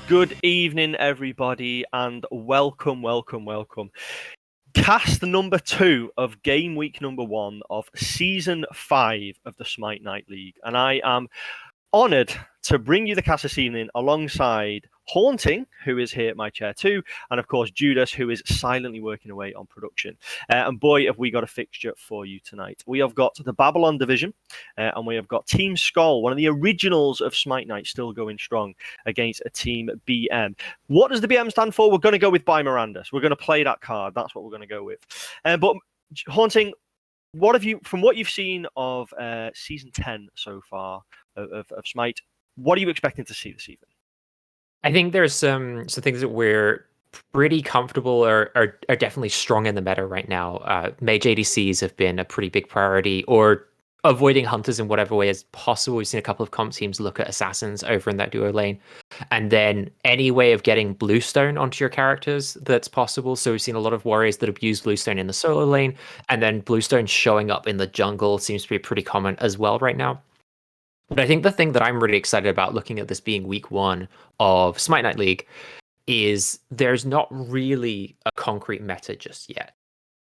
Good evening, everybody, and welcome. Cast number 2 of game week number 1 of season 5 of the Smite Night League. And I am honoured to bring you the cast this evening alongside Haunting, who is here at my chair too, and of course Judas, who is silently working away on production. And boy, have we got a fixture for you tonight. We have got the Babylon division, and we have got Team SKOLL, one of the originals of Smite Night, still going strong against a Team BM. What does the BM stand for? We're going to go with By Mirandus. We're going to play that card. That's what we're going to go with. But Haunting, what have you, from what you've seen of season 10 so far of Smite, what are you expecting to see this evening? I think there's some things that we're pretty comfortable or are definitely strong in the meta right now. Mage ADCs have been a pretty big priority, or avoiding hunters in whatever way is possible. We've seen a couple of comp teams look at assassins over in that duo lane, and then any way of getting bluestone onto your characters that's possible. So we've seen a lot of warriors that abuse bluestone in the solo lane, and then bluestone showing up in the jungle seems to be pretty common as well right now. But I think the thing that I'm really excited about looking at this being week 1 of Smite Night League is there's not really a concrete meta just yet.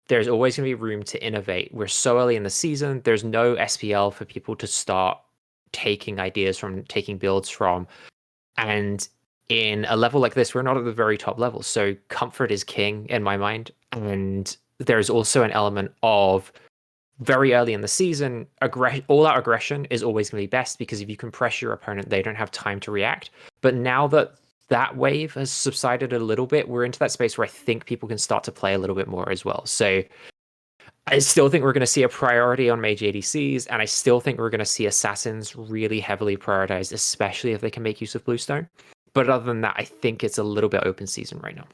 There's always going to be room to innovate. We're so early in the season. There's no SPL for people to start taking ideas from, taking builds from. And in a level like this, we're not at the very top level. So comfort is king in my mind. And there's also an element of very early in the season, all-out aggression is always going to be best, because if you can pressure your opponent, they don't have time to react. But now that that wave has subsided a little bit, we're into that space where I think people can start to play a little bit more as well. So I still think we're going to see a priority on mage ADCs, and I still think we're going to see assassins really heavily prioritized, especially if they can make use of bluestone. But other than that, I think it's a little bit open season right now.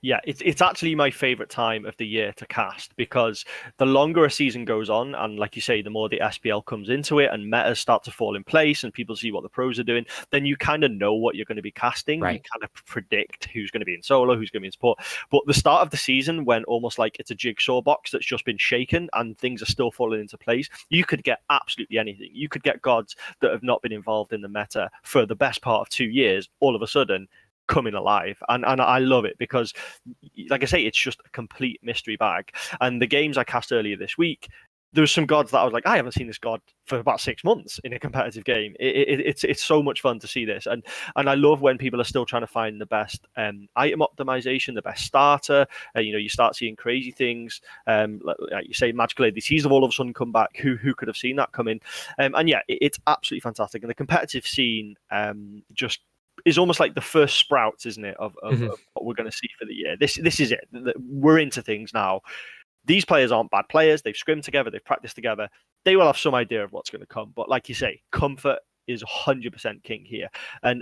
Yeah, it's actually my favorite time of the year to cast, because the longer a season goes on, and like you say, the more the SPL comes into it and metas start to fall in place and people see what the pros are doing, then you kind of know what you're going to be casting. Right. You kind of predict who's going to be in solo, who's going to be in support. But the start of the season, when almost like it's a jigsaw box that's just been shaken and things are still falling into place, you could get absolutely anything. You could get gods that have not been involved in the meta for the best part of 2 years, all of a sudden coming alive, and I love it, because like I say, it's just a complete mystery bag. And the games I cast earlier this week, there was some gods that I was like, I haven't seen this god for about 6 months in a competitive game. It's so much fun to see this, and I love when people are still trying to find the best item optimization, the best starter. You start seeing crazy things. Like you say, magical ADCs have all of a sudden come back. Who could have seen that coming? And yeah, it's absolutely fantastic. And the competitive scene just is almost like the first sprouts, isn't it, of what we're going to see for the year. This is it. We're into things now. These players aren't bad players. They've scrimmed together. They've practiced together. They will have some idea of what's going to come. But like you say, comfort is 100% king here. And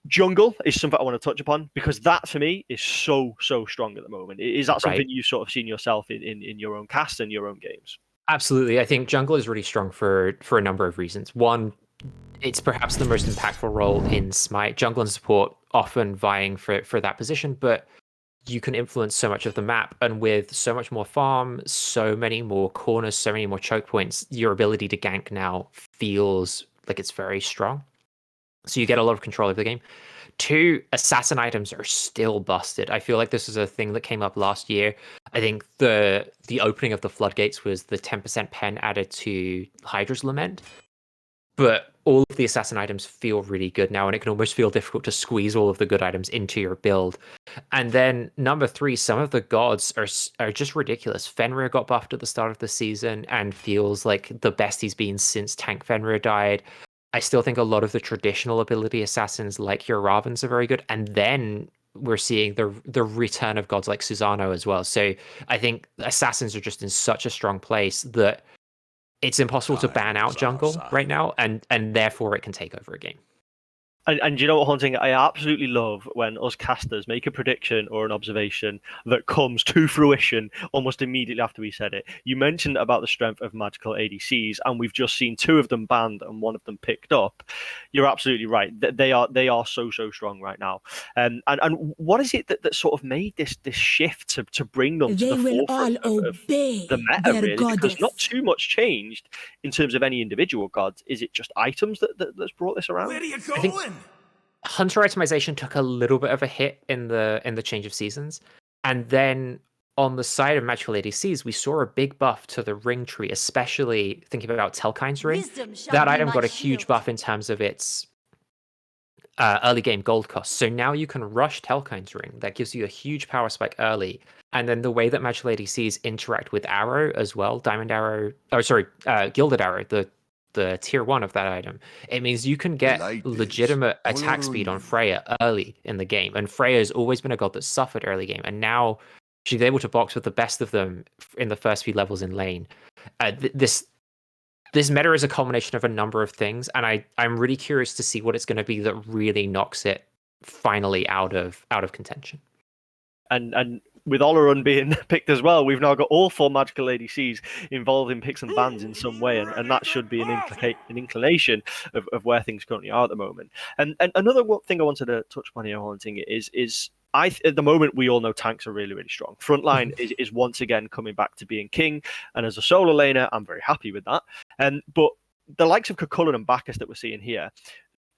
jungle is something I want to touch upon, because that for me is so strong at the moment. Is that something you've sort of seen yourself in your own cast and your own games? Absolutely. I think jungle is really strong for a number of reasons. One, it's perhaps the most impactful role in Smite. Jungle and support often vying for that position, but you can influence so much of the map, and with so much more farm, so many more corners, so many more choke points, your ability to gank now feels like it's very strong. So you get a lot of control over the game. 2, assassin items are still busted. I feel like this is a thing that came up last year. I think the opening of the floodgates was the 10% pen added to Hydra's Lament. But all of the assassin items feel really good now, and it can almost feel difficult to squeeze all of the good items into your build. And then number 3, some of the gods are just ridiculous. Fenrir got buffed at the start of the season and feels like the best he's been since Tank Fenrir died. I still think a lot of the traditional ability assassins like your Ravens are very good. And then we're seeing the return of gods like Susano as well. So I think assassins are just in such a strong place that it's impossible to ban out jungle right now, and therefore it can take over a game. And you know what, Hunting? I absolutely love when us casters make a prediction or an observation that comes to fruition almost immediately after we said it. You mentioned about the strength of magical ADCs, and we've just seen 2 of them banned and 1 of them picked up. You're absolutely right. They are so strong right now. And what is it that sort of made this shift to bring them to the forefront of the meta, really? Goddess. Because not too much changed in terms of any individual gods. Is it just items that's brought this around? Where are you going? Hunter itemization took a little bit of a hit in the change of seasons, and then on the side of magical ADCs, we saw a big buff to the ring tree, especially thinking about Telkine's ring. Wisdom shall That be item my got a huge shield. buff in terms of its early game gold cost. So now you can rush Telkine's ring. That gives you a huge power spike early. And then the way that magical ADCs interact with Arrow as well, Diamond Arrow, oh sorry, Gilded Arrow, the tier 1 of that item, it means you can get legitimate attack speed on Freya early in the game. And Freya has always been a god that suffered early game, and now she's able to box with the best of them in the first few levels in lane. This meta is a culmination of a number of things, and I'm really curious to see what it's going to be that really knocks it finally out of contention. And with Olorun being picked as well, we've now got all 4 magical ADCs involved in picks and bans in some way, and that should be an inclination of where things currently are at the moment. And another thing I wanted to touch upon here, Haunting, is at the moment we all know tanks are really, really strong. Frontline is once again coming back to being king, and as a solo laner, I'm very happy with that. But the likes of Cucullin and Bacchus that we're seeing here,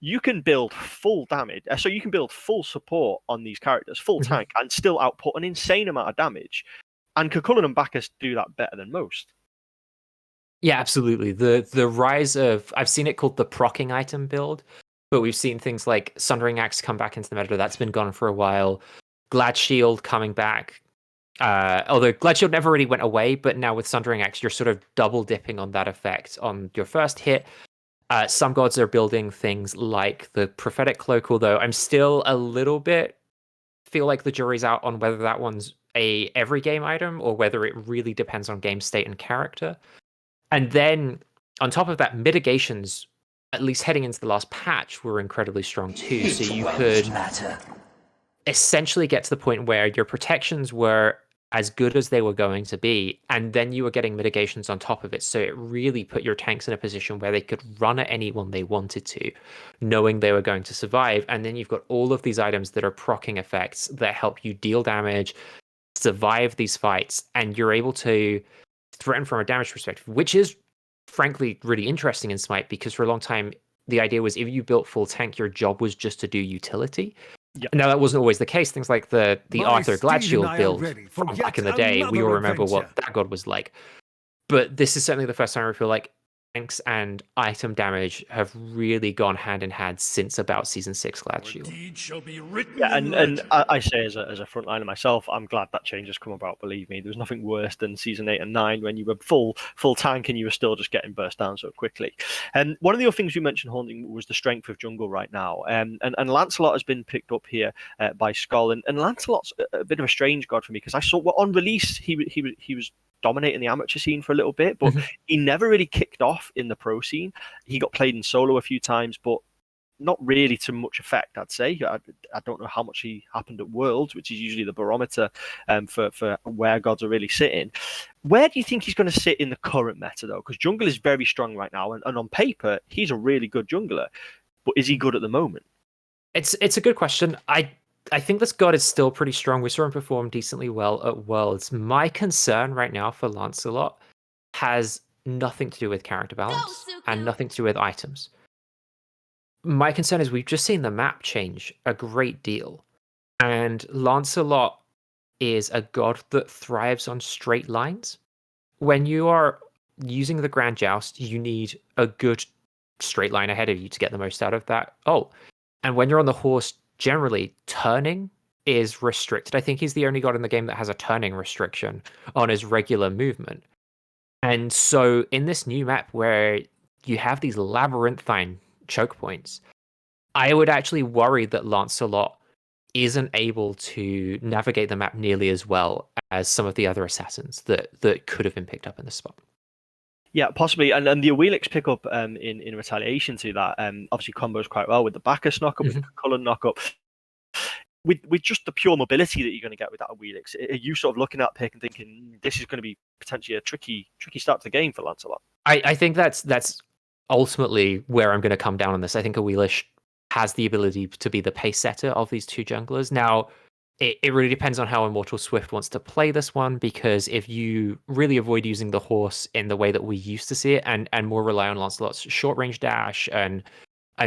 you can build full damage. So you can build full support on these characters, full tank, and still output an insane amount of damage. And Cucullin and Bacchus do that better than most. Yeah, absolutely. The rise of, I've seen it called the procking item build, but we've seen things like Sundering Axe come back into the meta. That's been gone for a while. Glad Shield coming back. Although Glad Shield never really went away, but now with Sundering Axe, you're sort of double dipping on that effect on your first hit. Some gods are building things like the Prophetic Cloak, although I'm still a little bit feel like the jury's out on whether that one's a every game item or whether it really depends on game state and character. And then on top of that, mitigations, at least heading into the last patch, were incredibly strong too. So you could essentially get to the point where your protections were as good as they were going to be, and then you were getting mitigations on top of it. So it really put your tanks in a position where they could run at anyone they wanted to, knowing they were going to survive. And then you've got all of these items that are proccing effects that help you deal damage, survive these fights, and you're able to threaten from a damage perspective, which is frankly really interesting in Smite, because for a long time the idea was if you built full tank, your job was just to do utility. Yep. Now that wasn't always the case. Things like the Arthur Gladshield build from back in the day, we all remember what that god was like. But this is certainly the first time I feel like tanks and item damage have really gone hand in hand since about Season 6 Gladshield. Yeah, and I say as a frontliner myself, I'm glad that change has come about. Believe me, there's nothing worse than Season 8 and 9 when you were full tank and you were still just getting burst down so quickly. And one of the other things you mentioned, Haunting, was the strength of jungle right now. And Lancelot has been picked up here by SKOLL, and Lancelot's a bit of a strange god for me, because I saw on release he was dominating the amateur scene for a little bit, but he never really kicked off in the pro scene. He got played in solo a few times, but not really to much effect, I'd say. I don't know how much he happened at Worlds, which is usually the barometer for where gods are really sitting. Where do you think he's going to sit in the current meta, though? Because jungle is very strong right now, and on paper, he's a really good jungler. But is he good at the moment? It's a good question. I think this god is still pretty strong. We saw him perform decently well at Worlds. My concern right now for Lancelot has nothing to do with character balance and nothing to do with items. My concern is we've just seen the map change a great deal. And Lancelot is a god that thrives on straight lines. When you are using the Grand Joust, you need a good straight line ahead of you to get the most out of that. Oh, and when you're on the horse, generally turning is restricted. I think he's the only god in the game that has a turning restriction on his regular movement. And so in this new map where you have these labyrinthine choke points, I would actually worry that Lancelot isn't able to navigate the map nearly as well as some of the other assassins that could have been picked up in this spot. Yeah, possibly, and the Awilix pickup in retaliation to that obviously combos quite well with the Bacchus knockup, with the Cullen knockup. With just the pure mobility that you're going to get with that Awilix, are you sort of looking at pick and thinking this is going to be potentially a tricky start to the game for Lancelot? I think that's ultimately where I'm going to come down on this. I think Awilix has the ability to be the pace setter of these two junglers. Now, it really depends on how Immortal Swift wants to play this one, because if you really avoid using the horse in the way that we used to see it and more rely on Lancelot's short range dash and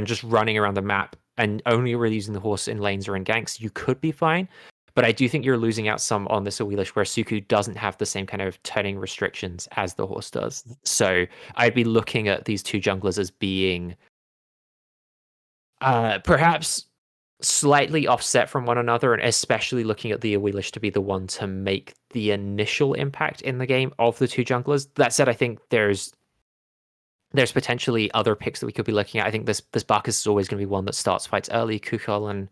just running around the map and only really using the horse in lanes or in ganks, you could be fine. But I do think you're losing out some on this Awilish where Suku doesn't have the same kind of turning restrictions as the horse does. So I'd be looking at these two junglers as being perhaps slightly offset from one another, and especially looking at the Awilish to be the one to make the initial impact in the game of the two junglers. That said, I think there's potentially other picks that we could be looking at. I think this Bacchus is always going to be one that starts fights early. Kukulkan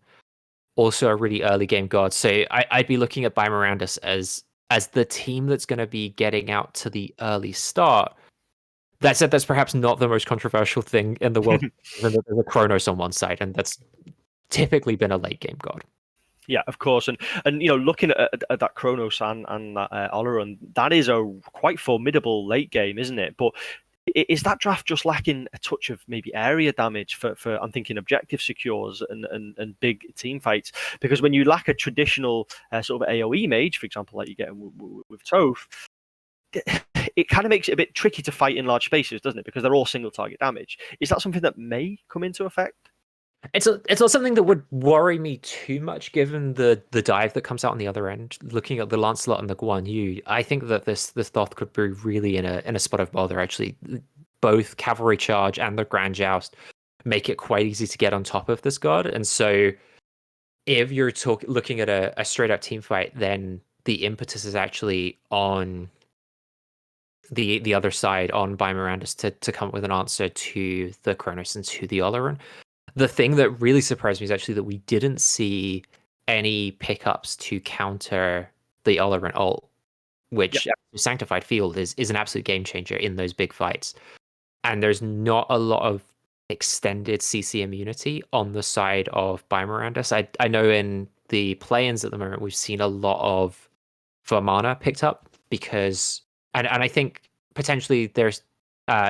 also a really early game god. So I'd be looking at Bimorandus as the team that's going to be getting out to the early start. That said, that's perhaps not the most controversial thing in the world, given that there's a Kronos on one side, and that's typically been a late game god. Yeah, of course, and looking at that Kronos and that Oleron, that is a quite formidable late game, isn't it? But is that draft just lacking a touch of maybe area damage for I'm thinking objective secures and big team fights? Because when you lack a traditional sort of AoE mage, for example, like you get with Toph, it kind of makes it a bit tricky to fight in large spaces, doesn't it? Because they're all single target damage. Is that something that may come into effect? It's not something that would worry me too much, given the dive that comes out on the other end. Looking at the Lancelot and the Guan Yu, I think that this Thoth could be really in a spot of bother. Actually, both Cavalry Charge and the Grand Joust make it quite easy to get on top of this god, and so if you're looking at a straight up team fight, then the impetus is actually on the other side, on Bimorandus to come up with an answer to the Kronos and to the Oleron. The thing that really surprised me is actually that we didn't see any pickups to counter the Oleron ult, which Sanctified Field is an absolute game changer in those big fights. And there's not a lot of extended CC immunity on the side of Bimorandus. I know in the play-ins at the moment we've seen a lot of Vermana picked up because, and I think potentially there's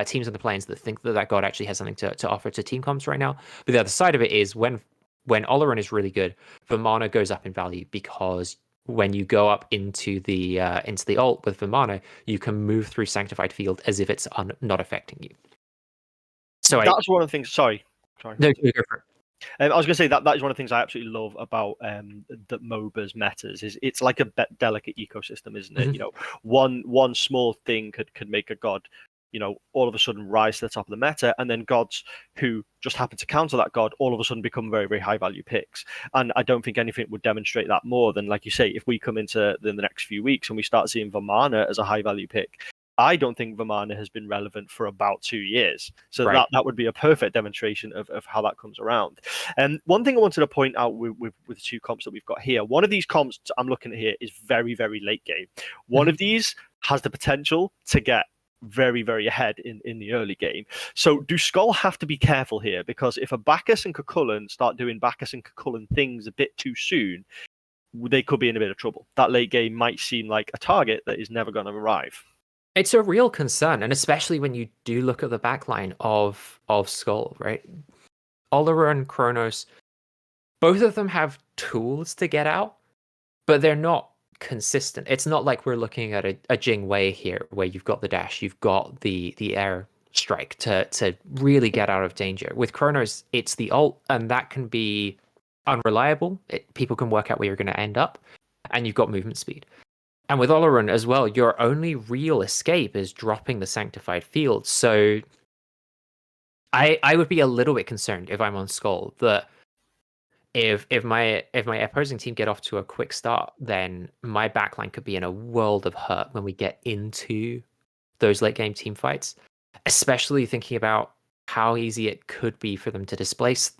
teams in the planes that think that god actually has something to offer to team comps right now. But the other side of it is when Oleron is really good, Vermana goes up in value because when you go up into the ult with Vermana, you can move through Sanctified Field as if it's not affecting you. So that's one of the things. Sorry. No, go for it. I was going to say that is one of the things I absolutely love about the MOBA's metas. Is it's like a delicate ecosystem, isn't it? Mm-hmm. One small thing could make a god, all of a sudden rise to the top of the meta, and then gods who just happen to counter that god all of a sudden become very, very high value picks. And I don't think anything would demonstrate that more than, like you say, if we come into the next few weeks and we start seeing Vermana as a high value pick. I don't think Vermana has been relevant for about 2 years. So right. that would be a perfect demonstration of how that comes around. And one thing I wanted to point out with the two comps that we've got here, one of these comps I'm looking at here is very, very late game. One of these has the potential to get very, very ahead in the early game. So do SKOLL have to be careful here? Because if a Bacchus and Kukulkan start doing Bacchus and Kukulkan things a bit too soon, they could be in a bit of trouble. That late game might seem like a target that is never going to arrive. It's a real concern, and especially when you do look at the backline of SKOLL, right? Oleron, Kronos, both of them have tools to get out, but they're not consistent. It's not like we're looking at a Jing Wei here, where you've got the dash, you've got the air strike to really get out of danger. With Kronos, it's the ult, and that can be unreliable. People can work out where you're going to end up, and you've got movement speed. And with Oleron as well, your only real escape is dropping the Sanctified Field. So I would be a little bit concerned if I'm on SKOLL that if my opposing team get off to a quick start, then my backline could be in a world of hurt when we get into those late game team fights, especially thinking about how easy it could be for them to displace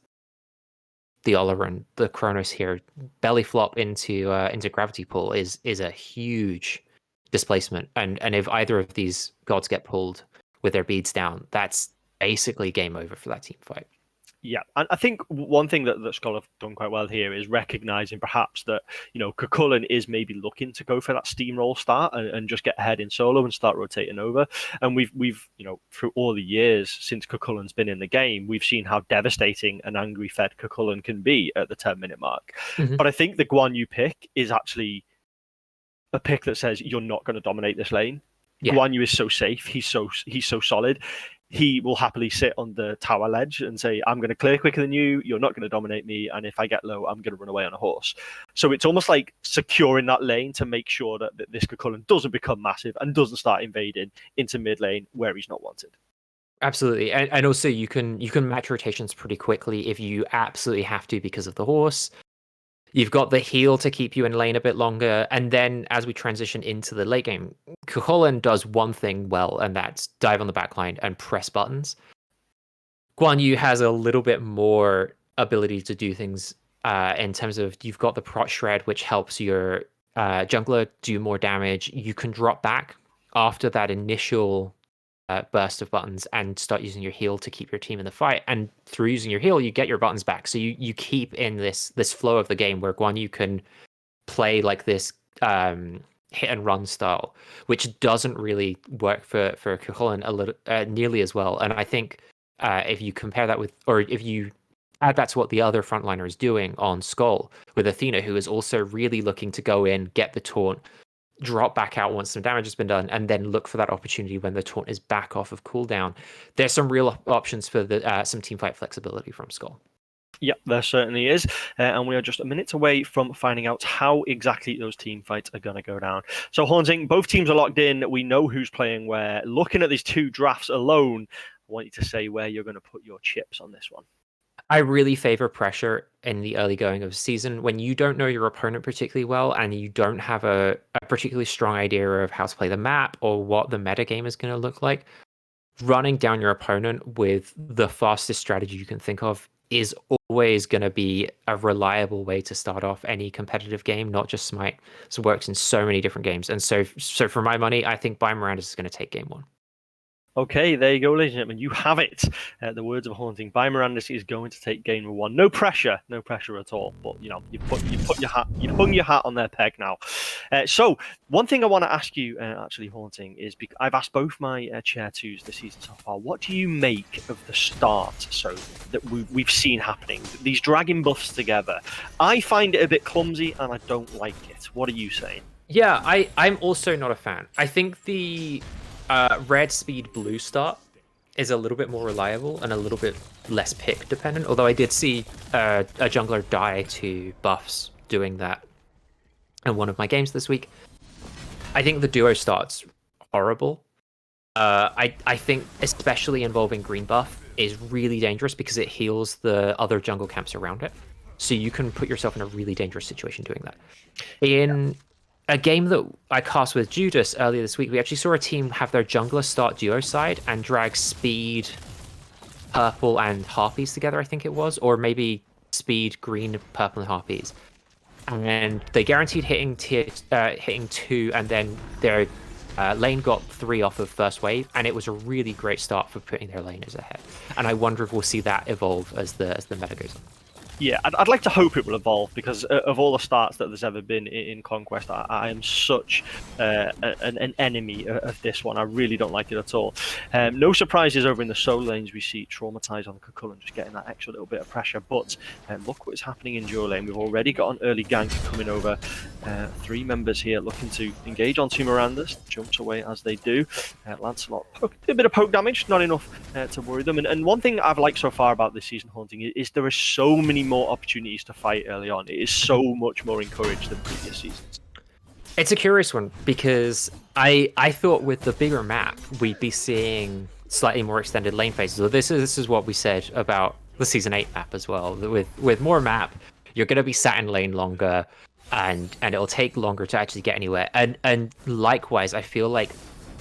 the Oleron, the Kronos here. Belly flop into Gravity Pull is a huge displacement, and if either of these gods get pulled with their beads down, that's basically game over for that team fight. Yeah, and I think one thing that SKOLL have done quite well here is recognizing perhaps that Kukulkan is maybe looking to go for that steamroll start and just get ahead in solo and start rotating over. And we've through all the years since Kukulkan's been in the game, we've seen how devastating an angry fed Kukulkan can be at the 10-minute mark. Mm-hmm. But I think the Guan Yu pick is actually a pick that says you're not going to dominate this lane. Yeah. Guan Yu is so safe. He's so solid. He will happily sit on the tower ledge and say, I'm going to clear quicker than you. You're not going to dominate me. And if I get low, I'm going to run away on a horse. So it's almost like securing that lane to make sure that this Cucullin doesn't become massive and doesn't start invading into mid lane where he's not wanted. Absolutely. And also you can match rotations pretty quickly if you absolutely have to because of the horse. You've got the heal to keep you in lane a bit longer. And then as we transition into the late game, Cucullin does one thing well, and that's dive on the backline and press buttons. Guan Yu has a little bit more ability to do things in terms of you've got the prot shred, which helps your jungler do more damage. You can drop back after that initial burst of buttons and start using your heal to keep your team in the fight. And through using your heal, you get your buttons back. So you keep in this flow of the game where Guan Yu can play like this hit and run style, which doesn't really work for Cucullin a little nearly as well. And I think if you compare that with, or if you add that to what the other frontliner is doing on SKOLL with Athena, who is also really looking to go in, get the taunt, drop back out once some damage has been done, and then look for that opportunity when the taunt is back off of cooldown. There's some real options for the some teamfight flexibility from SKOLL. Yep, there certainly is. And we are just a minute away from finding out how exactly those team fights are going to go down. So, Haunting, both teams are locked in. We know who's playing where. Looking at these two drafts alone, I want you to say where you're going to put your chips on this one. I really favor pressure in the early going of a season when you don't know your opponent particularly well and you don't have a particularly strong idea of how to play the map or what the meta game is going to look like. Running down your opponent with the fastest strategy you can think of is always going to be a reliable way to start off any competitive game, not just Smite. So it works in so many different games. And so for my money, I think By Miranda is going to take game one. Okay, there you go, ladies and gentlemen. You have it. The words of Haunting. By Miranda is going to take game one. No pressure at all. But you've hung your hat on their peg now. So one thing I want to ask you, actually, Haunting, is because I've asked both my chair twos this season so far. What do you make of the start? So that we've seen happening, these dragging buffs together. I find it a bit clumsy, and I don't like it. What are you saying? Yeah, I'm also not a fan. I think the red speed blue start is a little bit more reliable and a little bit less pick dependent, although I did see a jungler die to buffs doing that in one of my games this week. I think the duo start's horrible. I think especially involving green buff is really dangerous because it heals the other jungle camps around it, so you can put yourself in a really dangerous situation doing that. In a game that I cast with Judas earlier this week, we actually saw a team have their jungler start duo side and drag speed, purple, and harpies together, I think it was, or maybe speed, green, purple, and harpies. And they guaranteed hitting 2, and then their lane got 3 off of first wave, and it was a really great start for putting their laners ahead. And I wonder if we'll see that evolve as the meta goes on. Yeah, I'd like to hope it will evolve because of all the starts that there's ever been in Conquest, I am such an enemy of this one. I really don't like it at all. No surprises over in the solo lanes. We see Traumatized on Cucullin just getting that extra little bit of pressure. But look what's happening in duo lane. We've already got an early gank coming over. 3 members here looking to engage on two Mirandas. Jumps away as they do. Lancelot, a bit of poke damage, not enough to worry them. And one thing I've liked so far about this season, Haunting, is there are so many more opportunities to fight early on. It is so much more encouraged than previous seasons. It's a curious one because I thought with the bigger map we'd be seeing slightly more extended lane phases. So this is what we said about the season 8 map as well. With more map, you're going to be sat in lane longer, and it'll take longer to actually get anywhere. And likewise, I feel like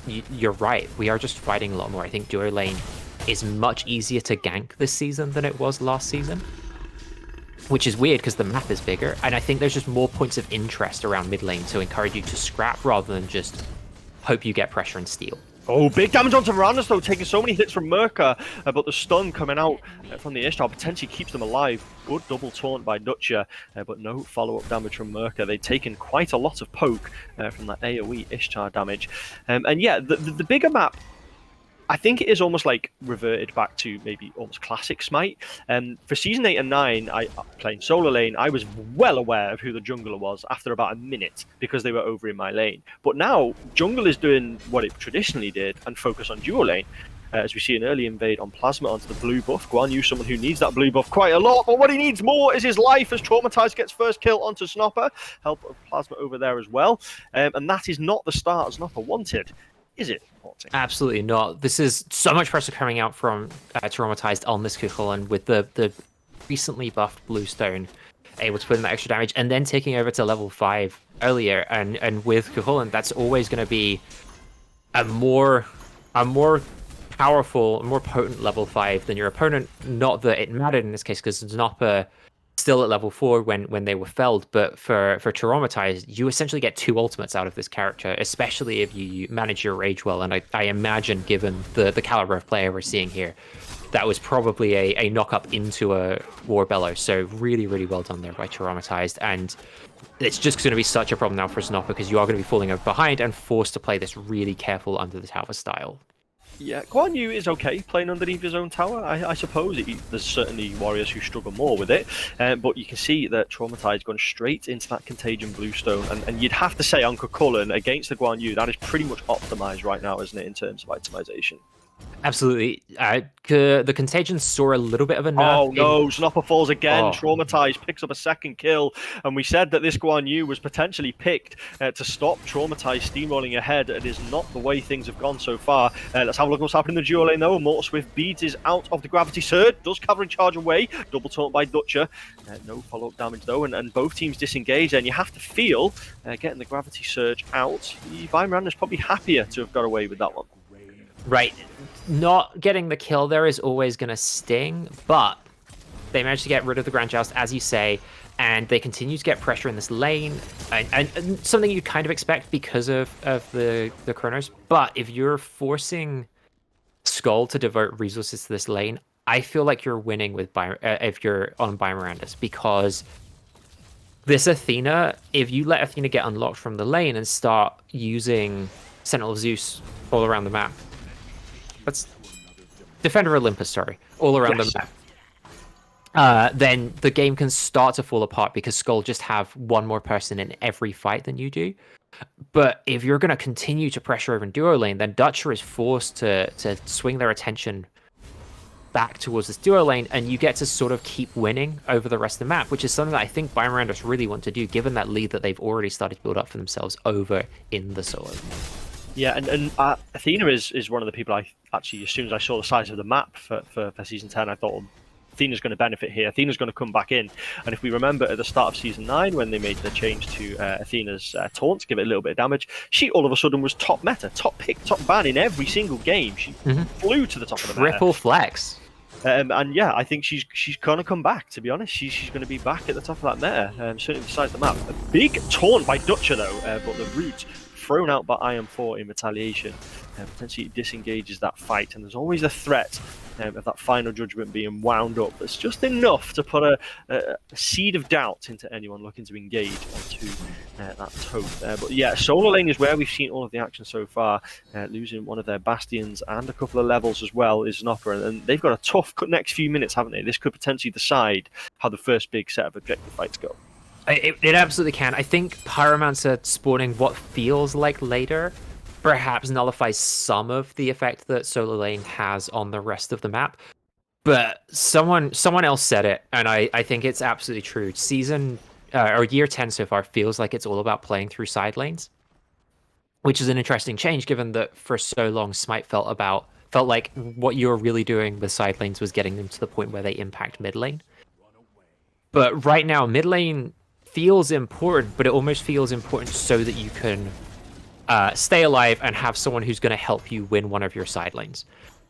you're right. We are just fighting a lot more. I think duo lane is much easier to gank this season than it was last season, which is weird because the map is bigger, and I think there's just more points of interest around mid lane to encourage you to scrap rather than just hope you get pressure and steal. Oh, big damage onto Mirandas though, taking so many hits from Merca, but the stun coming out from the Ishtar potentially keeps them alive. Good double taunt by Dutcher, but no follow-up damage from Merca. They've taken quite a lot of poke from that AoE Ishtar damage. And yeah, the bigger map, I think it is almost like reverted back to maybe almost classic Smite. For season 8 and 9, I playing solo lane, I was well aware of who the jungler was after about a minute because they were over in my lane. But now jungle is doing what it traditionally did and focus on duo lane. As we see an early invade on Plasma onto the blue buff. Guan Yu, someone who needs that blue buff quite a lot, but what he needs more is his life as Traumatized gets first kill onto Snopper. Help of Plasma over there as well. And that is not the start Snopper wanted. Is it? Absolutely not. This is so much pressure coming out from Traumatized on this Cuchulainn with the recently buffed Bluestone able to put in that extra damage and then taking over to level 5 earlier. And with Cuchulainn, that's always going to be a more powerful, more potent level 5 than your opponent. Not that it mattered in this case because Znopper still at level 4 when they were felled, but for Traumatized, you essentially get 2 ultimates out of this character, especially if you manage your rage well. And I imagine, given the caliber of player we're seeing here, that was probably a knock-up into a War Bellow. So really, really well done there by Traumatized. And it's just going to be such a problem now for Snopper because you are going to be falling over behind and forced to play this really careful under the tower style. Yeah, Guan Yu is okay playing underneath his own tower. I suppose there's certainly warriors who struggle more with it, but you can see that Traumatized gone straight into that Contagion Bluestone, and you'd have to say on Cuchulainn against the Guan Yu, that is pretty much optimized right now, isn't it, in terms of itemization? Absolutely. The Contagion saw a little bit of a nerf. Oh no, Snopper falls again, Traumatized picks up a second kill, and we said that this Guan Yu was potentially picked to stop Traumatized steamrolling ahead. It is not the way things have gone so far. Let's have a look at what's happening in the duo lane though. Mortal Swift beads is out of the Gravity Surge, does Cavalier charge away, double taunt by Dutcher. No follow-up damage though, and both teams disengage, and you have to feel getting the Gravity Surge out. The Vimeran is probably happier to have got away with that one. Right. Not getting the kill there is always going to sting, but they managed to get rid of the Grand Joust, as you say, and they continue to get pressure in this lane, and something you kind of expect because of the Chronos. But if you're forcing SKOLL to devote resources to this lane, I feel like you're winning with if you're on Biomirandus, because this Athena, if you let Athena get unlocked from the lane and start using Sentinel of Zeus all around the map, that's Defender Olympus, sorry, all around the map, then the game can start to fall apart because SKOLL just have one more person in every fight than you do. But if you're going to continue to pressure over in duo lane, then Dutcher is forced to swing their attention back towards this duo lane, and you get to sort of keep winning over the rest of the map, which is something that I think Biomirandus really want to do, given that lead that they've already started to build up for themselves over in the solo. Yeah, and Athena is one of the people I actually, as soon as I saw the size of the map for Season 10, I thought, Athena's going to benefit here. Athena's going to come back in. And if we remember at the start of Season 9, when they made the change to Athena's taunt to give it a little bit of damage, she all of a sudden was top meta, top pick, top ban in every single game. She flew to the top of the meta. Triple flex. And yeah, I think she's going to come back, to be honest. She's going to be back at the top of that meta, certainly the size of the map. A big taunt by Dutcher, though, but the root thrown out by Iron 4 in retaliation potentially disengages that fight, and there's always a threat of that final judgment being wound up. It's just enough to put a seed of doubt into anyone looking to engage onto that toad. But yeah, solo lane is where we've seen all of the action so far. Losing one of their bastions and a couple of levels as well is Snopper, and they've got a tough next few minutes, haven't they? This could potentially decide how the first big set of objective fights go. It absolutely can. I think Pyromancer spawning what feels like later perhaps nullifies some of the effect that solo lane has on the rest of the map. But someone else said it, and I think it's absolutely true. Season or year 10 so far feels like it's all about playing through side lanes, which is an interesting change given that for so long Smite felt like what you were really doing with side lanes was getting them to the point where they impact mid lane. But right now mid lane feels important, but it almost feels important so that you can stay alive and have someone who's going to help you win one of your side lanes.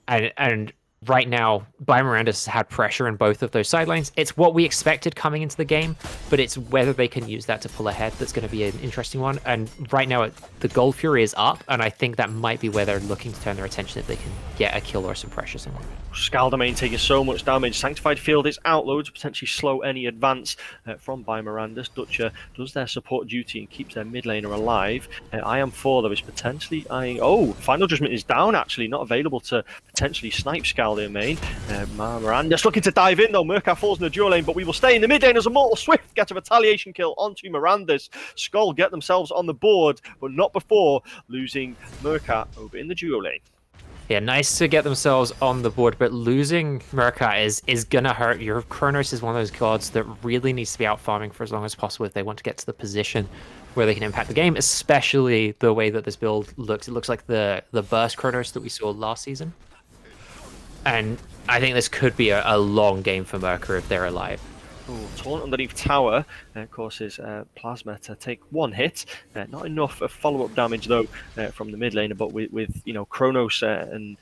And right now, Biomirandus has had pressure in both of those side lanes. It's what we expected coming into the game, but it's whether they can use that to pull ahead that's going to be an interesting one. And right now, the Gold Fury is up, and I think that might be where they're looking to turn their attention if they can get a kill or some pressures in. Scaldamain taking so much damage. Sanctified Field is out low to potentially slow any advance from by Mirandus. Dutcher does their support duty and keeps their mid laner alive. IM4 though is potentially eyeing. Oh, Final Judgment is down actually, not available to potentially snipe Scaldamain. Mirandus looking to dive in though. Murka falls in the dual lane, but we will stay in the mid lane as Immortal Swift gets a retaliation kill onto Mirandus. SKOLL get themselves on the board, but not before losing Murka over in the dual lane. Yeah, nice to get themselves on the board, but losing Murka is gonna hurt. Your Kronos is one of those gods that really needs to be out farming for as long as possible if they want to get to the position where they can impact the game, especially the way that this build looks. It looks like the burst Kronos that we saw last season. And I think this could be a long game for Murka if they're alive. Ooh, taunt underneath tower causes Plasma to take one hit. Not enough follow-up damage though from the mid laner, but with you know Kronos and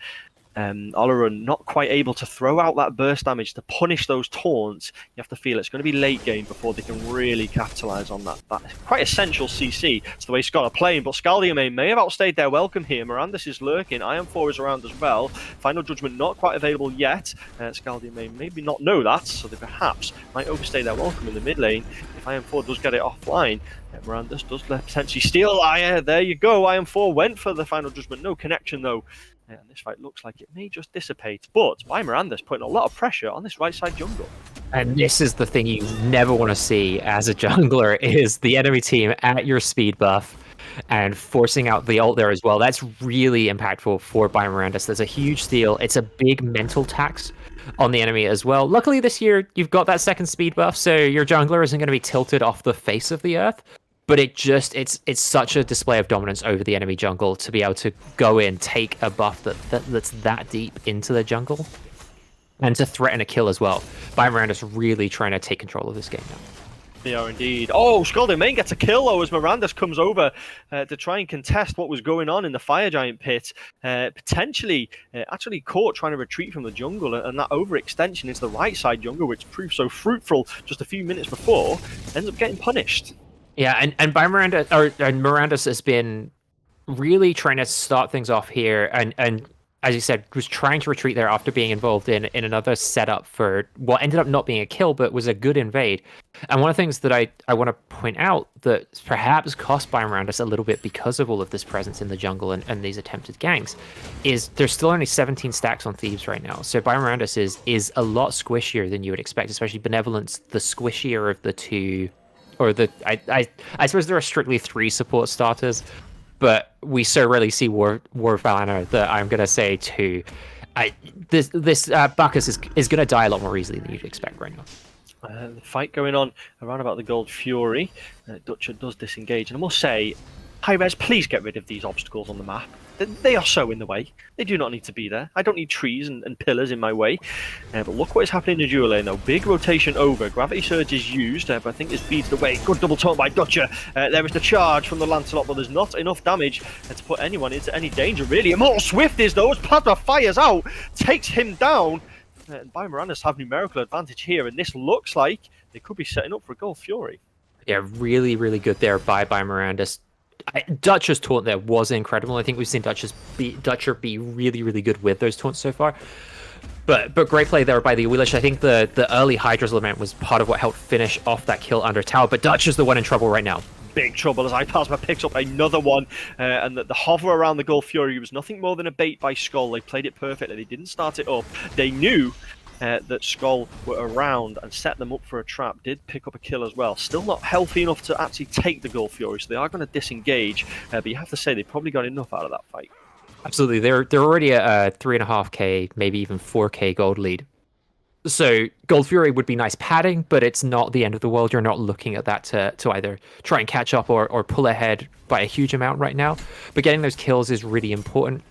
Olorun not quite able to throw out that burst damage to punish those taunts, you have to feel it's going to be late game before they can really capitalize on that. That's quite essential CC. It's the way SKOLL are playing, but Scaldamain may have outstayed their welcome here. Mirandus is lurking. IM4 is around as well. Final Judgment not quite available yet. Scaldamain maybe not know that, so they perhaps might overstay their welcome in the mid lane. If IM4 does get it offline, Mirandus does potentially steal. There you go. IM4 went for the Final Judgment. No connection though. And this fight looks like it may just dissipate, but by Mirandus putting a lot of pressure on this right side jungle. And this is the thing you never want to see as a jungler, is the enemy team at your speed buff and forcing out the ult there as well. That's really impactful for by Mirandus. There's a huge steal. It's a big mental tax on the enemy as well. Luckily this year, you've got that second speed buff, so your jungler isn't going to be tilted off the face of the earth. But it's such a display of dominance over the enemy jungle to be able to go in, take a buff that's that deep into the jungle, and to threaten a kill as well. By Mirandus really trying to take control of this game now. They are indeed. Oh, Scaldamain gets a kill though as Mirandus comes over to try and contest what was going on in the Fire Giant pit. Potentially actually caught trying to retreat from the jungle, and that overextension into the right side jungle, which proved so fruitful just a few minutes before, ends up getting punished. Yeah, and by Mirandus has been really trying to start things off here, and as you said, was trying to retreat there after being involved in another setup for what ended up not being a kill, but was a good invade. And one of the things that I want to point out that perhaps cost by Mirandus a little bit because of all of this presence in the jungle and these attempted ganks is there's still only 17 stacks on Thieves right now. So by Mirandus is a lot squishier than you would expect, especially Benevolence, the squishier of the two. Or I suppose there are strictly 3 support starters, but we so rarely see War of Valana that I'm gonna say 2. This Bacchus is gonna die a lot more easily than you'd expect right now. The fight going on around about the Gold Fury. Dutcher does disengage, and I must say, Hi-Res, please get rid of these obstacles on the map. They are so in the way. They do not need to be there. I don't need trees and pillars in my way. But look what is happening in the dual lane though. Big rotation over. Gravity Surge is used, but I think this beats the way. Good double taunt by Dutcher. There is the charge from the Lancelot, but there's not enough damage to put anyone into any danger, really. Immortal Swift is though, as Plasma fires out, takes him down. And by Mirandus have numerical advantage here, and this looks like they could be setting up for a Gold Fury. Yeah, really, really good there by Mirandus. Dutcher's taunt there was incredible. I think we've seen Dutcher be really, really good with those taunts so far. But great play there by the Wheelish. I think the early Hydra's Lament was part of what helped finish off that kill under tower. But Dutcher's the one in trouble right now. Big trouble as iPlasma picks up another one, and the hover around the Gold Fury was nothing more than a bait by SKOLL. They played it perfectly. They didn't start it up. They knew that SKOLL were around and set them up for a trap. Did pick up a kill as well. Still not healthy enough to actually take the Gold Fury, so they are going to disengage. But you have to say they probably got enough out of that fight. Absolutely, they're already at a 3.5k, maybe even 4k gold lead. So Gold Fury would be nice padding, but it's not the end of the world. You're not looking at that to either try and catch up or pull ahead by a huge amount right now. But getting those kills is really important.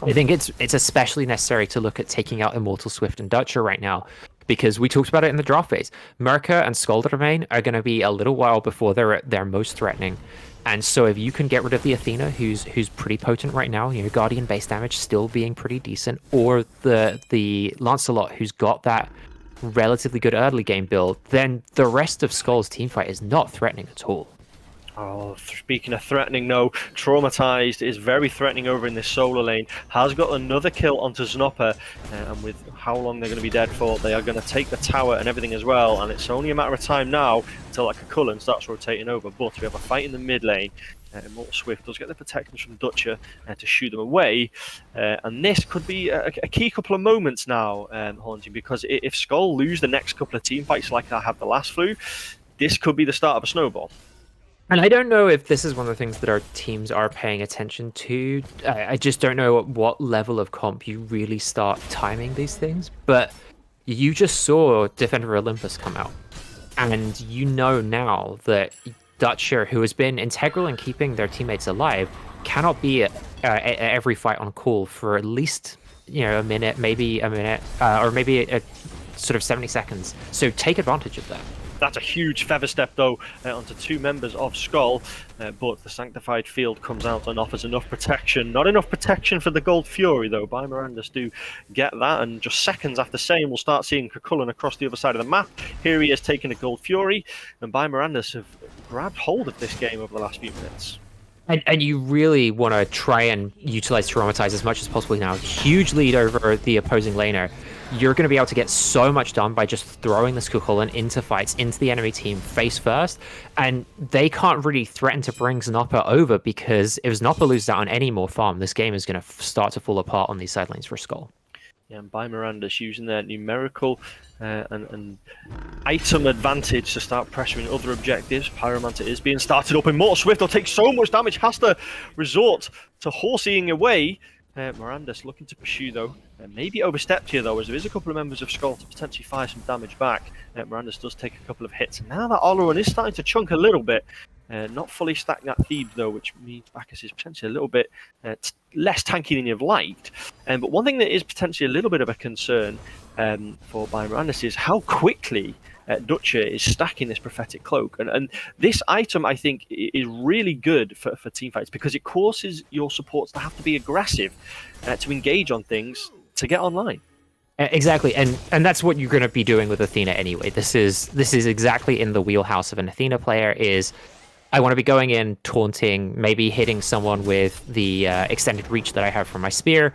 I think it's especially necessary to look at taking out Immortal Swift and Dutcher right now, because we talked about it in the draft phase. Murka and Scaldamain are going to be a little while before they're at their most threatening. And so if you can get rid of the Athena, who's pretty potent right now, you know, Guardian base damage still being pretty decent, or the Lancelot, who's got that relatively good early game build, then the rest of SKOLL's teamfight is not threatening at all. Oh, speaking of threatening, no. Traumatized is very threatening over in this solo lane. Has got another kill onto Znopper, and with how long they're going to be dead for, they are going to take the tower and everything as well. And it's only a matter of time now until like a Cullen starts rotating over. But we have a fight in the mid lane. Immortal Swift does get the protections from Dutcher to shoot them away. And this could be a key couple of moments now, Haunting, because if SKOLL lose the next couple of team fights like I had the last flu, this could be the start of a snowball. And I don't know if this is one of the things that our teams are paying attention to. I just don't know at what level of comp you really start timing these things. But you just saw Defender Olympus come out. And you know now that Dutcher, who has been integral in keeping their teammates alive, cannot be at every fight on call for at least a minute, maybe a minute, or maybe a sort of 70 seconds. So take advantage of that. That's a huge feather step, though, onto two members of SKOLL, but the Sanctified Field comes out and offers enough protection. Not enough protection for the Gold Fury, though. By Miranda's do get that, and just seconds after saying, we'll start seeing Cullen across the other side of the map. Here he is taking a Gold Fury, and By Miranda's have grabbed hold of this game over the last few minutes. And you really want to try and utilize Traumatize as much as possible now. Huge lead over the opposing laner. You're going to be able to get so much done by just throwing this Kukulkan into fights, into the enemy team face first. And they can't really threaten to bring Znopper over, because if Znopper loses out on any more farm, this game is going to start to fall apart on these side lanes for SKOLL. Yeah, and By Miranda's using their numerical and item advantage to start pressuring other objectives. Pyromancer is being started up. Immortal Swift will take so much damage, has to resort to horseying away. Miranda's looking to pursue, though. Maybe overstepped here, though, as there is a couple of members of SKOLL to potentially fire some damage back. Miranda's does take a couple of hits. And now that Oloran is starting to chunk a little bit. Not fully stacked that Thebes, though, which means Bacchus is potentially a little bit less tanky than you've liked. But one thing that is potentially a little bit of a concern for By Miranda's is how quickly Dutcher is stacking this Prophetic Cloak. And this item, I think, is really good for teamfights, because it causes your supports to have to be aggressive to engage on things to get online. Exactly, and that's what you're going to be doing with Athena anyway. This is exactly in the wheelhouse of an Athena player. Is I want to be going in, taunting, maybe hitting someone with the extended reach that I have from my spear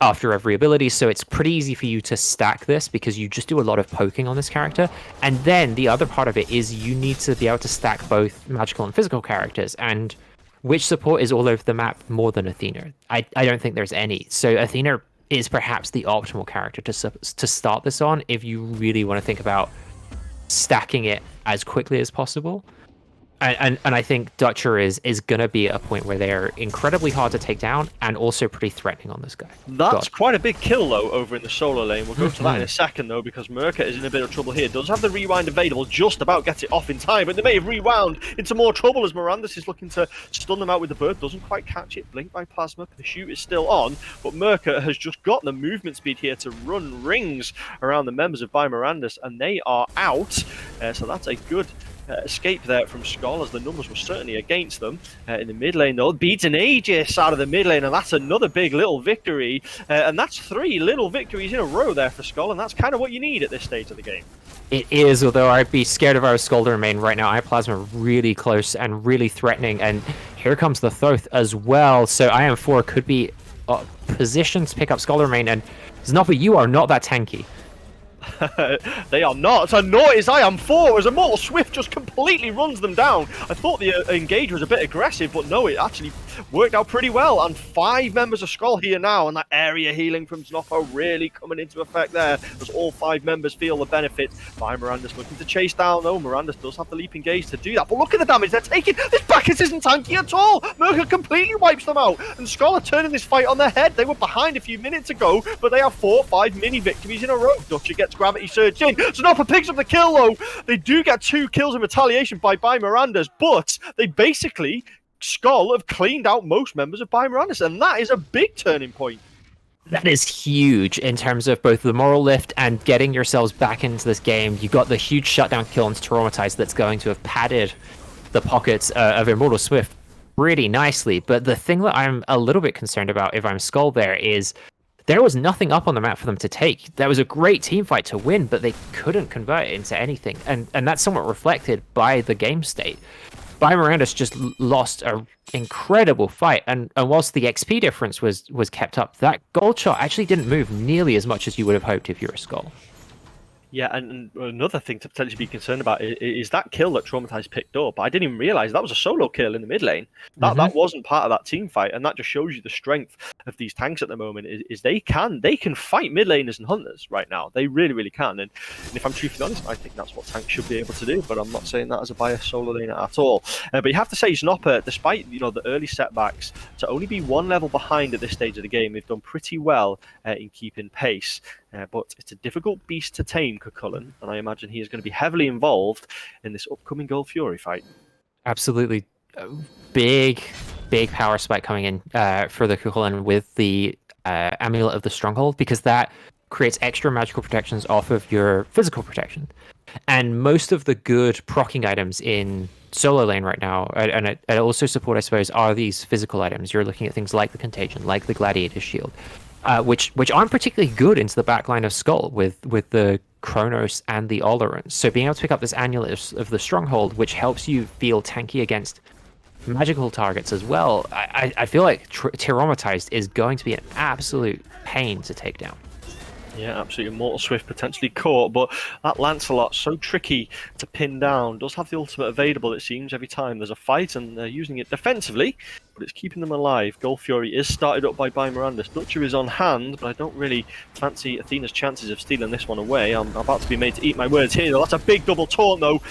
after every ability. So it's pretty easy for you to stack this, because you just do a lot of poking on this character. And then the other part of it is you need to be able to stack both magical and physical characters. And which support is all over the map more than Athena? I don't think there's any. So Athena is perhaps the optimal character to start this on if you really want to think about stacking it as quickly as possible. And I think Dutcher is going to be at a point where they're incredibly hard to take down and also pretty threatening on this guy. That's quite a big kill, though, over in the solo lane. We'll go to that in a second, though, because Merca is in a bit of trouble here. Does have the rewind available, just about gets it off in time, but they may have rewound into more trouble as Miranda's is looking to stun them out with the bird. Doesn't quite catch it. Blink by Plasma. The shoot is still on, but Merca has just got the movement speed here to run rings around the members of By Miranda's, and they are out. So that's a good escape there from SKOLL, as the numbers were certainly against them. In the mid lane, though, beats an Aegis out of the mid lane, and that's another big little victory. And that's 3 little victories in a row there for SKOLL, and that's kind of what you need at this stage of the game. It is, although I'd be scared if I was SKOLL to remain right now. I Plasma really close and really threatening, and here comes the Thoth as well. So IM4 could be positioned to pick up SKOLL to remain, and Znopper, you are not that tanky. They are not, and nor is IM4, as Immortal Swift just completely runs them down. I thought the engage was a bit aggressive, but no, it actually worked out pretty well. And 5 members of SKOLL here now, and that area healing from Znopper really coming into effect there, as all 5 members feel the benefit. By Miranda's looking to chase down, though. Miranda's does have the leap engage to do that, but look at the damage they're taking. This Bacchus isn't tanky at all. Merca completely wipes them out, and SKOLL are turning this fight on their head. They were behind a few minutes ago, but they have 4 or 5 mini victories in a row. Dutcher gets Gravity Surge in. Znopper picks up the kill, though. They do get 2 kills in retaliation by Miranda's, but they basically, SKOLL have cleaned out most members of By Miranda's, and that is a big turning point. That is huge in terms of both the moral lift and getting yourselves back into this game. You got the huge shutdown kill on Traumatize that's going to have padded the pockets of Immortal Swift pretty nicely. But the thing that I'm a little bit concerned about if I'm SKOLL there is there was nothing up on the map for them to take. That was a great team fight to win, but they couldn't convert it into anything. And that's somewhat reflected by the game state. Mirandus just lost an incredible fight, and whilst the XP difference was kept up, that gold shot actually didn't move nearly as much as you would have hoped if you're a SKOLL. Yeah, and another thing to potentially be concerned about is that kill that Traumatized picked up. I didn't even realize that was a solo kill in the mid lane. That wasn't part of that team fight, and that just shows you the strength of these tanks at the moment. Is they can fight mid laners and hunters right now. They really can. And if I'm truthfully honest, I think that's what tanks should be able to do. But I'm not saying that as a biased solo laner at all. But you have to say, Snopper, despite the early setbacks, to only be one level behind at this stage of the game, they've done pretty well in keeping pace. But it's a difficult beast to tame, Cullen, and I imagine he is going to be heavily involved in this upcoming Gold Fury fight. Absolutely. Big power spike coming in for the Cullen with the Amulet of the Stronghold, because that creates extra magical protections off of your physical protection. And most of the good procking items in solo lane right now, and it also support, I suppose, are these physical items. You're looking at things like the Contagion, like the Gladiator Shield, which aren't particularly good into the backline of SKOLL with the Chronos and the Olorans. So being able to pick up this Amulet of the Stronghold, which helps you feel tanky against magical targets as well, I feel like Traumatized is going to be an absolute pain to take down. Yeah, absolutely. Mortal Swift potentially caught, but that Lancelot, so tricky to pin down, does have the ultimate available, it seems, every time there's a fight, and they're using it defensively, but it's keeping them alive. Gold Fury is started up by Mirandus. Dutcher is on hand, but I don't really fancy Athena's chances of stealing this one away. I'm about to be made to eat my words here, though. That's a big double taunt, though.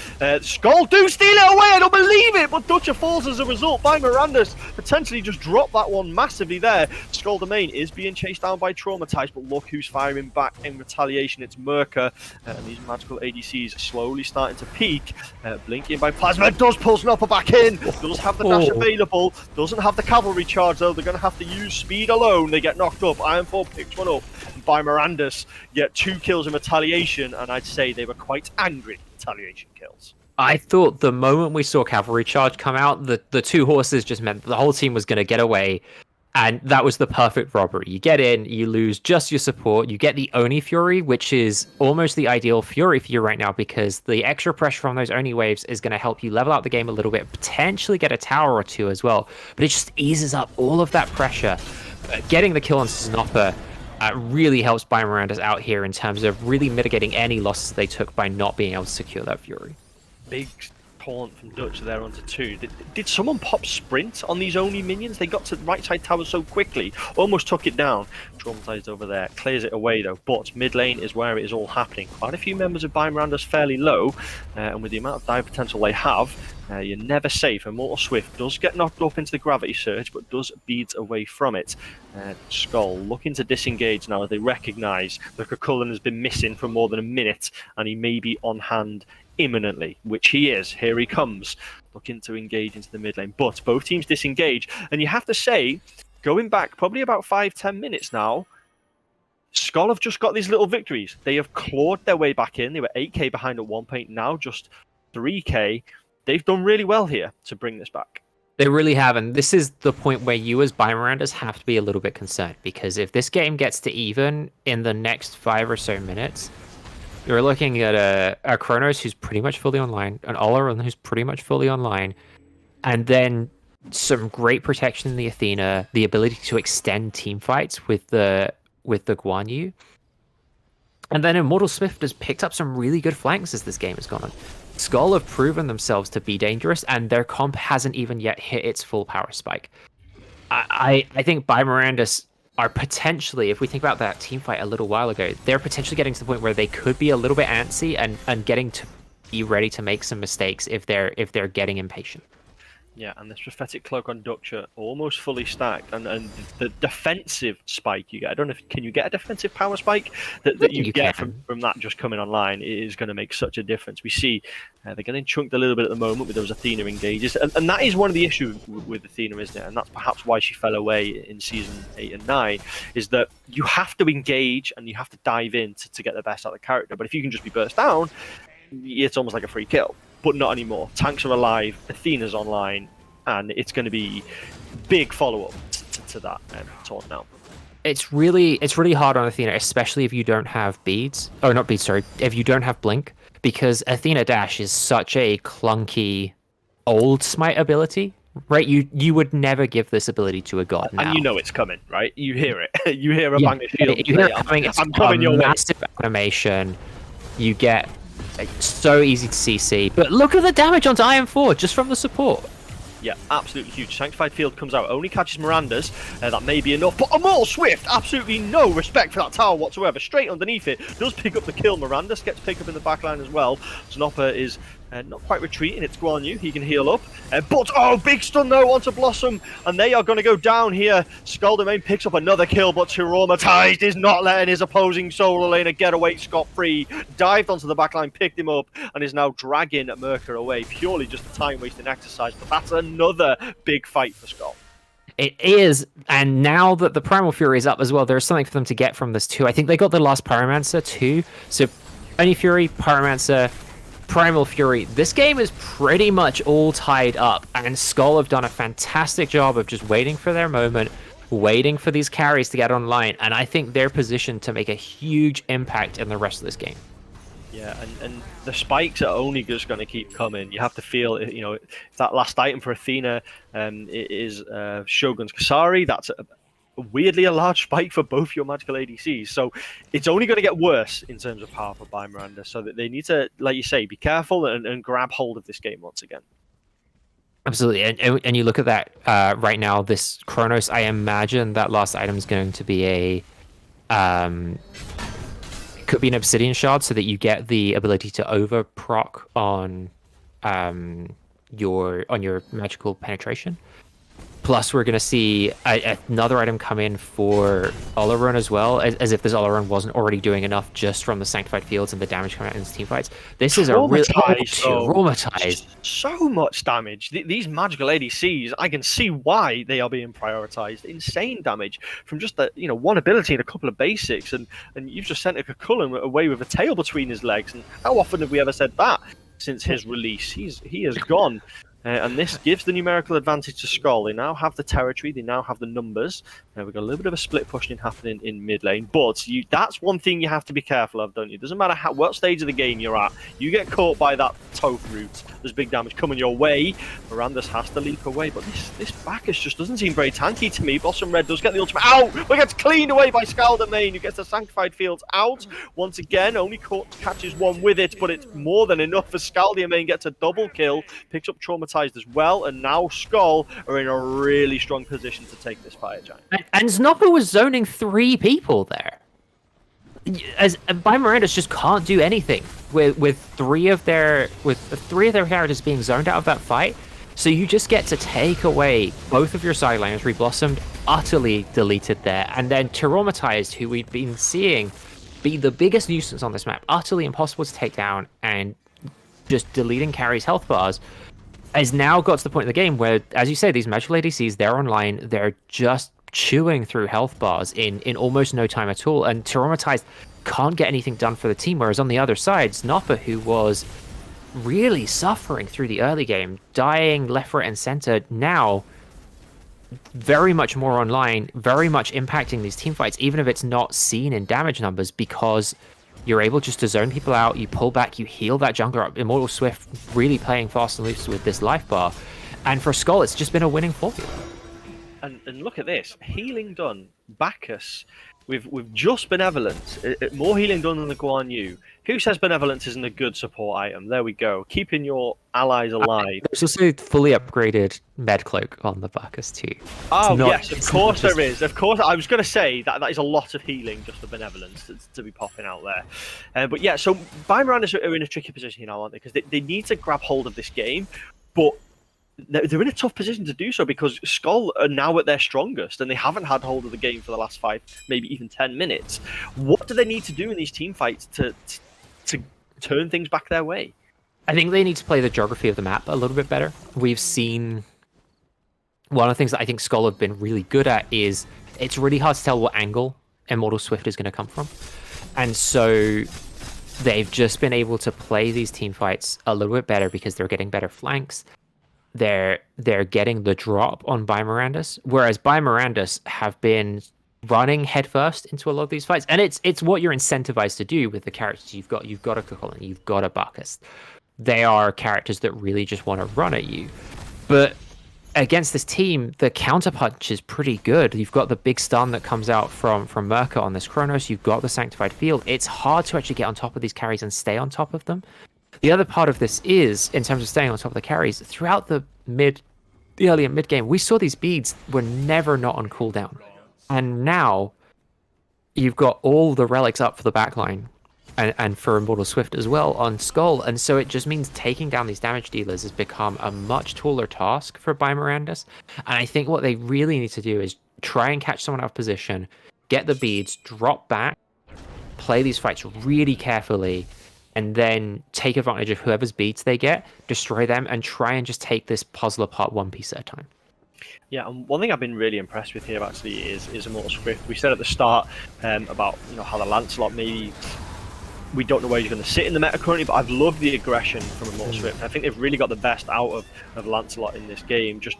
SKOLL do steal it away, I don't believe it, but Dutcher falls as a result. Mirandus potentially just dropped that one massively there. SKOLL Domain is being chased down by Traumatized, but look who's firing back in retaliation. It's Merca, and these magical ADCs slowly starting to peak. Blinking by Plasma does pull Snopper back in, does have the dash available, doesn't have the cavalry charge though. They're going to have to use speed alone. They get knocked up. Ironfall picks one up by Mirandus, get 2 kills in retaliation, and I'd say they were quite angry retaliation kills. I thought the moment we saw cavalry charge come out, the 2 horses just meant the whole team was going to get away. And that was the perfect robbery. You get in, you lose just your support, you get the Oni Fury, which is almost the ideal Fury for you right now, because the extra pressure from those Oni waves is going to help you level out the game a little bit, potentially get a tower or 2 as well. But it just eases up all of that pressure. Getting the kill on Snopper really helps Mirandus out here in terms of really mitigating any losses they took by not being able to secure that Fury. Big taunt from Dutch there onto 2. Did someone pop sprint on these Oni minions? They got to the right side tower so quickly, almost took it down. Traumatized over there, clears it away though, but mid lane is where it is all happening. Quite a few members of Mirandus fairly low, and with the amount of dive potential they have, you're never safe. Immortal Swift does get knocked up into the gravity surge, but does beads away from it. SKOLL looking to disengage now as they recognise that Cullen has been missing for more than a minute, and he may be on hand imminently, which he is. Here he comes, looking to engage into the mid lane, but both teams disengage, and you have to say, going back probably about 5-10 minutes now, SKOLL have just got these little victories. They have clawed their way back in. They were 8k behind at one point, now just 3k. They've done really well here to bring this back. They really have, and this is the point where you as Mirandus have to be a little bit concerned, because if this game gets to even in the next 5 or so minutes, you're looking at a Chronos who's pretty much fully online, an Olaran who's pretty much fully online, and then some great protection in the Athena, the ability to extend team fights with the Guan Yu. And then Immortal Swift has picked up some really good flanks as this game has gone on. SKOLL have proven themselves to be dangerous, and their comp hasn't even yet hit its full power spike. I think Mirandus are potentially, if we think about that team fight a little while ago, they're potentially getting to the point where they could be a little bit antsy and getting to be ready to make some mistakes if they're getting impatient. Yeah, and this prophetic cloak on Dutcher almost fully stacked, and the defensive spike you get. I don't know if can you get a defensive power spike that you get from that just coming online is going to make such a difference. We see they're getting chunked a little bit at the moment with those Athena engages, and that is one of the issues with Athena, isn't it? And that's perhaps why she fell away in season 8 and 9, is that you have to engage and you have to dive in to get the best out of the character. But if you can just be burst down, it's almost like a free kill. But not anymore. Tanks are alive, Athena's online, and it's going to be big follow-up to that taunt now. It's really hard on Athena, especially if you don't have beads. Oh, not beads, sorry. If you don't have blink, because Athena dash is such a clunky old Smite ability, right? You would never give this ability to a god And now. you know it's coming, right? You hear it. You hear a Yeah, bang of shield. you hear it coming. It's I'm a coming your way. massive animation. You get so easy to CC, but look at the damage onto Iron 4 just from the support. Yeah, absolutely huge. Sanctified Field comes out, only catches Miranda's. That may be enough, but Immortal Swift, absolutely no respect for that tower whatsoever. Straight underneath it, does pick up the kill. Miranda's gets picked up in the backline as well. Snopper is not quite retreating. It's Guan Yu. He can heal up. But, oh, big stun though onto Blossom. And they are going to go down here. SKOLL Domain picks up another kill, but Traumatized is not letting his opposing solo laner get away scot-free. Dived onto the backline, picked him up, and is now dragging Merker away. Purely just a time-wasting exercise. But that's another big fight for SKOLL. It is, and now that the Primal Fury is up as well, there's something for them to get from this too. I think they got the last Pyromancer too. So, Only Fury, Pyromancer, Primal Fury. This game is pretty much all tied up, and SKOLL have done a fantastic job of just waiting for their moment, waiting for these carries to get online, and I think they're positioned to make a huge impact in the rest of this game. Yeah, and the spikes are only just going to keep coming. You have to feel, you know, that last item for Athena it is Shogun's Kasari. That's weirdly a large spike for both your magical ADCs. So it's only going to get worse in terms of power by Miranda. So that they need to, like you say, be careful and grab hold of this game once again. Absolutely, and you look at that right now. This Chronos, I imagine that last item is going to be a could be an Obsidian Shard, so that you get the ability to over proc on your magical penetration. Plus, we're going to see another item come in for Olaron as well, as if this Olaron wasn't already doing enough just from the Sanctified Fields and the damage coming out in his team fights. This is a really traumatized. So much damage. These magical ADCs, I can see why they are being prioritized. Insane damage from just the, you know, one ability and a couple of basics, and you've just sent a Kakulin away with a tail between his legs. And how often have we ever said that since his release? He has gone. And this gives the numerical advantage to SKOLL. They now have the territory, they now have the numbers. We've got a little bit of a split pushing happening in mid lane, but that's one thing you have to be careful of, don't you? It doesn't matter what stage of the game you're at, you get caught by that Toph route, there's big damage coming your way. Miranda's has to leap away, but this Bacchus just doesn't seem very tanky to me. Blossom Red does get the ultimate out, but gets cleaned away by SKOLL Domain, who gets the Sanctified Fields out. Once again, only catches one with it, but it's more than enough for SKOLL Domain, gets a double kill, picks up Traumatized as well, and now SKOLL are in a really strong position to take this fire giant. And Snopper was zoning 3 people there. As Miranda's just can't do anything with three of their characters being zoned out of that fight. So you just get to take away both of your side laners, Reblossomed, utterly deleted there, and then Traumatized, who we've been seeing be the biggest nuisance on this map, utterly impossible to take down, and just deleting carries health bars, has now got to the point in the game where, as you say, these magical ADCs, they're online, they're just chewing through health bars in almost no time at all, and Traumatized can't get anything done for the team, whereas on the other side, Snopper, who was really suffering through the early game, dying left, right, and center, now very much more online, very much impacting these team fights, even if it's not seen in damage numbers, because you're able just to zone people out, you pull back, you heal that jungler up. Immortal Swift really playing fast and loose with this life bar, and for SKOLL, it's just been a winning formula. And look at this, healing done, Bacchus, with just Benevolence, more healing done than the Guan Yu. Who says Benevolence isn't a good support item? There we go, keeping your allies alive. There's also fully upgraded med cloak on the Bacchus too. Oh yes, of course there is. Of course, I was going to say that is a lot of healing just for Benevolence to be popping out there. But yeah, so Miranda's are in a tricky position now, aren't they? Because they need to grab hold of this game, but they're in a tough position to do so because SKOLL are now at their strongest and they haven't had hold of the game for the last 5, maybe even 10 minutes. What do they need to do in these team fights to turn things back their way? I think they need to play the geography of the map a little bit better. We've seen one of the things that I think SKOLL have been really good at is it's really hard to tell what angle Immortal Swift is going to come from. And so they've just been able to play these team fights a little bit better because they're getting better flanks. They're getting the drop on Mirandus, whereas Mirandus have been running headfirst into a lot of these fights, and it's what you're incentivized to do with the characters you've got. You've got a Kakulin, you've got a Bacchus. they are characters that really just want to run at you. But against this team, the counterpunch is pretty good. You've got the big stun that comes out from Merca on this Chronos. You've got the Sanctified Field. It's hard to actually get on top of these carries and stay on top of them. The other part of this is, in terms of staying on top of the carries, throughout the early and mid game, we saw these beads were never not on cooldown. And now you've got all the relics up for the backline and for Immortal Swift as well on SKOLL. And so it just means taking down these damage dealers has become a much taller task for Bimorandus. And I think what they really need to do is try and catch someone out of position, get the beads, drop back, play these fights really carefully, and then take advantage of whoever's beads they get, destroy them, and try and just take this puzzle apart one piece at a time. Yeah, and one thing I've been really impressed with here actually is Immortal Swift. We said at the start about how the Lancelot maybe we don't know where he's going to sit in the meta currently, but I've loved the aggression from Immortal Swift. I think they've really got the best out of Lancelot in this game. Just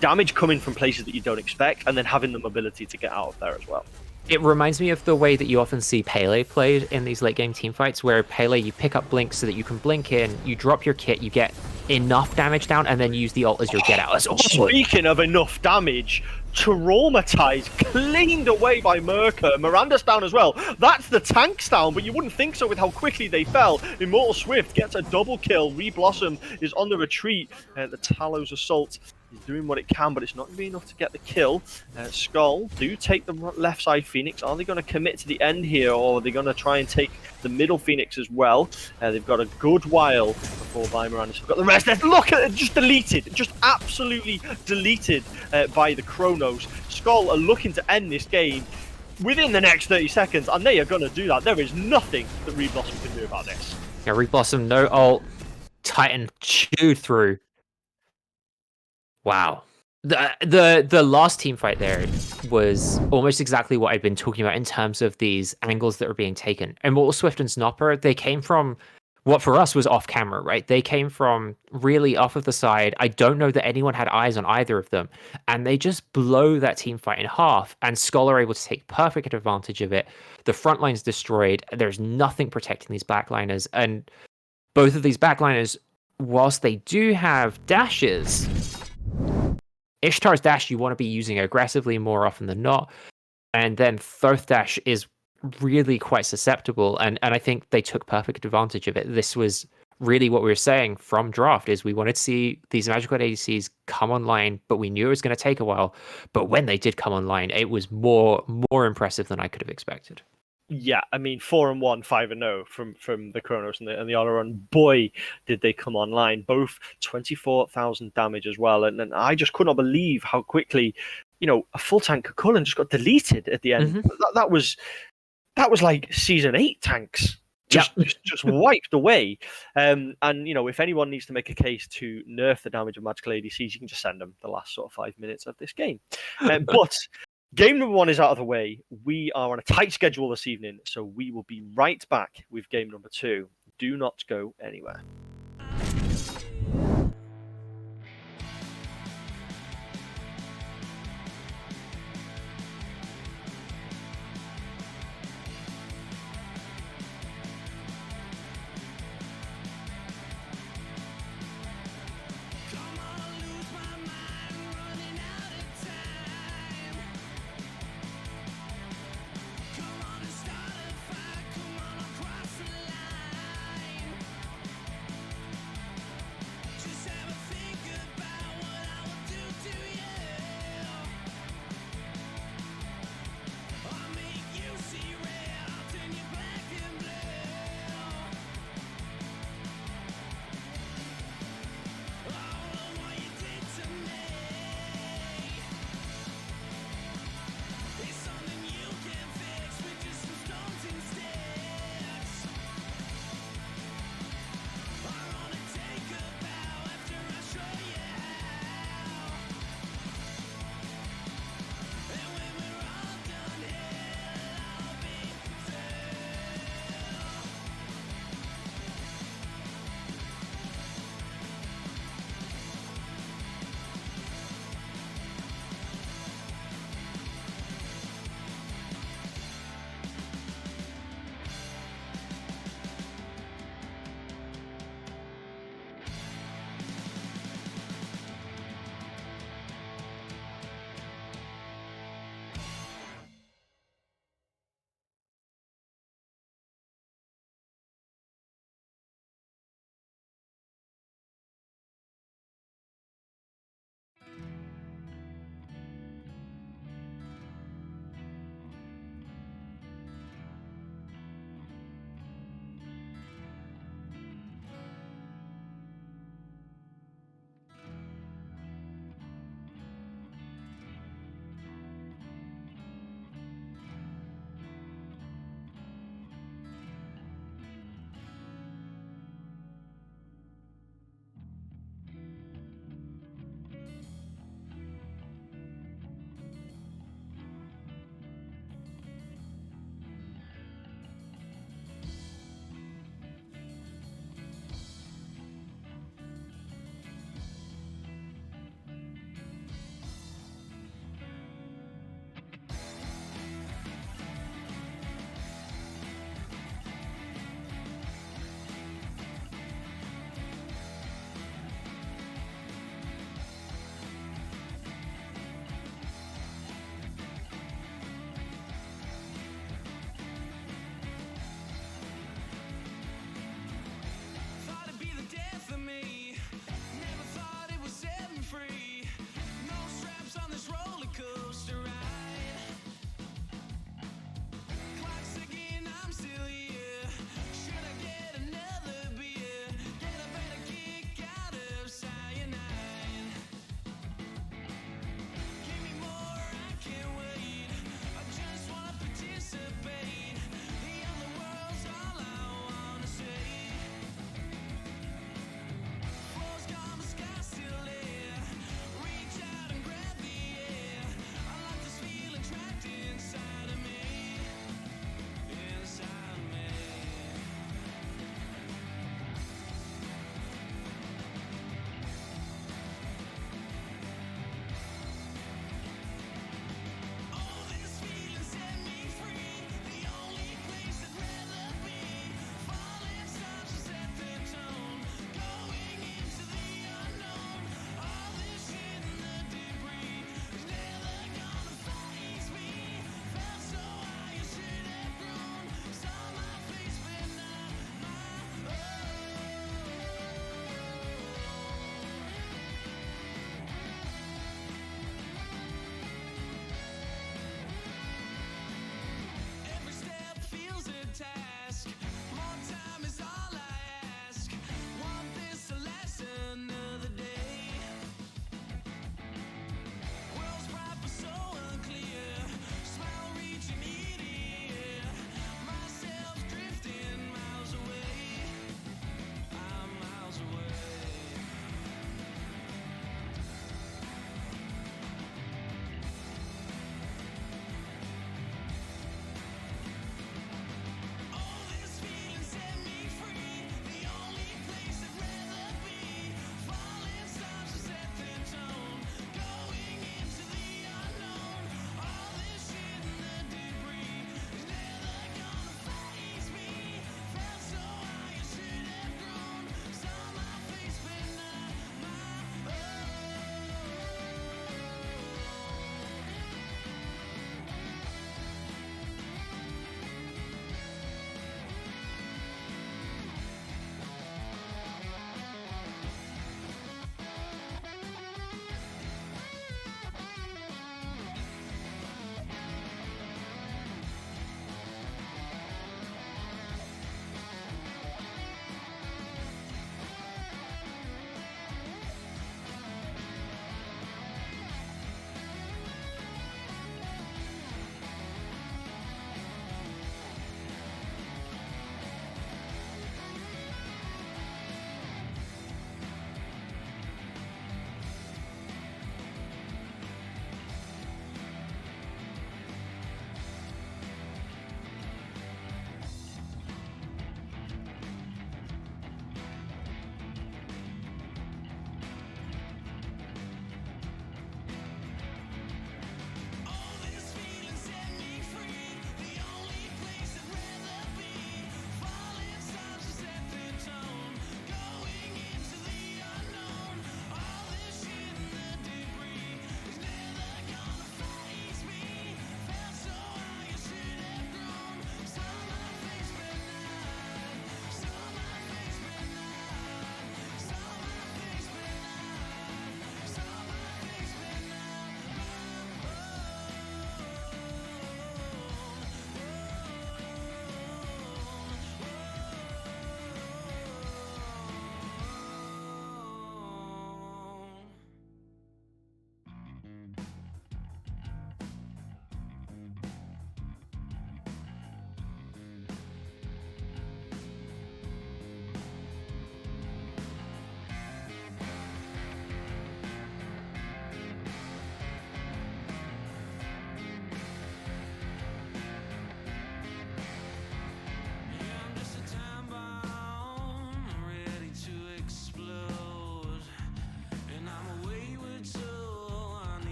damage coming from places that you don't expect, and then having the mobility to get out of there as well. It reminds me of the way that you often see Pele played in these late game team fights, where Pele, you pick up Blink so that you can blink in, you drop your kit, you get enough damage down, and then use the ult as your get out. Speaking of enough damage, Traumatized, cleaned away by Merca. Miranda's down as well. That's the tanks down, but you wouldn't think so with how quickly they fell. Immortal Swift gets a double kill. Reblossom is on the retreat. The Talos Assault is doing what it can, but it's not going to be enough to get the kill. SKOLL do take the left side Phoenix. Are they going to commit to the end here, or are they going to try and take the middle Phoenix as well? They've got a good while before Bimorandus have got the rest. Look at it, just deleted, just absolutely deleted by the Chronos. SKOLL are looking to end this game within the next 30 seconds, and they are going to do that. There is nothing that Reblossom can do about this. Yeah, Reblossom, no ult. Titan chewed through. Wow. The last team fight there was almost exactly what I'd been talking about in terms of these angles that were being taken. And Immortal Swift and Snopper, they came from what for us was off camera, right? They came from really off of the side. I don't know that anyone had eyes on either of them. And they just blow that team fight in half. And SKOLL are able to take perfect advantage of it. The front line's destroyed. There's nothing protecting these backliners. And both of these backliners, whilst they do have dashes, Ishtar's dash you want to be using aggressively more often than not. And then Thoth dash is really quite susceptible, and I think they took perfect advantage of it. This was really what we were saying from draft, is we wanted to see these Magic ADCs come online, but we knew it was going to take a while. But when they did come online, it was more impressive than I could have expected. Yeah, I mean 4-1, 5-0 from the Chronos and the Oleron. Boy, did they come online! Both 24,000 damage as well, and I just could not believe how quickly, a full tank Cullen just got deleted at the end. Mm-hmm. That was like season 8 tanks. Just wiped away. And if anyone needs to make a case to nerf the damage of magical ADCs, you can just send them the last sort of 5 minutes of this game. But game number 1 is out of the way. We are on a tight schedule this evening, so we will be right back with game number 2. Do not go anywhere.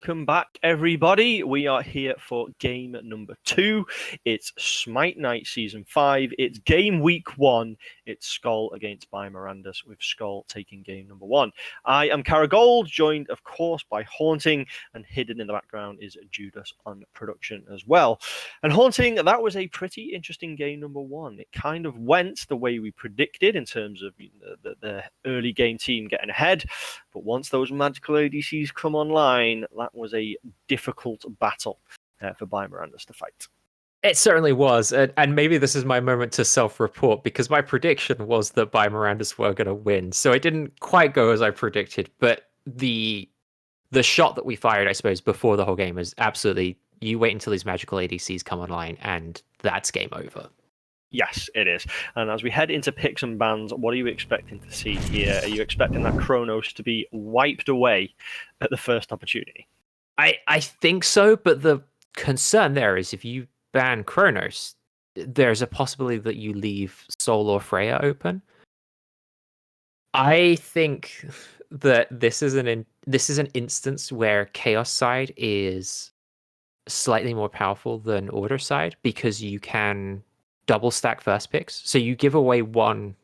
Welcome back, everybody. We are here for game number 2. It's Smite Night Season 5. It's game week 1. It's SKOLL against Mirandus, with SKOLL taking game number 1. I am Gold, joined, of course, by Haunting, and hidden in the background is Judas on production as well. And Haunting, that was a pretty interesting game number 1. It kind of went the way we predicted in terms of the early game team getting ahead. But once those magical ADCs come online, that was a difficult battle for Mirandus to fight. It certainly was, and maybe this is my moment to self-report, because my prediction was that Mirandus were going to win, so it didn't quite go as I predicted, but the shot that we fired, I suppose, before the whole game is absolutely, you wait until these magical ADCs come online, and that's game over. Yes, it is. And as we head into picks and bans, what are you expecting to see here? Are you expecting that Kronos to be wiped away at the first opportunity? I think so, but the concern there is if you ban Kronos, there's a possibility that you leave SKOLL or Freya open. I think that this is an instance where Chaos side is slightly more powerful than Order side, because you can double stack first picks. So you give away one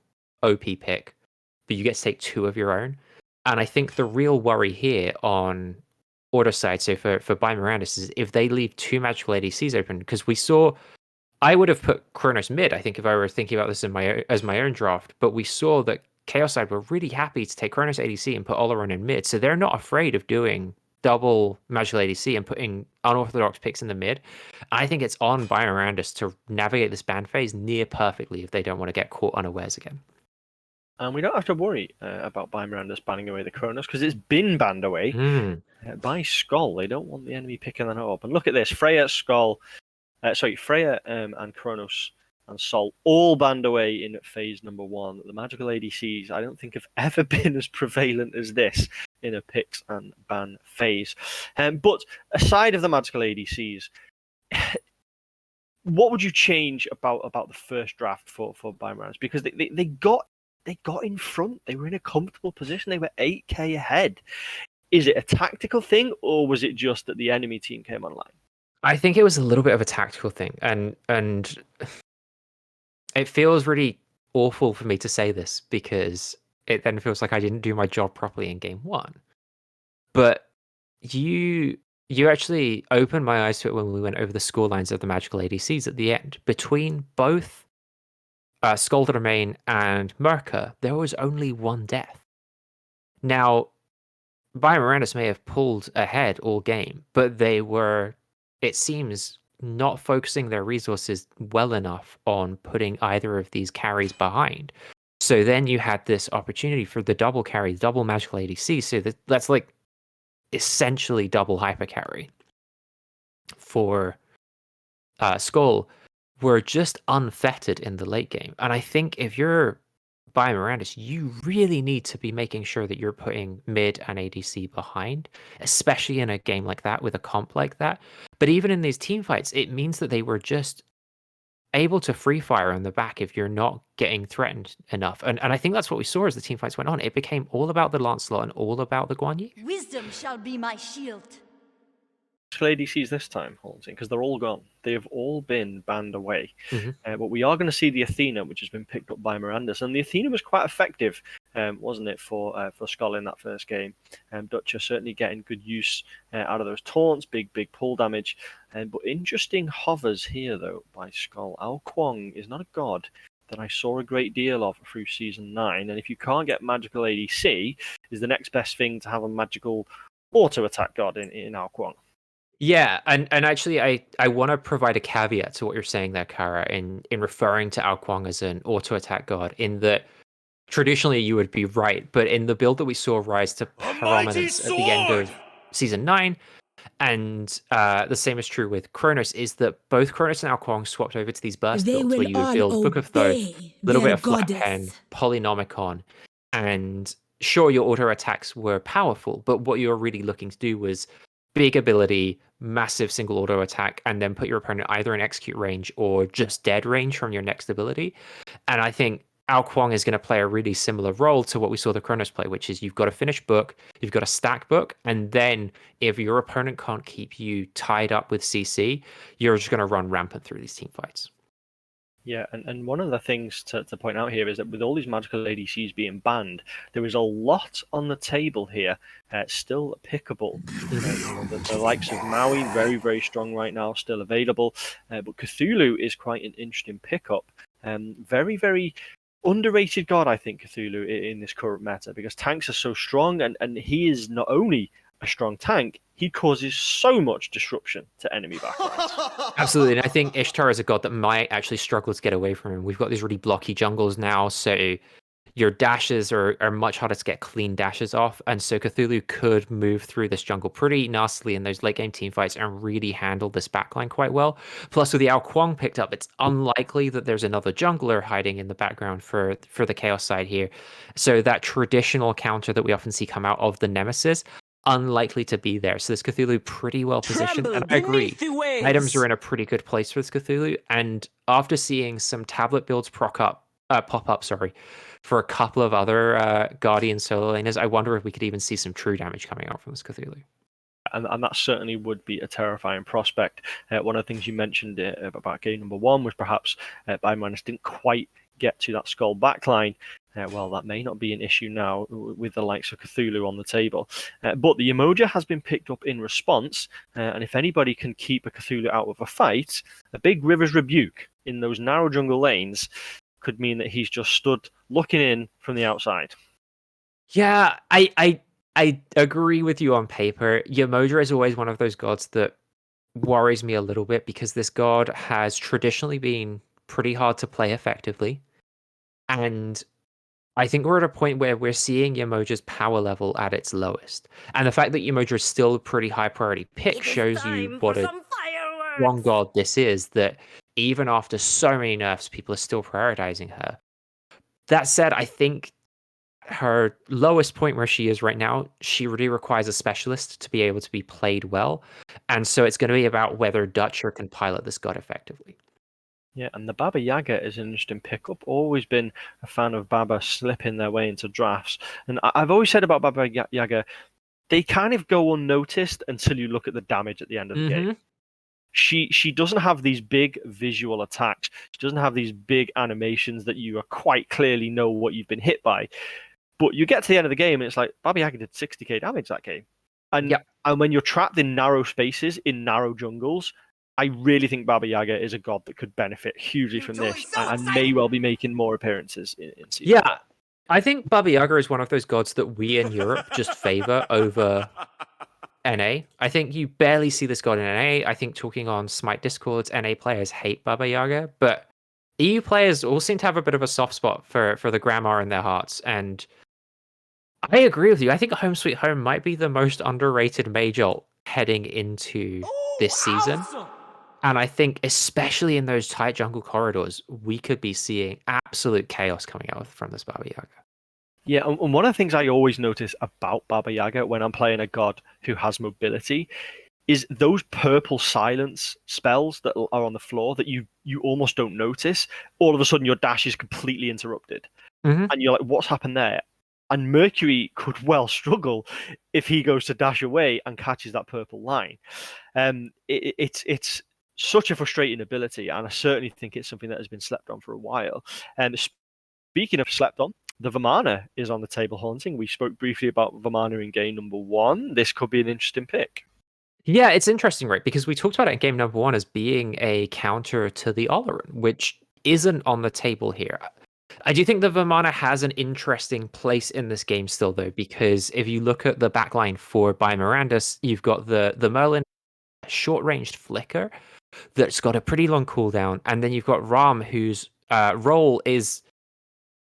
OP pick, but you get to take 2 of your own. And I think the real worry here on Order side, so for Mirandus, is if they leave 2 magical ADCs open, because we saw, I would have put Kronos mid, I think, if I were thinking about this as my own draft, but we saw that Chaos side were really happy to take Kronos ADC and put Oleron in mid, so they're not afraid of doing double magical ADC and putting unorthodox picks in the mid. I think it's on Mirandus to navigate this ban phase near perfectly if they don't want to get caught unawares again. And we don't have to worry about Mirandus banning away the Kronos, because it's been banned away by SKOLL. They don't want the enemy picking that up. And look at this, Freya, SKOLL, Freya and Kronos and Sol all banned away in phase number 1. The magical ADCs, I don't think, have ever been as prevalent as this in a picks and ban phase. But aside of the magical ADCs, what would you change about the first draft for Mirandus? Because they got in front. They were in a comfortable position. They were 8k ahead. Is it a tactical thing, or was it just that the enemy team came online? I think it was a little bit of a tactical thing, and it feels really awful for me to say this, because it then feels like I didn't do my job properly in game 1. But you actually opened my eyes to it when we went over the score lines of the magical ADCs at the end. Between both SKOLL Domain and Merca, there was only 1 death. Now, Mirandus may have pulled ahead all game, but they were, it seems, not focusing their resources well enough on putting either of these carries behind. So then you had this opportunity for the double carry, double magical ADC. So that's like essentially double hyper carry for SKOLL. Were just unfettered in the late game. And I think if you're Mirandus, you really need to be making sure that you're putting mid and ADC behind, especially in a game like that with a comp like that. But even in these team fights, it means that they were just able to free fire in the back if you're not getting threatened enough. And I think that's what we saw as the team fights went on. It became all about the Lancelot and all about the Guan Yu. Wisdom shall be my shield. ADCs this time, Haunting, because they're all gone. They have all been banned away. But we are going to see the Athena, which has been picked up by Mirandus, and the Athena was quite effective, wasn't it, for SKOLL in that first game? Dutcher certainly getting good use out of those taunts, big pull damage. But interesting hovers here, though, by SKOLL. Ao Kuang is not a god that I saw a great deal of through Season 9, and if you can't get magical ADC, is the next best thing to have a magical auto-attack god in Ao Kuang. Yeah, and actually, I want to provide a caveat to what you're saying there, Kara, in referring to Ao Kuang as an auto-attack god, in that traditionally you would be right, but in the build that we saw rise to prominence at the end of Season 9, and the same is true with Kronos, is that both Kronos and Ao Kuang swapped over to these burst builds where you would build Book of Thoth, little bit of Flat Pen, Polynomicon, and sure, your auto-attacks were powerful, but what you were really looking to do was big ability, massive single auto attack, and then put your opponent either in execute range or just dead range from your next ability. And I think Ao Kwong is going to play a really similar role to what we saw the Kronos play, which is you've got a finished book, you've got a stack book, and then if your opponent can't keep you tied up with CC, you're just going to run rampant through these team fights. Yeah, and one of the things to point out here is that with all these magical ADCs being banned, there is a lot on the table here still pickable. The likes of Maui, very, very strong right now, still available. But Cthulhu is quite an interesting pickup. Very, very underrated god, I think, Cthulhu in this current meta, because tanks are so strong, and he is not only a strong tank, he causes so much disruption to enemy backlines. Absolutely, and I think Ishtar is a god that might actually struggle to get away from him. We've got these really blocky jungles now, so your dashes are much harder to get clean dashes off, and so Cthulhu could move through this jungle pretty nastily in those late game team fights and really handle this backline quite well. Plus, with the Ao Kwong picked up, it's unlikely that there's another jungler hiding in the background for the Chaos side here. So that traditional counter that we often see come out of the Nemesis, unlikely to be there. So this Cthulhu pretty well positioned, and I agree. Items are in a pretty good place for this Cthulhu, and after seeing some tablet builds pop up, for a couple of other Guardian solo laners, I wonder if we could even see some true damage coming out from this Cthulhu. And that certainly would be a terrifying prospect. One of the things you mentioned about game number one was perhaps Biomanus didn't quite get to that SKOLL backline. Well, that may not be an issue now with the likes of Cthulhu on the table. But the Emoja has been picked up in response, and if anybody can keep a Cthulhu out of a fight, a big River's Rebuke in those narrow jungle lanes could mean that he's just stood looking in from the outside. Yeah, I agree with you on paper. Yamoja is always one of those gods that worries me a little bit because this god has traditionally been pretty hard to play effectively. And I think we're at a point where we're seeing Yamoja's power level at its lowest. And the fact that Yamoja is still a pretty high priority pick shows you what a strong god this is, that even after so many nerfs, people are still prioritizing her. That said, I think her lowest point where she is right now, she really requires a specialist to be able to be played well. And so it's going to be about whether Dutcher can pilot this god effectively. Yeah, and the Baba Yaga is an interesting pickup. Always been a fan of Baba slipping their way into drafts. And I've always said about Baba Yaga, they kind of go unnoticed until you look at the damage at the end of the game. She doesn't have these big visual attacks. She doesn't have these big animations that you are quite clearly know what you've been hit by. But you get to the end of the game and it's like, Baba Yaga did 60k damage that game. And when you're trapped in narrow spaces, in narrow jungles, I really think Baba Yaga is a god that could benefit hugely from this and may well be making more appearances in season. Yeah, I think Baba Yaga is one of those gods that we in Europe just favor over NA. I think you barely see this god in NA. I think talking on Smite Discords, NA players hate Baba Yaga, but EU players all seem to have a bit of a soft spot for the Grammar in their hearts. And I agree with you. I think Home Sweet Home might be the most underrated mage ult heading into this season. Awesome. And I think, especially in those tight jungle corridors, we could be seeing absolute chaos coming out from this Baba Yaga. Yeah, and one of the things I always notice about Baba Yaga when I'm playing a god who has mobility is those purple silence spells that are on the floor that you almost don't notice. All of a sudden, your dash is completely interrupted. And you're like, what's happened there? And Mercury could well struggle if he goes to dash away and catches that purple line. It's such a frustrating ability, and I certainly think it's something that has been slept on for a while. And speaking of slept on, the Vamana is on the table haunting. We spoke briefly about Vamana in game number one. This could be an interesting pick. Yeah, it's interesting, right? Because we talked about it in game number one as being a counter to the Oleron, which isn't on the table here. I do think the Vamana has an interesting place in this game still, though, because if you look at the backline for Biomirandus, you've got the Merlin short-ranged flicker that's got a pretty long cooldown, and then you've got Ram, whose role is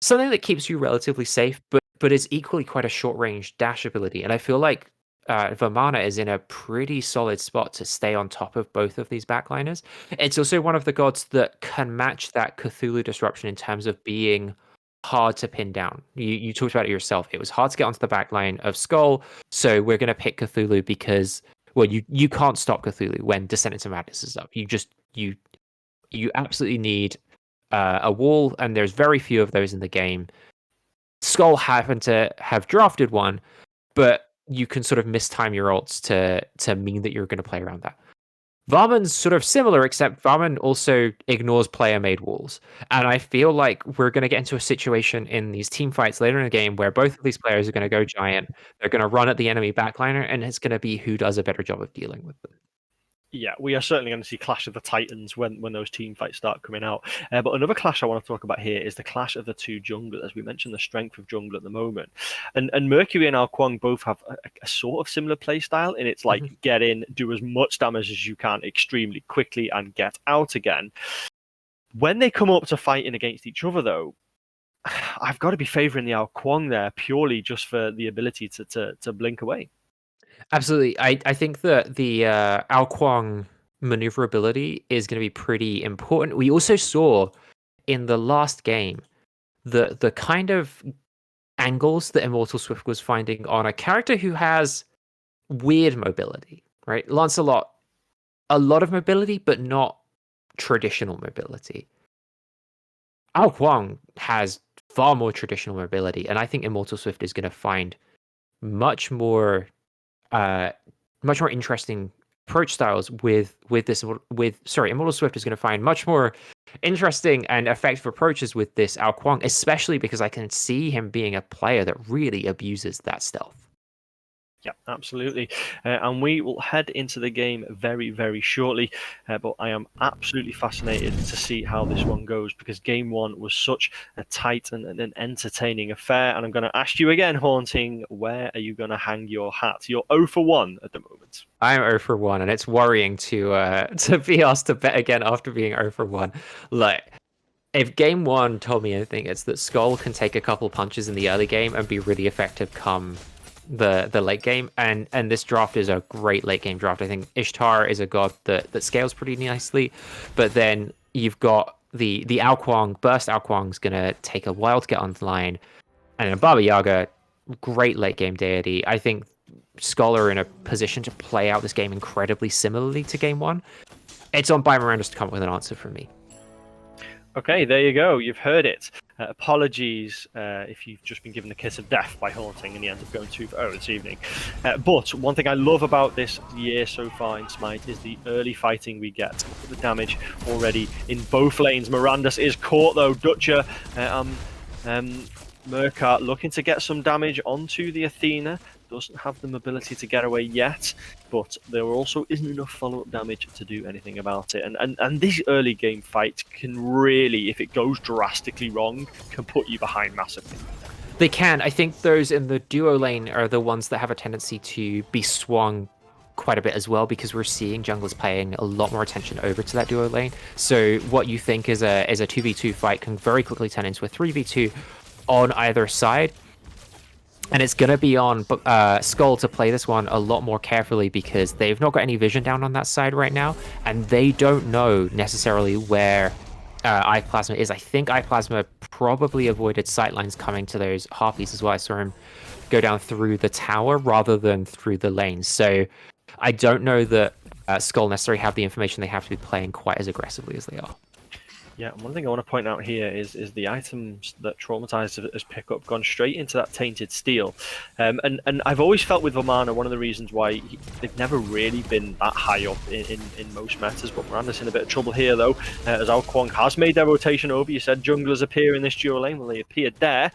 something that keeps you relatively safe, but is equally quite a short-range dash ability. And I feel like Vamana is in a pretty solid spot to stay on top of both of these backliners. It's also one of the gods that can match that Cthulhu disruption in terms of being hard to pin down. You talked about it yourself. It was hard to get onto the backline of SKOLL, so we're going to pick Cthulhu because, well, you can't stop Cthulhu when Descent into Madness is up. You absolutely need a wall, and there's very few of those in the game. SKOLL happen to have drafted one, but you can sort of mistime your ults to mean that you're going to play around that. Varman's sort of similar, except Varman also ignores player-made walls. And I feel like we're going to get into a situation in these team fights later in the game where both of these players are going to go giant, they're going to run at the enemy backliner, and it's going to be who does a better job of dealing with them. Yeah, we are certainly going to see Clash of the Titans when those team fights start coming out. But another clash I want to talk about here is the clash of the two junglers. We mentioned the strength of jungle at the moment. And Mercury and Ao Kuang both have a sort of similar play style, and it's like get in, do as much damage as you can extremely quickly, and get out again. When they come up to fighting against each other, though, I've got to be favouring the Ao Kuang there purely just for the ability to blink away. Absolutely. I think that the Ao Kuang maneuverability is going to be pretty important. We also saw in the last game the kind of angles that Immortal Swift was finding on a character who has weird mobility, right? Lancelot, a lot of mobility, but not traditional mobility. Ao Kuang has far more traditional mobility, and I think Immortal Swift is going to find much more interesting approach styles with Immortal Swift is going to find much more interesting and effective approaches with this Ao Kuang, especially because I can see him being a player that really abuses that stealth. Yeah, absolutely. And we will head into the game very, very shortly. But I am absolutely fascinated to see how this one goes, because game one was such a tight and an entertaining affair. And I'm going to ask you again, Haunting, where are you going to hang your hat? You're 0 for 1 at the moment. I'm 0 for 1, and it's worrying to be asked to bet again after being 0 for 1. Like, if game one told me anything, it's that SKOLL can take a couple punches in the early game and be really effective come the late game, and this draft is a great late game draft. I think Ishtar is a god that scales pretty nicely, but then you've got the Ao Kuang, burst Ao Kuang's gonna take a while to get on the line, and then Baba Yaga, great late game deity. I think SKOLL are in a position to play out this game incredibly similarly to game one. It's on by Miranda's to come up with an answer from me. Okay, there you go. You've heard it. Apologies if you've just been given the kiss of death by Haunting and he ends up going 2 for 0 this evening. But one thing I love about this year so far in Smite is the early fighting we get. The damage already in both lanes. Mirandas is caught though. Dutcher, Murkart looking to get some damage onto the Athena. Doesn't have the mobility to get away yet, but there also isn't enough follow-up damage to do anything about it. And this early game fight can really, if it goes drastically wrong, can put you behind massively. They can. I think those in the duo lane are the ones that have a tendency to be swung quite a bit as well, because we're seeing junglers paying a lot more attention over to that duo lane. So what you think is a 2v2 fight can very quickly turn into a 3v2 on either side. And it's going to be on SKOLL to play this one a lot more carefully, because they've not got any vision down on that side right now, and they don't know necessarily where iPlasma is. I think iPlasma probably avoided sightlines coming to those Harpies as well. I saw him go down through the tower rather than through the lanes. So I don't know that SKOLL necessarily have the information they have to be playing quite as aggressively as they are. Yeah, one thing I want to point out here is the items that Traumatized has picked up gone straight into that tainted steel. And I've always felt with Vamana, one of the reasons why they've never really been that high up in most metas, but Miranda's in a bit of trouble here though, as Ao Kuang has made their rotation over. You said junglers appear in this duo lane, well they appeared there,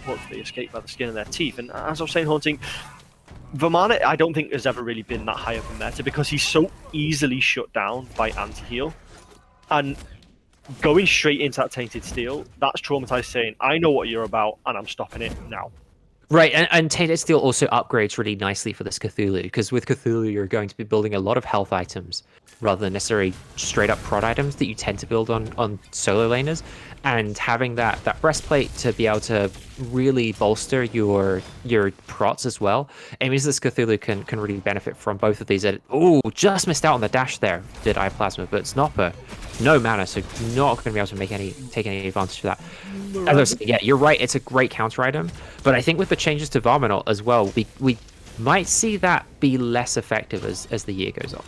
but they escaped by the skin of their teeth. And as I was saying, Haunting, Vamana I don't think has ever really been that high up in meta, because he's so easily shut down by anti-heal. And going straight into that tainted steel, that's Traumatized saying, I know what you're about and I'm stopping it now. Right, and Tainted Steel also upgrades really nicely for this Cthulhu, because with Cthulhu you're going to be building a lot of health items rather than necessarily straight up prod items that you tend to build on solo laners, and having that breastplate to be able to really bolster your prots as well. It means this Cthulhu can really benefit from both of these. Oh, just missed out on the dash there, did iPlasma, but Snopper, no mana, so not going to be able to take any advantage of that. As I was saying, yeah, you're right, it's a great counter item, but I think with the changes to Varminal as well, we might see that be less effective as the year goes on.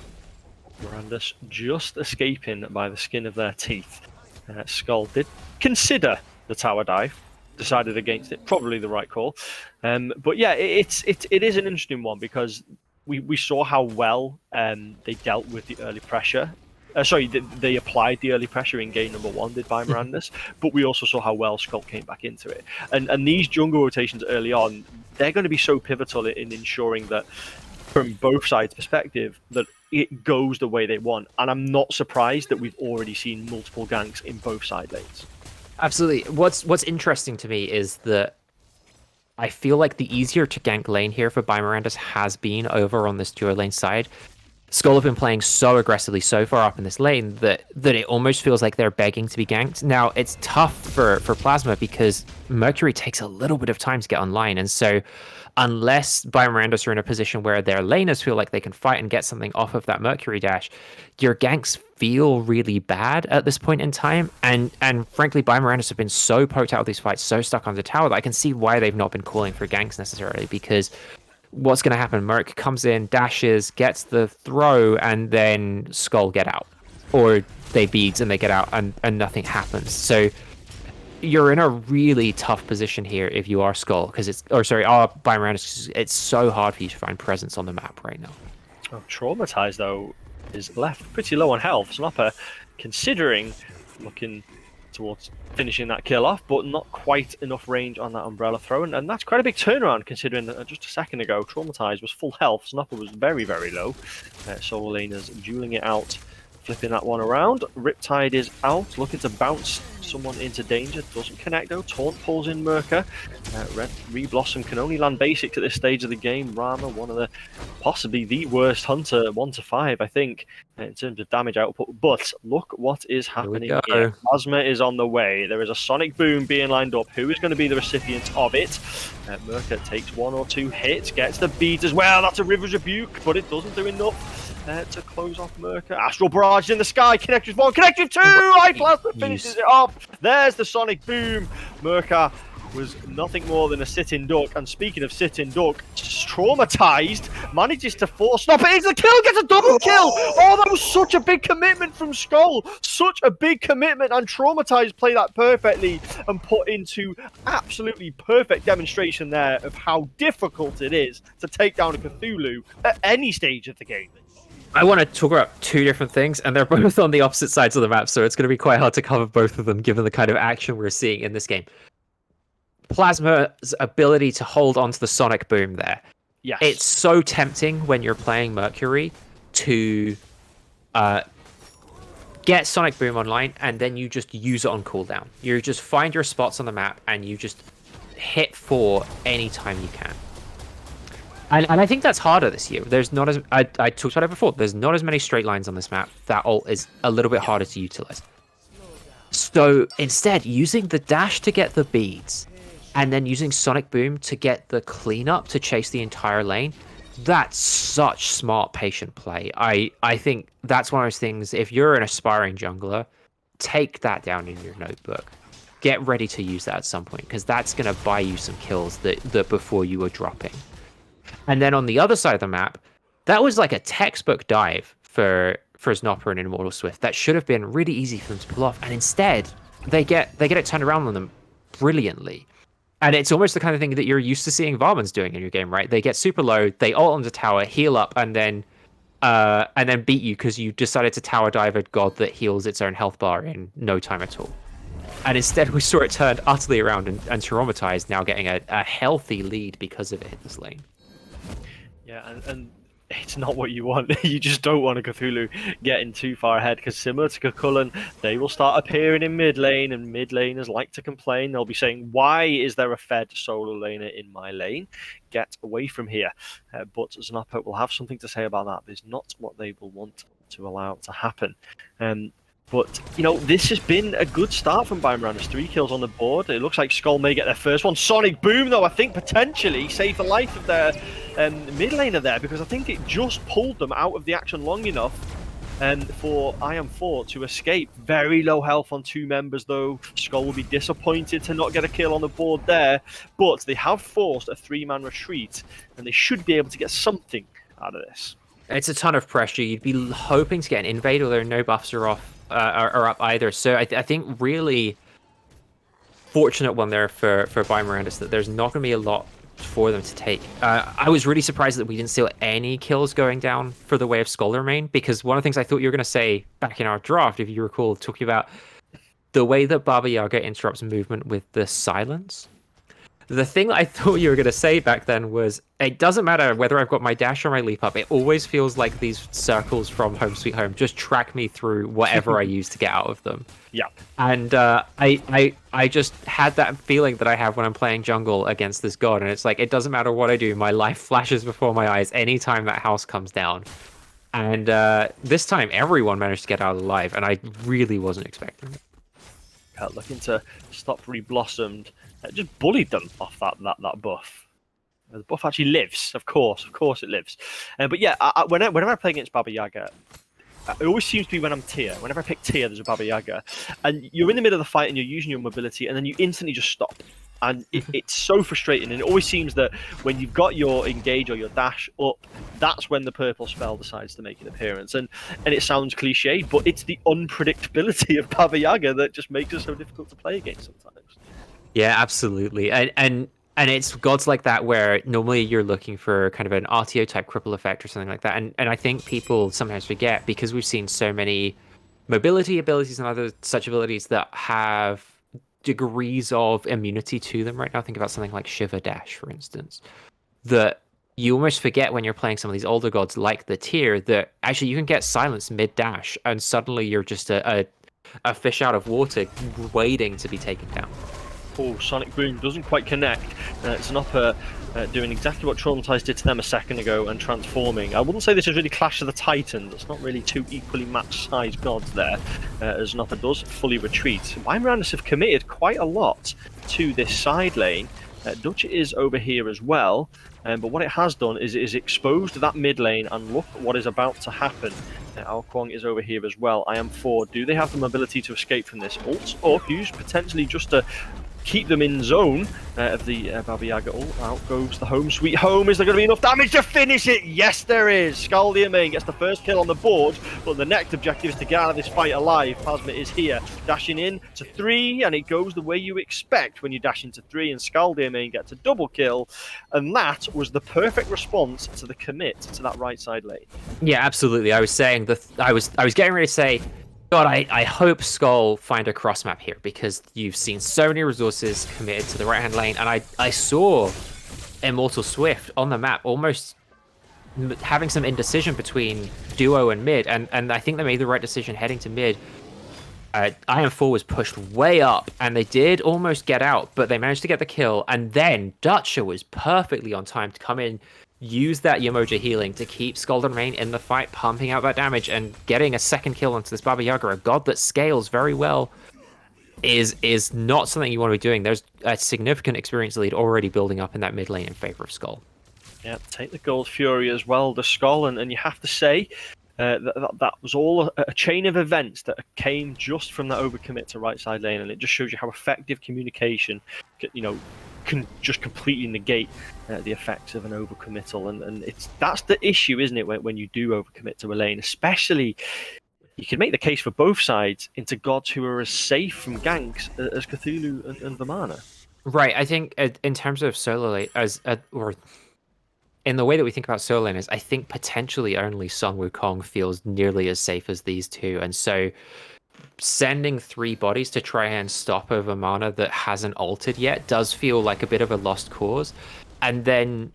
Miranda's just escaping by the skin of their teeth. SKOLL did consider the tower dive, decided against it, probably the right call. But yeah, it is an interesting one because we saw how well they dealt with the early pressure. They applied the early pressure in game number 1, did by Mirandus, but we also saw how well SKOLL came back into it. And these jungle rotations early on, they're going to be so pivotal in ensuring that, from both sides' perspective, that it goes the way they want. And I'm not surprised that we've already seen multiple ganks in both side lanes. Absolutely. What's interesting to me is that I feel like the easier to gank lane here for Mirandus has been over on this duo lane side. SKOLL have been playing so aggressively so far up in this lane that it almost feels like they're begging to be ganked. Now, it's tough for Plasma because Mercury takes a little bit of time to get online, and so unless Mirandus are in a position where their laners feel like they can fight and get something off of that Mercury dash, your ganks feel really bad at this point in time. And frankly, Mirandus have been so poked out of these fights, so stuck on the tower, that I can see why they've not been calling for ganks necessarily, because what's going to happen? Merc comes in, dashes, gets the throw, and then SKOLL get out. Or they beads and they get out and nothing happens. So you're in a really tough position here if you are SKOLL, because Mirandus, it's so hard for you to find presence on the map right now. Oh, Traumatized, though, is left pretty low on health. Snopper considering looking towards finishing that kill off, but not quite enough range on that umbrella throw, and that's quite a big turnaround considering that just a second ago Traumatized was full health, Snopper was very, very low. Solo laners dueling it out, flipping that one around. Riptide is out, looking to bounce someone into danger, doesn't connect though. Taunt pulls in Merca. Red Reblossom can only land basics at this stage of the game. Rama, one of the possibly the worst hunter, 1 to 5, I think, in terms of damage output. But look what is happening here. Plasma is on the way. There is a sonic boom being lined up. Who is going to be the recipient of it? Merca takes 1 or 2 hits, gets the beat as well. That's a River's Rebuke, but it doesn't do enough to close off Merca. Astral Barrage in the sky. Connect with 1, connect with 2. Plasma finishes it off. There's the sonic boom. Merca was nothing more than a sitting duck. And speaking of sitting duck, Traumatized manages to force Snopper into the kill, gets a double kill. Oh, that was such a big commitment from SKOLL. Such a big commitment, and Traumatized played that perfectly and put into absolutely perfect demonstration there of how difficult it is to take down a Cthulhu at any stage of the game. I want to talk about 2 different things, and they're both on the opposite sides of the map, so it's going to be quite hard to cover both of them given the kind of action we're seeing in this game. Plasma's ability to hold onto the sonic boom there. Yes. It's so tempting when you're playing Mercury to get sonic boom online, and then you just use it on cooldown. You just find your spots on the map, and you just hit 4 anytime you can. And I think that's harder this year. There's not as I talked about it before. There's not as many straight lines on this map. That ult is a little bit harder to utilize. So instead, using the dash to get the beads, and then using Sonic Boom to get the cleanup to chase the entire lane, that's such smart, patient play. I think that's one of those things. If you're an aspiring jungler, take that down in your notebook. Get ready to use that at some point, because that's going to buy you some kills that before you were dropping. And then on the other side of the map, that was like a textbook dive for Snopper and Immortal Swift. That should have been really easy for them to pull off. And instead, they get it turned around on them brilliantly. And it's almost the kind of thing that you're used to seeing Varmans doing in your game, right? They get super low, they ult on the tower, heal up, and then beat you because you decided to tower dive a god that heals its own health bar in no time at all. And instead, we saw it turned utterly around, and Traumatized now getting a healthy lead because of it in this lane. Yeah, and it's not what you want. You just don't want a Cthulhu getting too far ahead, because similar to Kakullan, they will start appearing in mid lane, and mid laners like to complain. They'll be saying, why is there a fed solo laner in my lane? Get away from here. But Snopper will have something to say about that. It's not what they will want to allow to happen. But, you know, this has been a good start from Mirandus. 3 kills on the board. It looks like SKOLL may get their first one. Sonic Boom, though, I think potentially save the life of their mid laner there, because I think it just pulled them out of the action long enough for IM4 to escape. Very low health on 2 members, though. SKOLL will be disappointed to not get a kill on the board there, but they have forced a 3-man retreat, and they should be able to get something out of this. It's a ton of pressure. You'd be hoping to get an invade, although no buffs are off are up either. So I think really fortunate one there for Mirandus that there's not going to be a lot for them to take. I was really surprised that we didn't see any kills going down for the way of SKOLL main, because one of the things I thought you were going to say back in our draft, if you recall, talking about the way that Baba Yaga interrupts movement with the silence. The thing that I thought you were going to say back then was, it doesn't matter whether I've got my dash or my leap up, it always feels like these circles from Home Sweet Home just track me through whatever I use to get out of them. Yeah. And I just had that feeling that I have when I'm playing jungle against this god, and it's like, it doesn't matter what I do, my life flashes before my eyes anytime that house comes down. And this time everyone managed to get out alive, and I really wasn't expecting it. Looking to stop Reblossomed. Just bullied them off that buff. The buff actually lives, of course it lives. But yeah, whenever I play against Baba Yaga, it always seems to be when I'm tier. Whenever I pick tier, there's a Baba Yaga, and you're in the middle of the fight and you're using your mobility, and then you instantly just stop. And it's so frustrating, and it always seems that when you've got your engage or your dash up, that's when the purple spell decides to make an appearance. And it sounds cliched, but it's the unpredictability of Baba Yaga that just makes it so difficult to play against sometimes. Yeah, absolutely. And it's gods like that where normally you're looking for kind of an RTO type cripple effect or something like that. And I think people sometimes forget, because we've seen so many mobility abilities and other such abilities that have degrees of immunity to them right now. Think about something like Shiva Dash, for instance, that you almost forget when you're playing some of these older gods like the tier that actually you can get silence mid dash and suddenly you're just a fish out of water waiting to be taken down. Oh, Sonic Boom doesn't quite connect. It's an upper doing exactly what Traumatized did to them a second ago and transforming. I wouldn't say this is really Clash of the Titans. It's not really two equally matched sized gods there, as Nopper does fully retreat. Mirandus have committed quite a lot to this side lane. Dutch is over here as well, but what it has done is it has exposed that mid lane, and look at what is about to happen. Ao Kuang is over here as well. IM4, do they have the mobility to escape from this? Ult up, used potentially just to keep them in zone of the Baba Yaga ult. Out goes the Home Sweet Home. Is there going to be enough damage to finish it? Yes, there is. SKOLL gets the first kill on the board, but the next objective is to get out of this fight alive. Phasma is here, dashing in to 3, and it goes the way you expect when you dash into 3, and SKOLL gets a double kill, and that was the perfect response to the commit to that right side lane. Yeah, absolutely. I was saying that I was getting ready to say, God, I hope SKOLL find a cross map here, because you've seen so many resources committed to the right hand lane, and I saw Immortal Swift on the map almost having some indecision between duo and mid, and I think they made the right decision heading to mid. IM4 was pushed way up, and they did almost get out, but they managed to get the kill, and then Dutcher was perfectly on time to come in, use that Yamoja healing to keep SKOLL main in the fight, pumping out that damage and getting a second kill onto this Baba Yaga, a god that scales very well, is not something you want to be doing. There's a significant experience lead already building up in that mid lane in favor of SKOLL. Yeah, take the Gold Fury as well, the SKOLL, and you have to say that was all a chain of events that came just from that overcommit to right side lane, and it just shows you how effective communication, can just completely negate the effects of an overcommittal, and that's the issue, isn't it? When you do overcommit to a lane, especially, you can make the case for both sides into gods who are as safe from ganks as Cthulhu and Vamana. Right. I think in terms of solo lane, or in the way that we think about solo laners, I think potentially only Sun Wukong feels nearly as safe as these two, and so sending 3 bodies to try and stop a Vamana that hasn't altered yet does feel like a bit of a lost cause. And then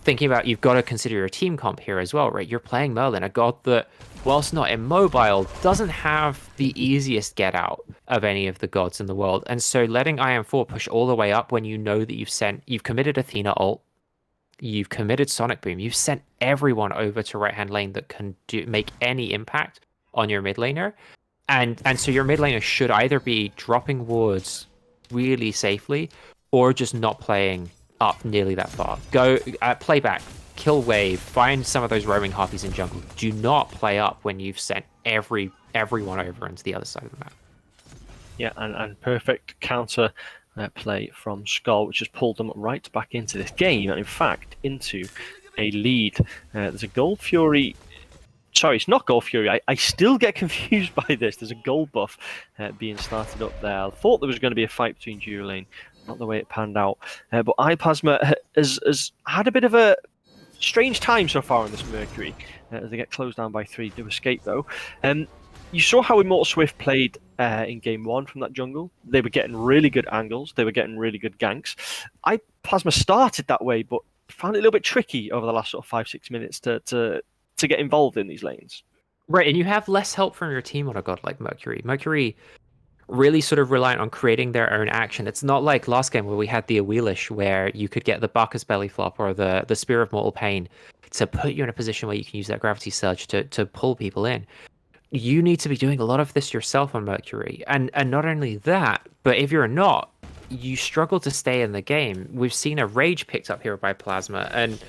thinking about, you've got to consider your team comp here as well, right? You're playing Merlin, a god that, whilst not immobile, doesn't have the easiest get out of any of the gods in the world. And so letting IM4 push all the way up when you know that you've committed Athena ult, you've committed Sonic Boom, you've sent everyone over to right hand lane that can make any impact on your mid laner. And so your mid laner should either be dropping wards really safely, or just not playing up nearly that far. Go play back, kill wave, find some of those roaming harpies in jungle. Do not play up when you've sent everyone over into the other side of the map. Yeah, and perfect counter play from SKOLL, which has pulled them right back into this game, and in fact into a lead. There's a Gold Fury Sorry, it's not Gold Fury. I still get confused by this. There's a gold buff being started up there. I thought there was going to be a fight between Duralane. Not the way it panned out. But iPlasma has had a bit of a strange time so far on this Mercury. As they get closed down by 3, do escape though. You saw how Immortal Swift played in game 1 from that jungle. They were getting really good angles. They were getting really good ganks. iPlasma started that way, but found it a little bit tricky over the last sort of 5-6 minutes to get involved in these lanes. Right, and you have less help from your team on a god like Mercury. Mercury really sort of reliant on creating their own action. It's not like last game where we had the Awelish, where you could get the Bacchus belly flop or the Spear of Mortal Pain to put you in a position where you can use that gravity surge to pull people in. You need to be doing a lot of this yourself on Mercury. And not only that, but if you're not, you struggle to stay in the game. We've seen a Rage picked up here by Plasma, and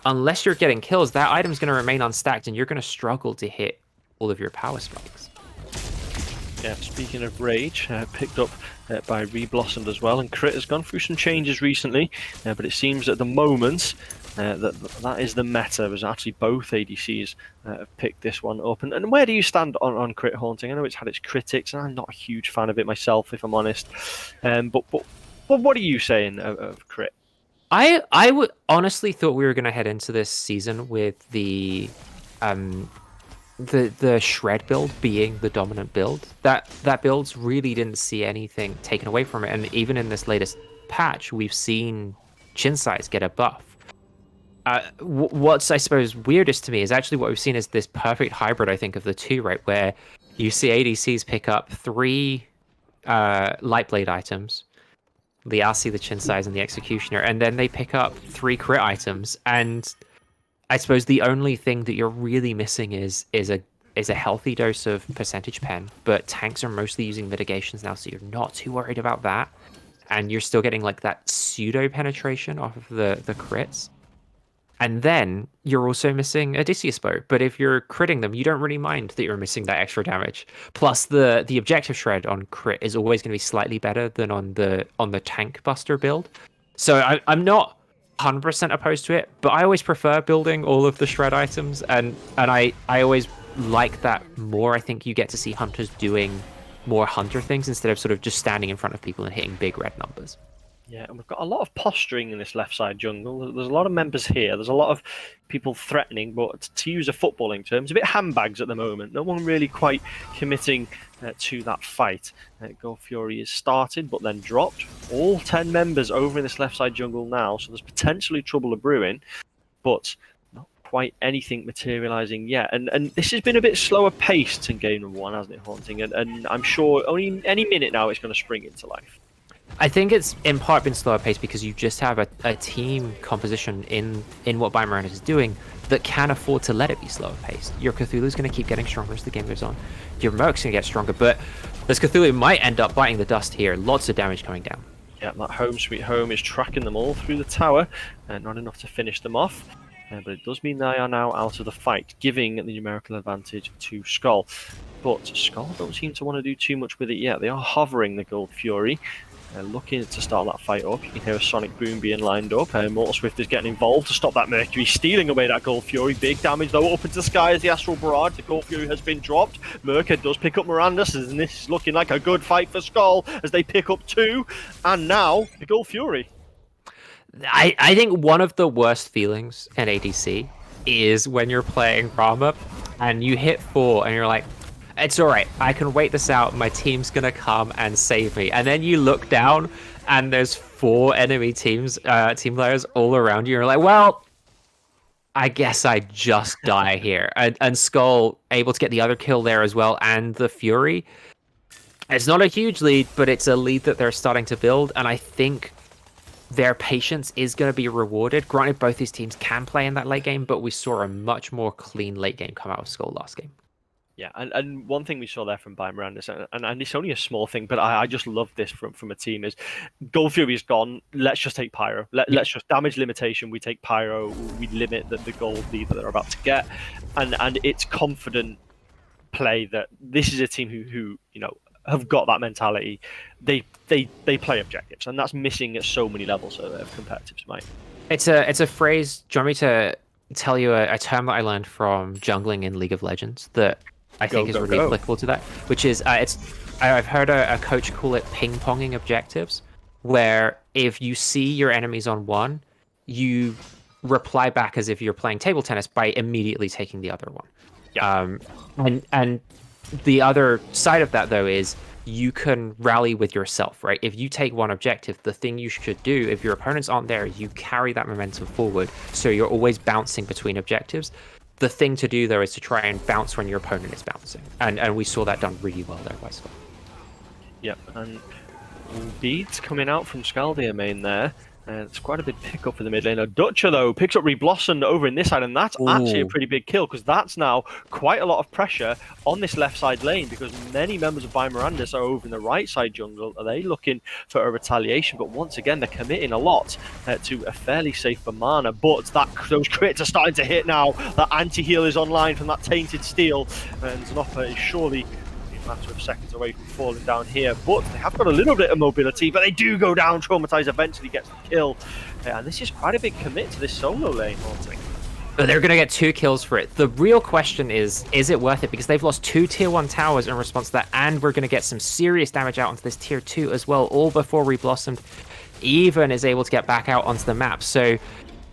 unless you're getting kills, that item's going to remain unstacked, and you're going to struggle to hit all of your power spikes. Yeah, speaking of Rage, picked up by Reblossomed as well, and Crit has gone through some changes recently, but it seems at the moment that is the meta. There's actually both ADCs have picked this one up. And where do you stand on Crit Haunting? I know it's had its critics, and I'm not a huge fan of it myself, if I'm honest. But what are you saying of Crit? I would honestly thought we were going to head into this season with the shred build being the dominant build. That build really didn't see anything taken away from it, and even in this latest patch, we've seen chin size get a buff. What's I suppose weirdest to me is actually what we've seen is this perfect hybrid, I think, of the two, right? Where you see ADCs pick up 3 light blade items, the RC, the chin size, and the executioner, and then they pick up 3 crit items, and I suppose the only thing that you're really missing is a healthy dose of percentage pen, but tanks are mostly using mitigations now, so you're not too worried about that, and you're still getting like that pseudo penetration off of the crits. And then you're also missing Odysseus bow, but if you're critting them, you don't really mind that you're missing that extra damage. Plus, the objective shred on crit is always going to be slightly better than on the tank buster build. So I'm not 100% opposed to it, but I always prefer building all of the shred items, and I always like that more. I think you get to see hunters doing more hunter things instead of sort of just standing in front of people and hitting big red numbers. Yeah, and we've got a lot of posturing in this left side jungle. There's a lot of members here. There's a lot of people threatening, but to use a footballing term, it's a bit handbags at the moment. No one really quite committing to that fight. Gold Fury is started, but then dropped. All 10 members over in this left side jungle now, so there's potentially trouble brewing, but not quite anything materializing yet. And this has been a bit slower paced in game number 1, hasn't it, Haunting? And I'm sure only any minute now it's going to spring into life. I think it's in part been slower paced because you just have a team composition in what Baimaran is doing that can afford to let it be slower paced. Your Cthulhu's going to keep getting stronger as the game goes on. Your Merc's going to get stronger, but this Cthulhu might end up biting the dust here. Lots of damage coming down. Yeah, that home sweet home is tracking them all through the tower, and not enough to finish them off. But it does mean they are now out of the fight, giving the numerical advantage to SKOLL. But SKOLL don't seem to want to do too much with it yet. They are hovering the Gold Fury. Looking to start that fight up. You can hear a Sonic Boom being lined up. Mortal Swift is getting involved to stop that Mercury, stealing away that Gold Fury. Big damage though up into the sky as the Astral Barrage. The Gold Fury has been dropped. Merca does pick up Mirandus, and this is looking like a good fight for SKOLL as they pick up 2. And now the Gold Fury. I think one of the worst feelings in ADC is when you're playing Rama and you hit 4 and you're like, it's all right, I can wait this out, my team's gonna come and save me. And then you look down and there's 4 enemy team players all around you. You're like, well, I guess I just die here. And SKOLL able to get the other kill there as well, and the Fury. It's not a huge lead, but it's a lead that they're starting to build, and I think their patience is going to be rewarded. Granted, both these teams can play in that late game, but we saw a much more clean late game come out of SKOLL last game. Yeah, and one thing we saw there from Mirandus, and it's only a small thing, but I just love this from a team, is Gold Fury is gone, let's just take Pyro. Let's just damage limitation, we take Pyro, we limit the gold lead that they're about to get, and it's confident play that this is a team who you know, have got that mentality. They play objectives, and that's missing at so many levels of competitive Smite. It's a phrase. Do you want me to tell you a term that I learned from jungling in League of Legends that I think is really applicable to that, which is I've heard a coach call it ping-ponging objectives, where if you see your enemies on one, you reply back as if you're playing table tennis by immediately taking the other one. Yeah. And the other side of that, though, is you can rally with yourself, right? If you take one objective, the thing you should do, if your opponents aren't there, you carry that momentum forward. So you're always bouncing between objectives. The thing to do, though, is to try and bounce when your opponent is bouncing. And we saw that done really well there by SKOLL. Yep, and beads coming out from SKOLL main there. It's quite a big pickup for the mid laner. Dutcher, though, picks up Reblossom over in this side, and that's actually a pretty big kill, because that's now quite a lot of pressure on this left side lane, because many members of Mirandus are over in the right side jungle. Are they looking for a retaliation? But once again, they're committing a lot to a fairly safe mana, but those crits are starting to hit now. That anti-heal is online from that Tainted Steel, and Znopper is surely a matter of seconds away from falling down here, but they have got a little bit of mobility, but they do go down. Traumatized eventually gets the kill, and this is quite a big commit to this solo lane, Haunting. But they're going to get 2 kills for it. The real question is it worth it? Because they've lost 2 tier 1 towers in response to that, and we're going to get some serious damage out onto this tier 2 as well, all before Reblossomed even is able to get back out onto the map. So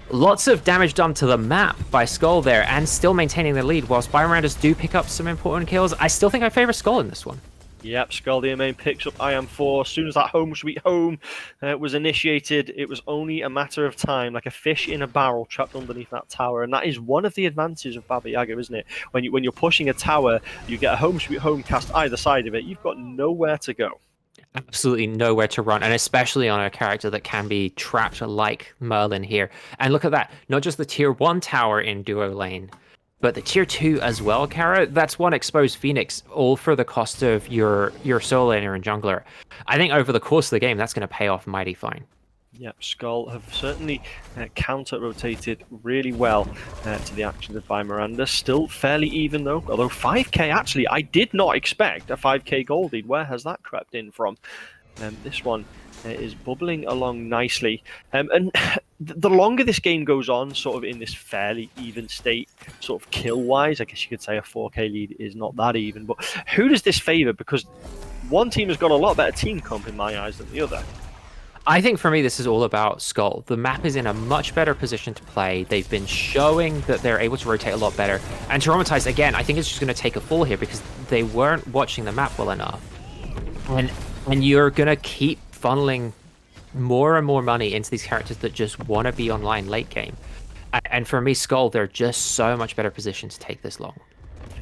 lots of damage done to the map by SKOLL there, and still maintaining the lead, whilst Mirandus do pick up some important kills. I still think I favor SKOLL in this one. Yep, SKOLL main picks up IM4. As soon as that home sweet home was initiated, it was only a matter of time, like a fish in a barrel trapped underneath that tower. And that is one of the advantages of Baba Yaga, isn't it? When you're pushing a tower, you get a home sweet home cast either side of it. You've got nowhere to go. Absolutely nowhere to run, and especially on a character that can be trapped like Merlin here. And look at that, not just the tier 1 tower in duo lane, but the tier 2 as well, Kara. That's one exposed Phoenix, all for the cost of your solo laner and jungler. I think over the course of the game, that's going to pay off mighty fine. Yep, SKOLL have certainly counter-rotated really well to the actions of Miranda. Still fairly even, though. Although 5k, actually, I did not expect a 5k gold lead. Where has that crept in from? This one is bubbling along nicely. And the longer this game goes on, sort of in this fairly even state, sort of kill-wise, I guess you could say a 4k lead is not that even. But who does this favour? Because one team has got a lot better team comp in my eyes than the other. I think for me, this is all about SKOLL. The map is in a much better position to play. They've been showing that they're able to rotate a lot better. And Traumatized, again, I think it's just going to take a fall here because they weren't watching the map well enough. And you're going to keep funneling more and more money into these characters that just want to be online late game. And for me, SKOLL, they're just so much better positioned to take this long.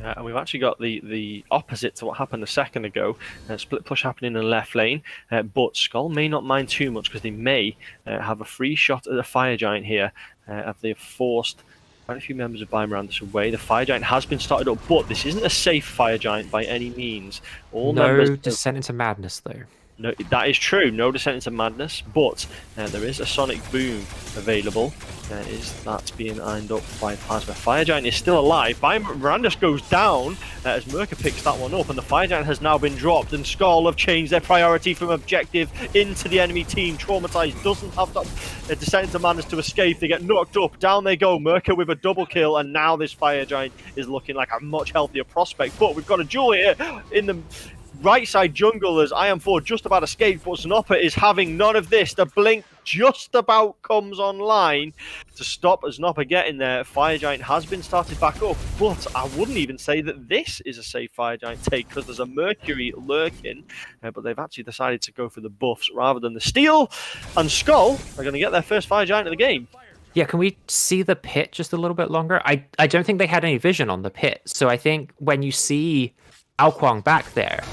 And we've actually got the opposite to what happened a second ago. Split push happening in the left lane, but SKOLL may not mind too much because they may have a free shot at the Fire Giant here after they've forced quite a few members of Mirandus away. The Fire Giant has been started up, but this isn't a safe Fire Giant by any means. No Descent into Madness, though. No, that is true. No Descent into Madness, but there is a Sonic Boom available. Is that being ironed up by Plasma? Fire Giant is still alive. Mirandus goes down as Merca picks that one up, and the Fire Giant has now been dropped, and SKOLL have changed their priority from objective into the enemy team. Traumatized doesn't have that Descent into Madness to escape. They get knocked up. Down they go. Merca with a double kill, and now this Fire Giant is looking like a much healthier prospect. But we've got a duel here in the right side jungle as IM4 just about escaped, but Znopper is having none of this. The blink just about comes online to stop Znopper getting there. Fire Giant has been started back up, but I wouldn't even say that this is a safe Fire Giant take because there's a Mercury lurking, but they've actually decided to go for the buffs rather than the steal, and SKOLL are going to get their first Fire Giant of the game. Yeah, can we see the pit just a little bit longer? I don't think they had any vision on the pit, so I think when you see Aokwang back there,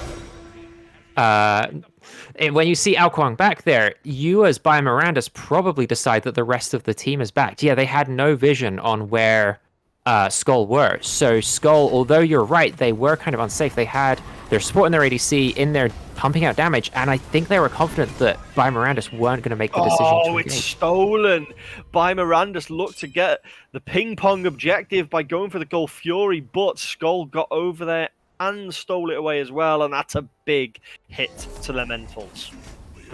you as Mirandus probably decide that the rest of the team is back. Yeah, they had no vision on where SKOLL were. So SKOLL, although you're right, they were kind of unsafe. They had their support and their ADC in there pumping out damage, and I think they were confident that Mirandus weren't going to make the decision to engage. It's stolen. Mirandus looked to get the ping pong objective by going for the Gold Fury, but SKOLL got over there and stole it away as well, and that's a big hit to Elementals.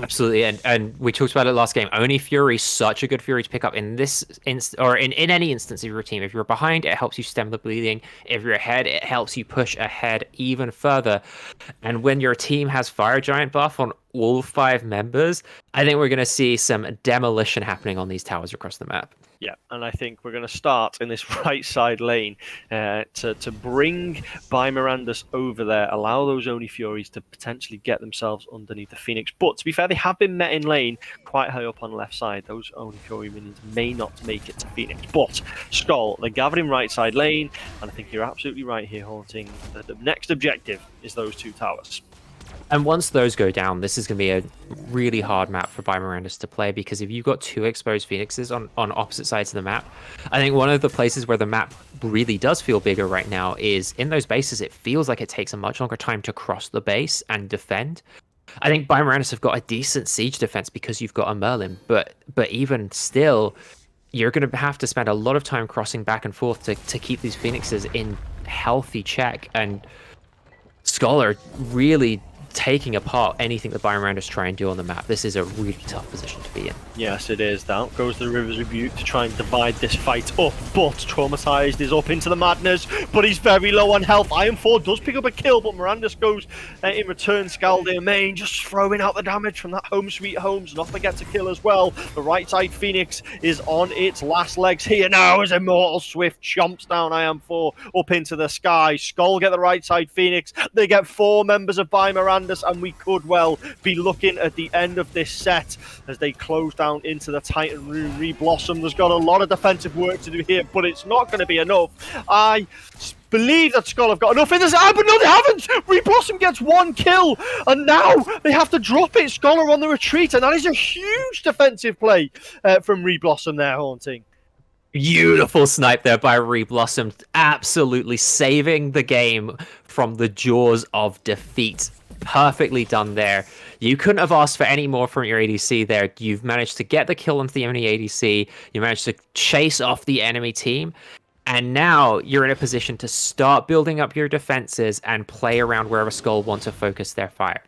Absolutely, and we talked about it last game. Oni Fury is such a good Fury to pick up in this or in any instance of your team. If you're behind, it helps you stem the bleeding. If you're ahead, it helps you push ahead even further. And when your team has Fire Giant buff on all 5 members, I think we're going to see some demolition happening on these towers across the map. Yeah, and I think we're going to start in this right side lane to bring Mirandus over there, allow those Oni Furies to potentially get themselves underneath the Phoenix. But to be fair, they have been met in lane quite high up on the left side. Those Oni Fury minions may not make it to Phoenix. But SKOLL, they're gathered in right side lane, and I think you're absolutely right here, Haunting. The next objective is those 2 towers. And once those go down, this is going to be a really hard map for Mirandus to play, because if you've got 2 exposed Phoenixes on opposite sides of the map, I think one of the places where the map really does feel bigger right now is in those bases. It feels like it takes a much longer time to cross the base and defend. I think Mirandus have got a decent siege defense because you've got a Merlin, but even still, you're going to have to spend a lot of time crossing back and forth to keep these Phoenixes in healthy check, and SKOLL are really taking apart anything that Mirandus try and do on the map. This is a really tough position to be in. Yes, it is. Down goes the River's Rebuke to try and divide this fight up, but Traumatized is up into the madness, but he's very low on health. Iron 4 does pick up a kill, but Mirandus goes in return. Scaldir main just throwing out the damage from that home sweet homes. Nothing gets a kill as well. The right side Phoenix is on its last legs here now as Immortal Swift chomps down Iron 4 up into the sky. SKOLL get the right side Phoenix. They get 4 members of Mirandus, and we could well be looking at the end of this set as they close down into the Titan room. Reblossom has got a lot of defensive work to do here, but it's not going to be enough. I believe that SKOLL have got enough in this, but no, they haven't. Reblossom gets 1 kill, and now they have to drop it. SKOLL are on the retreat, and that is a huge defensive play from Reblossom there, Haunting. Beautiful snipe there by Reblossom, absolutely saving the game from the jaws of defeat. Perfectly done there. You couldn't have asked for any more from your ADC there. You've managed to get the kill onto the enemy ADC. You managed to chase off the enemy team. And now you're in a position to start building up your defenses and play around wherever SKOLL want to focus their fire.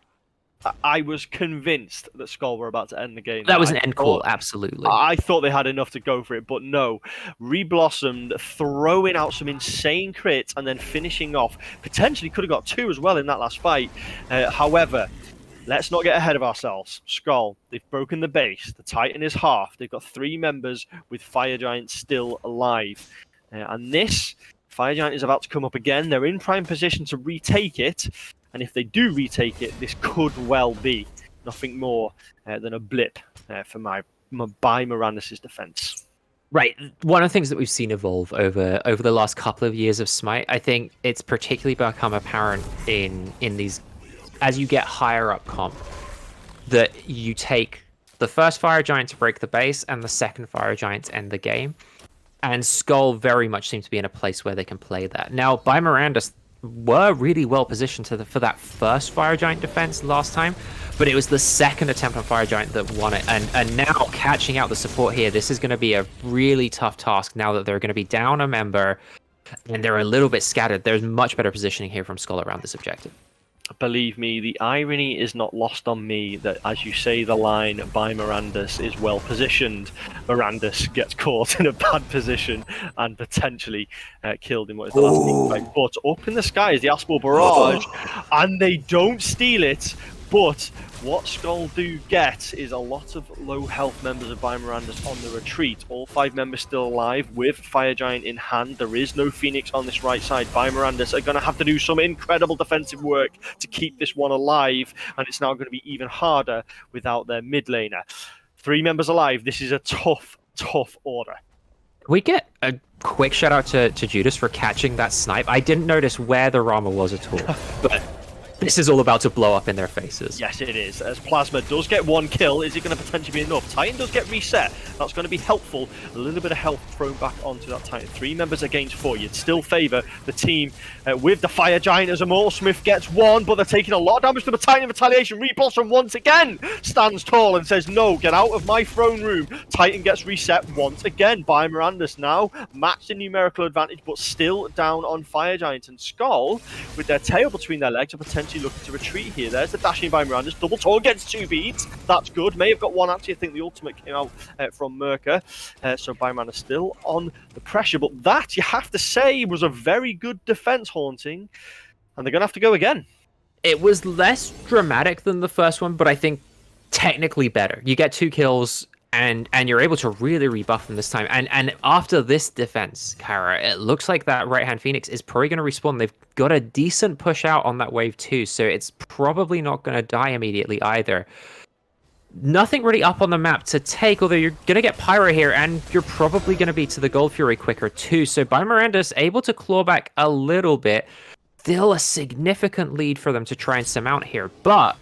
I was convinced that SKOLL were about to end the game. That was an end call, absolutely. I thought they had enough to go for it, but no. Reblossomed, throwing out some insane crits and then finishing off. Potentially could have got 2 as well in that last fight. However, let's not get ahead of ourselves. SKOLL, they've broken the base. The Titan is half. They've got 3 members with Fire Giant still alive. And this Fire Giant is about to come up again. They're in prime position to retake it. And if they do retake it, this could well be nothing more than a blip for my Mirandus' defense. Right. One of the things that we've seen evolve over the last couple of years of Smite, I think it's particularly become apparent in these, as you get higher up comp, that you take the first Fire Giant to break the base and the second Fire Giant to end the game. And SKOLL very much seem to be in a place where they can play that. Now, Mirandus were really well positioned for that first Fire Giant defense last time, but it was the second attempt on Fire Giant that won it. And now catching out the support here, this is going to be a really tough task now that they're going to be down a member and they're a little bit scattered. There's much better positioning here from SKOLL around this objective. Believe me, the irony is not lost on me that, as you say the line, Mirandus is well positioned. Mirandus gets caught in a bad position and potentially killed in what is the last team fight. But up in the sky is the Aspal Barrage, and they don't steal it. But what SKOLL do get is a lot of low health members of Mirandus on the retreat. All 5 members still alive with Fire Giant in hand. There is no Phoenix on this right side. Mirandus are going to have to do some incredible defensive work to keep this one alive, and it's now going to be even harder without their mid laner. 3 members alive. This is a tough order. We get a quick shout out to Judas for catching that snipe. I didn't notice where the Rama was at all, but this is all about to blow up in their faces. Yes, it is. As Plasma does get 1 kill, is it going to potentially be enough? Titan does get reset. That's going to be helpful. A little bit of health thrown back onto that Titan. 3 members against 4. You'd still favour the team with the Fire Giant as Immortal Smith gets 1, but they're taking a lot of damage to the Titan in retaliation. Reblossom once again stands tall and says, no, get out of my throne room. Titan gets reset once again by Mirandus now. Matched in numerical advantage, but still down on Fire Giant. And SKOLL, with their tail between their legs, are potentially potentially looking to retreat here. There's the dashing by Miranda's. Double Tor gets 2 beads. That's good. May have got 1 actually. I think the ultimate came out from Merca. So by Miranda still on the pressure. But that, you have to say, was a very good defense, Haunting. And they're going to have to go again. It was less dramatic than the first one, but I think technically better. You get 2 kills, and you're able to really rebuff them this time. And after this defense, Kara, it looks like that right-hand Phoenix is probably going to respawn. They've got a decent push out on that wave too, so it's probably not going to die immediately either. Nothing really up on the map to take, although you're going to get Pyro here, and you're probably going to be to the Gold Fury quicker too. So by Miranda's able to claw back a little bit. Still a significant lead for them to try and surmount here, but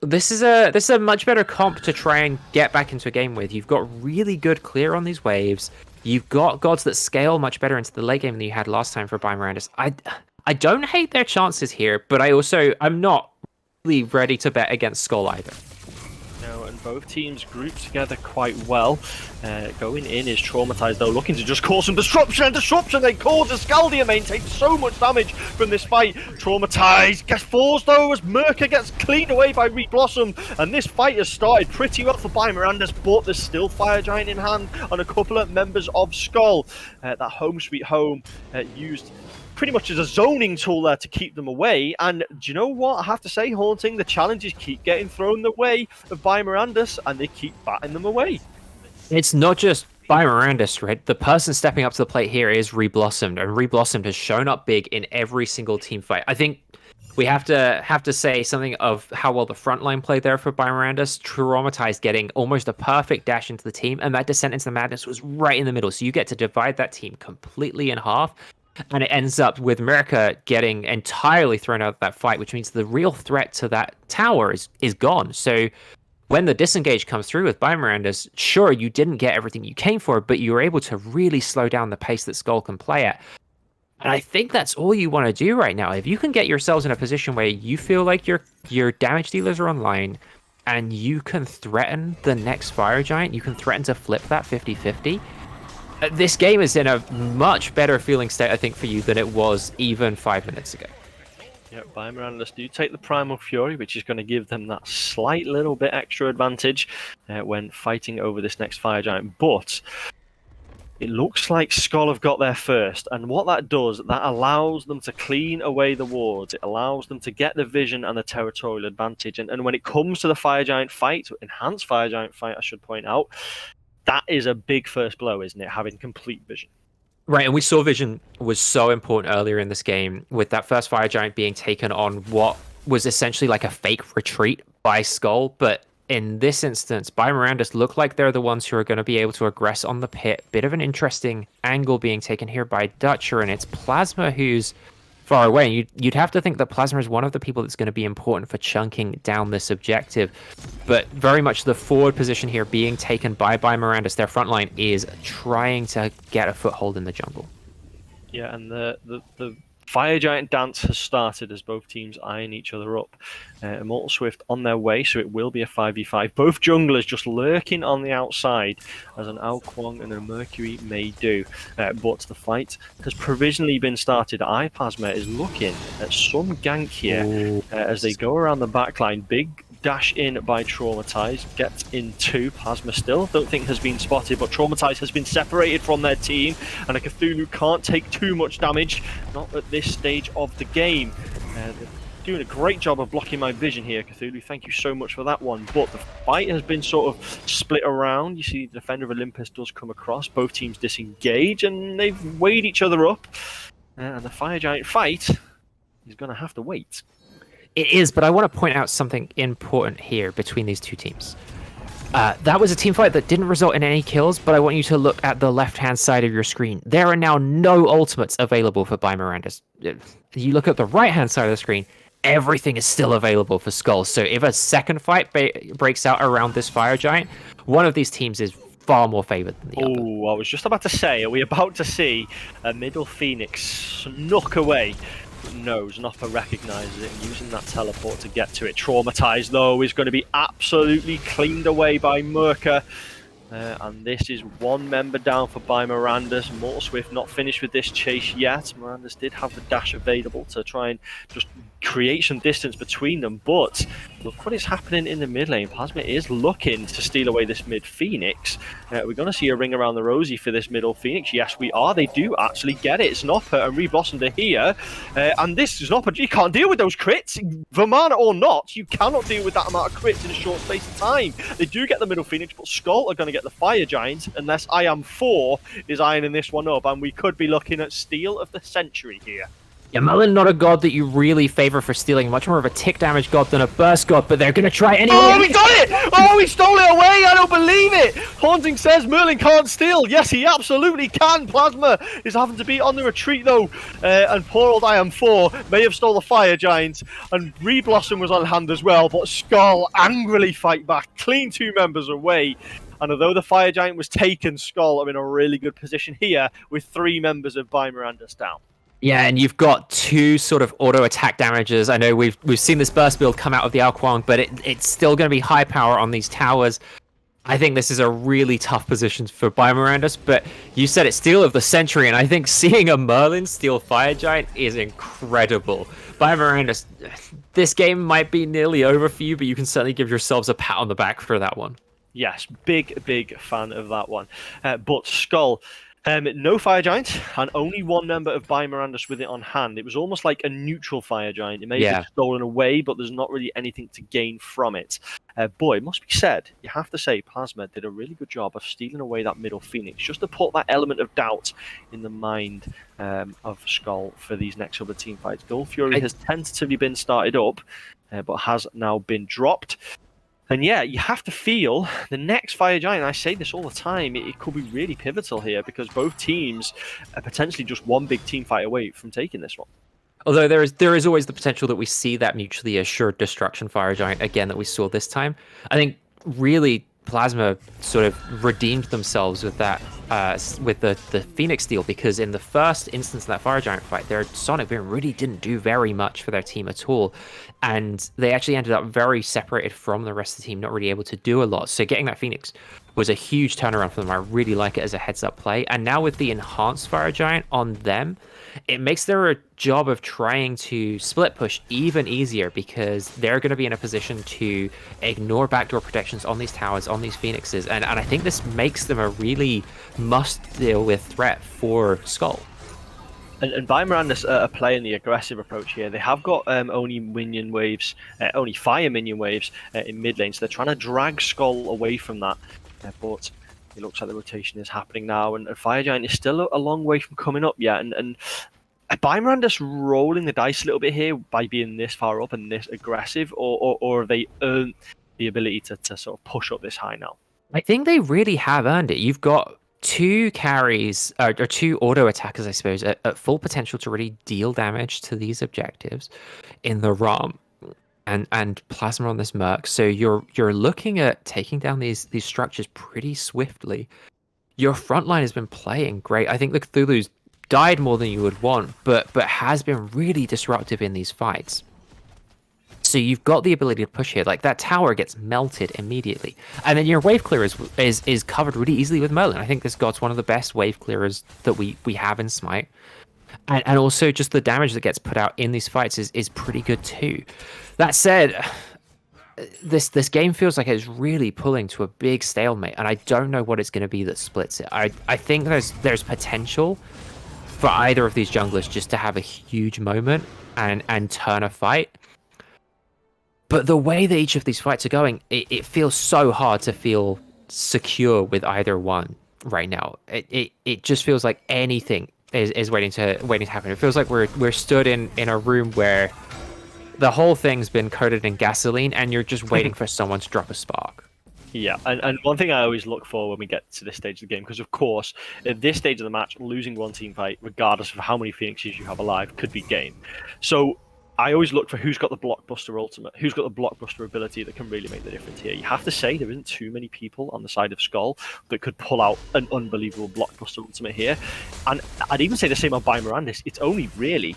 this is a much better comp to try and get back into a game with. You've got really good clear on these waves. You've got gods that scale much better into the late game than you had last time for By Miranda's. I don't hate their chances here, but I'm not really ready to bet against SKOLL either. No, and both teams group together quite well. Going in is Traumatized, though, looking to just cause some disruption, and disruption they cause as Scaldia main takes so much damage from this fight. Traumatized gets forced, though, as Merca gets cleaned away by Blossom, and this fight has started pretty well for By Miranda's, but there's still Fire Giant in hand on a couple of members of SKOLL. That home sweet home used pretty much as a zoning tool there to keep them away. And do you know what? I have to say, Haunting, the challenges keep getting thrown the way of By Miranda's, and they keep batting them away. It's not just By Miranda's, right? The person stepping up to the plate here is Reblossomed, and Reblossomed has shown up big in every single team fight. I think we have to say something of how well the front line played there for By Miranda's. Traumatized getting almost a perfect dash into the team, and that Descent into the Madness was right in the middle. So you get to divide that team completely in half. And it ends up with Merca getting entirely thrown out of that fight, which means the real threat to that tower is gone. So when the disengage comes through with By Miranda's, sure, you didn't get everything you came for, but you were able to really slow down the pace that SKOLL can play at. And I think that's all you want to do right now. If you can get yourselves in a position where you feel like your damage dealers are online, and you can threaten the next Fire Giant, you can threaten to flip that 50-50, this game is in a much better feeling state, I think, for you than it was even 5 minutes ago. Yeah, By Miranda's do take the Primal Fury, which is going to give them that slight little bit extra advantage when fighting over this next Fire Giant. But it looks like SKOLL have got there first, and what that does, that allows them to clean away the wards. It allows them to get the vision and the territorial advantage. And when it comes to the Fire Giant fight, enhanced Fire Giant fight, I should point out, that is a big first blow, isn't it? Having complete vision. Right, and we saw vision was so important earlier in this game with that first Fire Giant being taken on what was essentially like a fake retreat by SKOLL. But in this instance, By Miranda's look like they're the ones who are going to be able to aggress on the pit. Bit of an interesting angle being taken here by Dutcher, and it's Plasma who's far away. And you'd have to think that Plasma is one of the people that's going to be important for chunking down this objective. But very much the forward position here being taken by Miranda's. Their front line is trying to get a foothold in the jungle. Yeah, and the Fire Giant dance has started as both teams eyeing each other up. Immortal Swift on their way, so it will be a 5v5. Both junglers just lurking on the outside, as an Ao Kuang and a Mercury may do. But the fight has provisionally been started. iPlasma is looking at some gank here as they go around the backline. Big dash in by Traumatized, gets in 2. Plasma still don't think has been spotted, but Traumatized has been separated from their team, and a Cthulhu can't take too much damage, not at this stage of the game. They're doing a great job of blocking my vision here, Cthulhu. Thank you so much for that one. But the fight has been sort of split around. You see the Defender of Olympus does come across. Both teams disengage, and they've weighed each other up. And the Fire Giant fight is going to have to wait. It is, but I want to point out something important here between these two teams. That was a team fight that didn't result in any kills, but I want you to look at the left-hand side of your screen. There are now no ultimates available for By Miranda's. You look at the right-hand side of the screen, everything is still available for SKOLL. So if a second fight breaks out around this Fire Giant, one of these teams is far more favored than the other. Oh, I was just about to say, are we about to see a middle Phoenix snuck away? No, Znopper recognises it and using that teleport to get to it. Traumatized, though, is going to be absolutely cleaned away by Merca. And this is one member down for by Miranda's. Mortal Swift not finished with this chase yet. Miranda's did have the dash available to try and just create some distance between them, but look what is happening in the mid lane. Plasma is looking to steal away this mid Phoenix. We're going to see a ring around the rosy for this middle Phoenix. Yes, we are. They do actually get it. Snopper and Reblossomed are here. And this Snopper, you can't deal with those crits. Vermana or not, you cannot deal with that amount of crits in a short space of time. They do get the middle Phoenix, but SKOLL are going to get the Fire Giant unless I Am 4 is ironing this one up, and we could be looking at steal of the century here. Yeah, Merlin, not a god that you really favor for stealing, much more of a tick damage god than a burst god, but they're going to try anyway. Oh, he got it! Oh, he stole it away! I don't believe it! Haunting says Merlin can't steal. Yes, he absolutely can. Plasma is having to be on the retreat, though. And poor old I Am 4 may have stole the Fire Giant, and Reblossom was on hand as well, but SKOLL angrily fight back, clean 2 members away. And although the Fire Giant was taken, SKOLL are in a really good position here with 3 members of By Miranda's down. Yeah, and you've got 2 sort of auto attack damages. I know we've seen this burst build come out of the Alquang, but it's still going to be high power on these towers. I think this is a really tough position for By Miranda's, but you said it's steal of the century, and I think seeing a Merlin steal Fire Giant is incredible. By Miranda's, this game might be nearly over for you, but you can certainly give yourselves a pat on the back for that one. Yes, big fan of that one. But SKOLL, no Fire Giant, and only 1 member of By Miranda's with it on hand. It was almost like a neutral Fire Giant. It may have been stolen away, but there's not really anything to gain from it. Boy, it must be said, you have to say Plasma did a really good job of stealing away that middle Phoenix, just to put that element of doubt in the mind of SKOLL for these next couple of team fights. Gold Fury has tentatively been started up, but has now been dropped. And yeah, you have to feel the next Fire Giant, I say this all the time, it could be really pivotal here because both teams are potentially just one big team fight away from taking this one. Although there is always the potential that we see that mutually assured destruction Fire Giant again that we saw this time. I think really Plasma sort of redeemed themselves with that with the Phoenix deal, because in the first instance of that Fire Giant fight, their Sonic Boom really didn't do very much for their team at all, and they actually ended up very separated from the rest of the team, not really able to do a lot. So getting that Phoenix was a huge turnaround for them. I really like it as a heads-up play, and now with the enhanced Fire Giant on them, it makes their job of trying to split push even easier, because they're going to be in a position to ignore backdoor protections on these towers, on these Phoenixes, and I think this makes them a really must-deal-with threat for SKOLL. And By Miranda's are playing the aggressive approach here. They have got only minion waves, only fire minion waves in mid lane, so they're trying to drag SKOLL away from that. But it looks like the rotation is happening now, and Fire Giant is still a long way from coming up yet. And By Miranda's rolling the dice a little bit here by being this far up and this aggressive, or have they earned the ability to sort of push up this high now? I think they really have earned it. You've got 2 carries, or 2 auto attackers, I suppose, at full potential to really deal damage to these objectives in the ROM, and Plasma on this Merc. So you're looking at taking down these structures pretty swiftly. Your front line has been playing great. I think the Cthulhu's died more than you would want, but has been really disruptive in these fights. So you've got the ability to push here. Like, that tower gets melted immediately, and then your wave clear is covered really easily with Merlin. I think this god's one of the best wave clearers that we have in Smite, and also just the damage that gets put out in these fights is pretty good too. That said, this game feels like it's really pulling to a big stalemate, and I don't know what it's going to be that splits it. I think there's potential for either of these junglers just to have a huge moment and turn a fight. But the way that each of these fights are going, it feels so hard to feel secure with either one right now. It just feels like anything is waiting to happen. It feels like we're stood in a room where the whole thing's been coated in gasoline, and you're just waiting for someone to drop a spark. Yeah, and one thing I always look for when we get to this stage of the game, because of course, at this stage of the match, losing one team fight, regardless of how many Phoenixes you have alive, could be game. So I always look for who's got the blockbuster ultimate, who's got the blockbuster ability that can really make the difference here. You have to say there isn't too many people on the side of SKOLL that could pull out an unbelievable blockbuster ultimate here. And I'd even say the same on By Miranda's. It's only really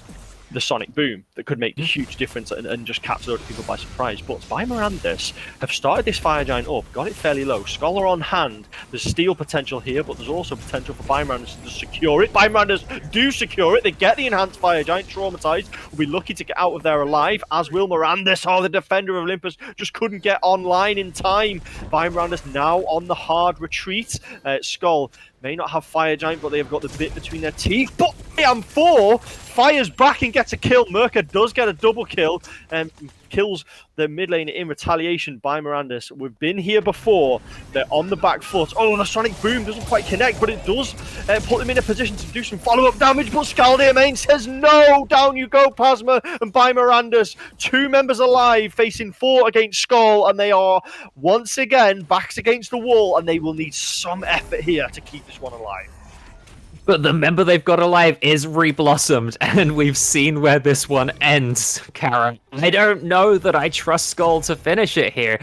the Sonic Boom that could make a huge difference and just catch a lot of people by surprise. But Bimorandis have started this Fire Giant up, got it fairly low. SKOLL on hand. There's steal potential here, but there's also potential for Bimorandis to secure it. Bimorandis do secure it. They get the enhanced Fire Giant. Traumatized will be lucky to get out of there alive, as will Mirandis. Oh, the defender of Olympus just couldn't get online in time. Bimorandis now on the hard retreat. SKOLL may not have Fire Giant, but they've got the bit between their teeth. But AM4 fires back and gets a kill. Merca does get a double kill and kills the mid lane in retaliation by Mirandis. We've been here before. They're on the back foot. Oh, the Sonic Boom doesn't quite connect, but it does put them in a position to do some follow-up damage. But SKOLL says, no, down you go, Plasma. And by Mirandis, 2 members alive, facing 4 against SKOLL, and they are once again backs against the wall, and they will need some effort here to keep this one alive. But the member they've got alive is Reblossomed, and we've seen where this one ends, Kara. I don't know that I trust SKOLL to finish it here.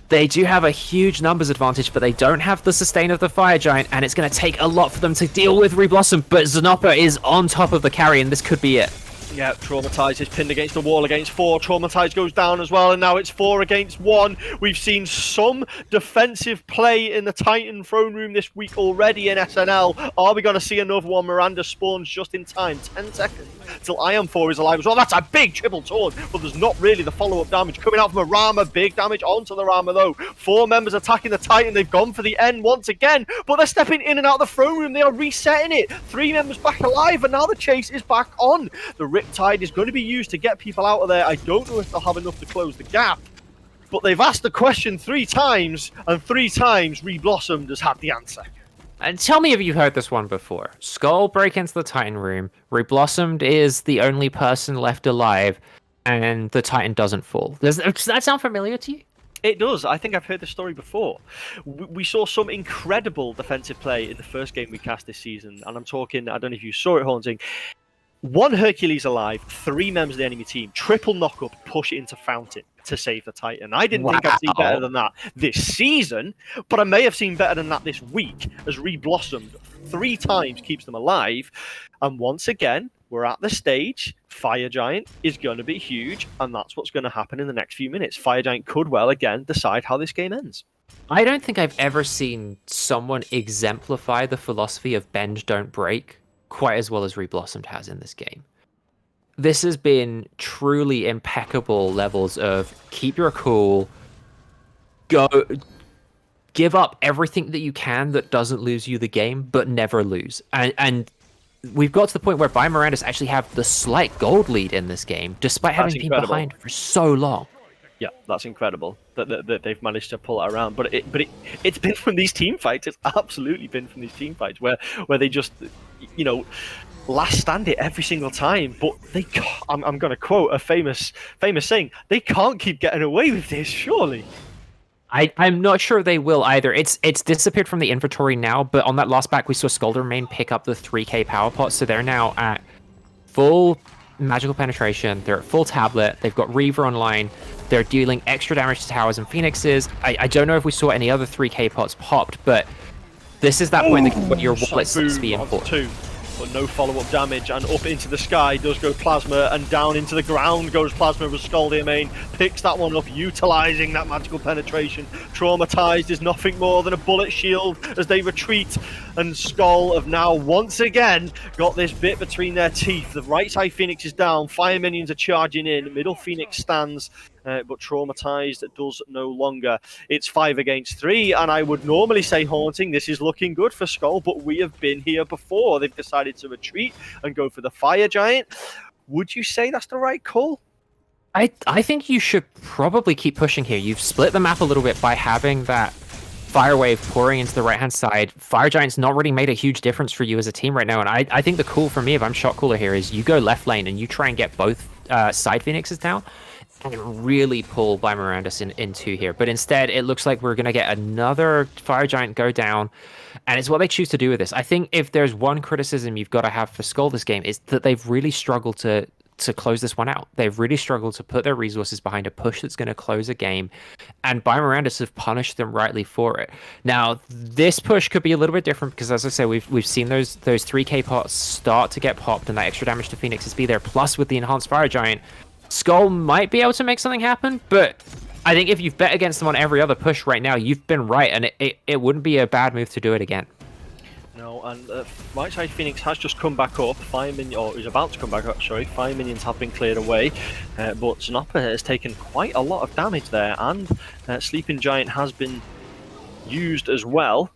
They do have a huge numbers advantage, but they don't have the sustain of the Fire Giant, and it's going to take a lot for them to deal with Reblossom. But Zanoppa is on top of the carry, and this could be it. Yeah, Traumatized is pinned against the wall against 4. Traumatized goes down as well, and now it's 4 against 1. We've seen some defensive play in the Titan throne room this week already in SNL. Are we going to see another one? Miranda spawns just in time. 10 seconds till IM4 is alive as well. That's a big triple taunt, but there's not really the follow-up damage coming out from a Rama. Big damage onto the Rama, though. 4 members attacking the Titan. They've gone for the end once again, but they're stepping in and out of the throne room. They are resetting it. 3 members back alive, and now the chase is back on. The Riptide is going to be used to get people out of there. I don't know if they'll have enough to close the gap, but they've asked the question 3 times, and 3 times Reblossomed has had the answer. And tell me if you've heard this one before. SKOLL break into the Titan room, Reblossomed is the only person left alive, and the Titan doesn't fall. Does that sound familiar to you? It does. I think I've heard this story before. We saw some incredible defensive play in the first game we cast this season, and I'm talking, I don't know if you saw it, Haunting. 1 Hercules alive, 3 members of the enemy team, triple knock up, push it into Fountain to save the Titan. I didn't think I'd seen better than that this season, but I may have seen better than that this week, as Reblossomed 3 times keeps them alive. And once again, we're at the stage. Fire Giant is going to be huge, and that's what's going to happen in the next few minutes. Fire Giant could well again decide how this game ends. I don't think I've ever seen someone exemplify the philosophy of bend, don't break quite as well as Reblossomed has in this game. This has been truly impeccable levels of keep your cool, give up everything that you can that doesn't lose you the game, but never lose. And we've got to the point where Bimorandis actually have the slight gold lead in this game, despite having been behind for so long. Yeah, that's incredible that they've managed to pull it around. But it's been from these team fights. It's absolutely been from these team fights where they just, you know, last stand it every single time. But they, I'm going to quote a famous saying: they can't keep getting away with this, surely. I'm not sure they will either. It's disappeared from the inventory now, but on that last back we saw Skuldermain pick up the 3k power pot, so they're now at full magical penetration. They're at full tablet. They've got Reaver online. They're dealing extra damage to towers and phoenixes. I don't know if we saw any other 3k pots popped, but this is that point when your wallet starts to be important. But no follow-up damage, and up into the sky does go Plasma, and down into the ground goes Plasma with SKOLL picks that one up, utilising that magical penetration. Traumatized is nothing more than a bullet shield as they retreat, and SKOLL have now once again got this bit between their teeth. The right side Phoenix is down, fire minions are charging in, middle Phoenix stands, but Traumatized does no longer. It's 5 against 3, and I would normally say, Haunting, this is looking good for SKOLL, but we have been here before. They've decided to retreat and go for the Fire Giant. Would you say that's the right call? I think you should probably keep pushing here. You've split the map a little bit by having that Fire Wave pouring into the right-hand side. Fire Giant's not really made a huge difference for you as a team right now, and I think the call for me, if I'm shot caller here, is you go left lane and you try and get both side Phoenixes down and really pull Bimorandis into here. But instead, it looks like we're going to get another Fire Giant go down, and it's what they choose to do with this. I think if there's one criticism you've got to have for SKOLL this game, is that they've really struggled to to close this one out. They've really struggled to put their resources behind a push that's going to close a game, and Mirandus have punished them rightly for it. Now, this push could be a little bit different because, as I say, we've seen those 3k pots start to get popped, and that extra damage to Phoenix is be there. Plus, with the enhanced Fire Giant, SKOLL might be able to make something happen, but I think if you've bet against them on every other push right now, you've been right, and it wouldn't be a bad move to do it again. No, and right side Phoenix has just come back up. 5 minions, or is about to come back up, sorry. 5 minions have been cleared away, but Snopper has taken quite a lot of damage there, and Sleeping Giant has been used as well.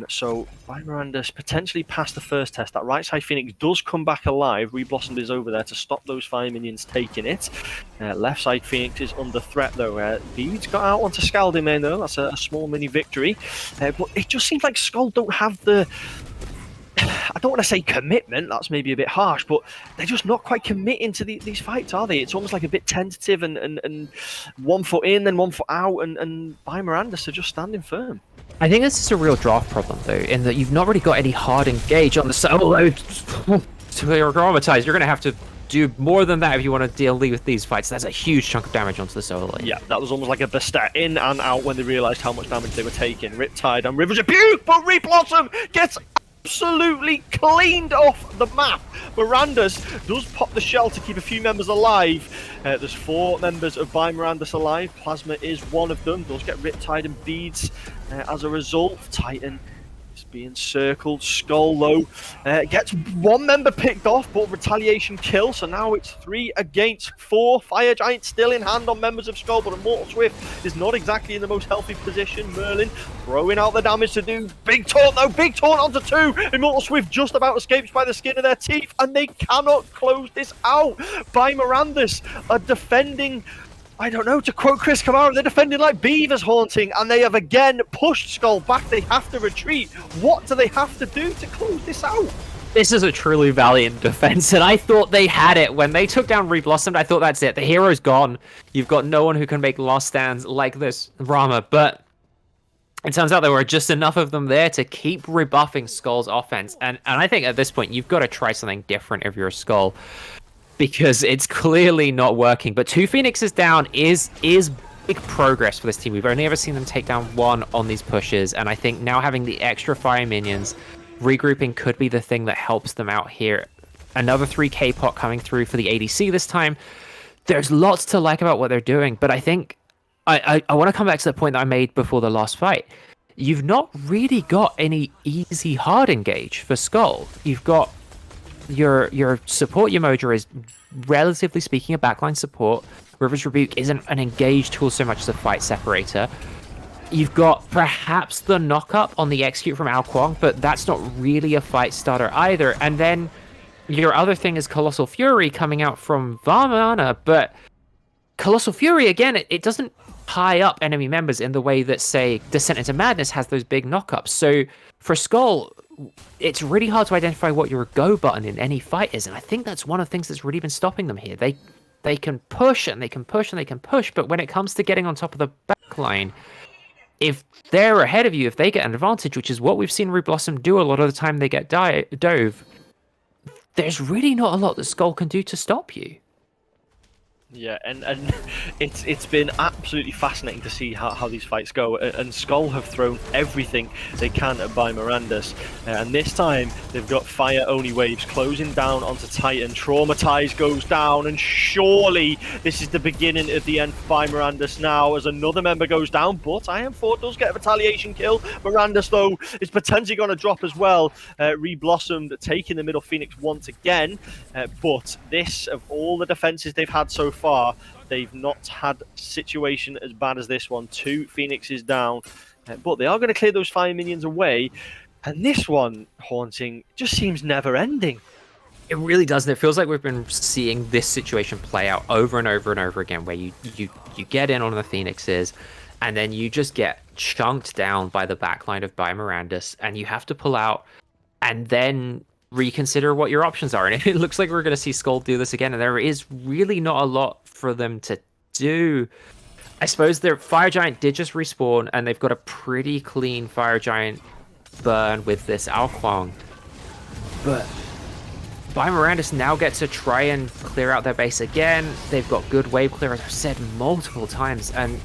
So Mirandus potentially passed the first test. That right side Phoenix does come back alive. Reblossomed is over there to stop those 5 minions taking it. Left side Phoenix is under threat though. Beads got out onto Scalding though. That's a small mini victory. But it just seems like SKOLL don't have the... I don't want to say commitment, that's maybe a bit harsh, but they're just not quite committing to these fights, are they? It's almost like a bit tentative and 1 foot in, then 1 foot out, and Mirandus are just standing firm. I think this is a real draft problem, though, in that you've not really got any hard engage on the solo. To aggramatize, you're going to have to do more than that if you want to deal with these fights. That's a huge chunk of damage onto the solo lane. Yeah, that was almost like a Bastet in and out when they realised how much damage they were taking. Riptide and River's Rebuke, but Reblossom gets absolutely cleaned off the map. Mirandus does pop the shell to keep a few members alive. There's 4 members of Mirandus alive. Plasma is one of them. Does get Riptide and Beads as a result. Titan is being circled. SKOLL though gets 1 member picked off, but retaliation kill. So now it's 3 against 4. Fire Giant still in hand on members of SKOLL, but Immortal Swift is not exactly in the most healthy position. Merlin throwing out the damage to do big taunt though. Big taunt onto 2. Immortal Swift just about escapes by the skin of their teeth, and they cannot close this out. Mirandus are defending, I don't know, to quote Chris Kamara, they're defending like beavers haunting, and they have again pushed SKOLL back. They have to retreat. What do they have to do to close this out? This is a truly valiant defense, and I thought they had it. When they took down Reblossomed, I thought that's it. The hero's gone. You've got no one who can make last stands like this Rama, but it turns out there were just enough of them there to keep rebuffing SKOLL's offense, and I think at this point, you've got to try something different if you're SKOLL, because it's clearly not working. But 2 Phoenixes down is big progress for this team. We've only ever seen them take down 1 on these pushes, and I think now having the extra fire minions, regrouping could be the thing that helps them out here. Another 3k pot coming through for the ADC this time. There's lots to like about what they're doing, but I think I want to come back to the point that I made before the last fight. You've not really got any easy hard engage for SKOLL. You've got your support Yemoja is, relatively speaking, a backline support. River's Rebuke isn't an engage tool so much as a fight separator. You've got perhaps the knock-up on the execute from Ao Kuang, but that's not really a fight starter either. And then your other thing is Colossal Fury coming out from Vamana, but Colossal Fury, again, it doesn't tie up enemy members in the way that, say, Descent into Madness has those big knock-ups. So for SKOLL, it's really hard to identify what your go button in any fight is, and I think that's one of the things that's really been stopping them here. They can push, and they can push, and they can push, but when it comes to getting on top of the backline, if they're ahead of you, if they get an advantage, which is what we've seen Reblossom do a lot of the time they get dove, there's really not a lot that SKOLL can do to stop you. Yeah, and it's been absolutely fascinating to see how these fights go, and SKOLL have thrown everything they can at Mirandus, and this time they've got fire-only waves closing down onto Titan. Traumatize goes down, and surely this is the beginning of the end for Mirandus now, as another member goes down, but IM4 does get a retaliation kill. Mirandus, though, is potentially going to drop as well. Reblossomed taking the middle Phoenix once again, but this, of all the defenses they've had so far, they've not had a situation as bad as this one. 2 Phoenixes down, but they are going to clear those fire minions away, and this one, Haunting, just seems never ending. It really doesn't. It feels like we've been seeing this situation play out over and over and over again, where you get in on the Phoenixes, and then you just get chunked down by the backline of Mirandus, and you have to pull out, and then reconsider what your options are. And it looks like we're going to see SKOLL do this again, and there is really not a lot for them to do. I suppose their Fire Giant did just respawn, and they've got a pretty clean Fire Giant burn with this Ao Kuang. But Mirandus now get to try and clear out their base again. They've got good wave clear, as I've said multiple times, and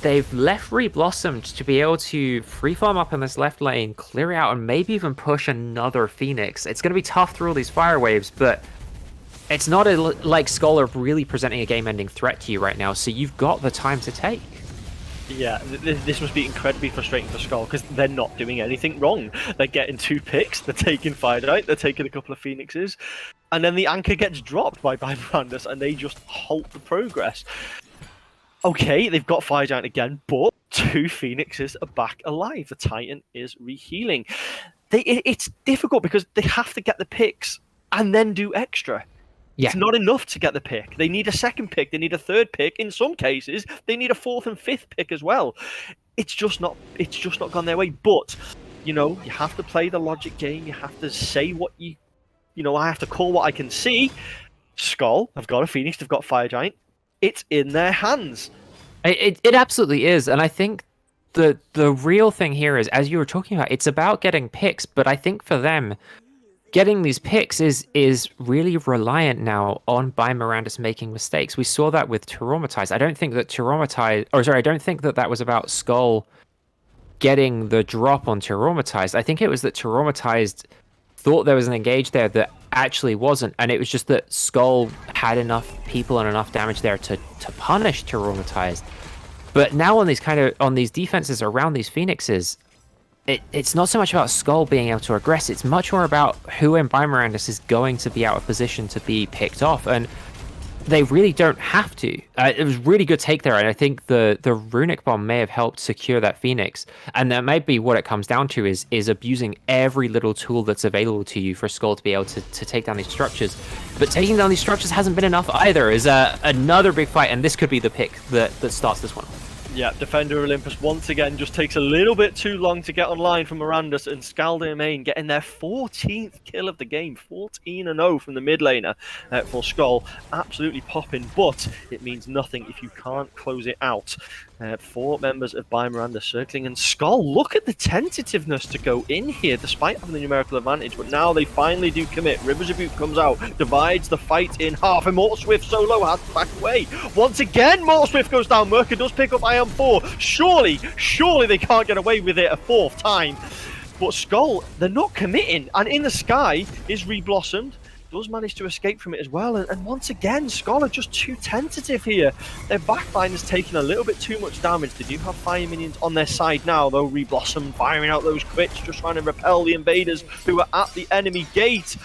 they've left Re-Blossomed to be able to free farm up in this left lane, clear out, and maybe even push another Phoenix. It's going to be tough through all these fire waves, but it's not like SKOLL are really presenting a game-ending threat to you right now, so you've got the time to take. Yeah, this must be incredibly frustrating for SKOLL because they're not doing anything wrong. They're getting 2 picks, they're taking Firedite, they're taking a couple of Phoenixes, and then the anchor gets dropped by Mirandus and they just halt the progress. Okay, they've got Fire Giant again, but 2 Phoenixes are back alive. The Titan is rehealing. It's difficult because they have to get the picks and then do extra. Yeah. It's not enough to get the pick. They need a second pick. They need a third pick. In some cases, they need a 4th and 5th pick as well. It's just not gone their way. But, you have to play the logic game. You have to say what I have to call what I can see. SKOLL have got a Phoenix. They've got Fire Giant. It's in their hands. It absolutely is. And I think the real thing here is, as you were talking about, it's about getting picks. But I think for them, getting these picks is really reliant now on Mirandus making mistakes. We saw that with Traumatized. I don't think that was about SKOLL getting the drop on Traumatized. I think it was that Traumatized thought there was an engage there that actually wasn't, and it was just that SKOLL had enough people and enough damage there to punish Traumatized. But now on these defenses around these Phoenixes, it's not so much about SKOLL being able to aggress, it's much more about who in Mirandus is going to be out of position to be picked off, and they really don't have to. It was really good take there, and I think the Runic Bomb may have helped secure that Phoenix, and that might be what it comes down to is abusing every little tool that's available to you for SKOLL to be able to take down these structures. But taking down these structures hasn't been enough either, is another big fight, and this could be the pick that starts this one. Yeah, Defender Olympus once again just takes a little bit too long to get online from Mirandus, and SKOLL Main getting their 14th kill of the game, 14-0 from the mid laner for SKOLL. Absolutely popping, but it means nothing if you can't close it out. 4 members of Mirandus circling, and SKOLL, look at the tentativeness to go in here despite having the numerical advantage, but now they finally do commit. Rivers of Butte comes out, divides the fight in half, and Mortal Swift solo has to back away. Once again, Mortal Swift goes down. Merca does pick up Ion 4. Surely they can't get away with it a 4th time. But SKOLL, they're not committing, and in the sky is Re-Blossomed. Does manage to escape from it as well, and once again SKOLL are just too tentative here. Their backline is taking a little bit too much damage. They do have fire minions on their side now, though. Re-Blossom firing out those crits, just trying to repel the invaders who are at the enemy gate.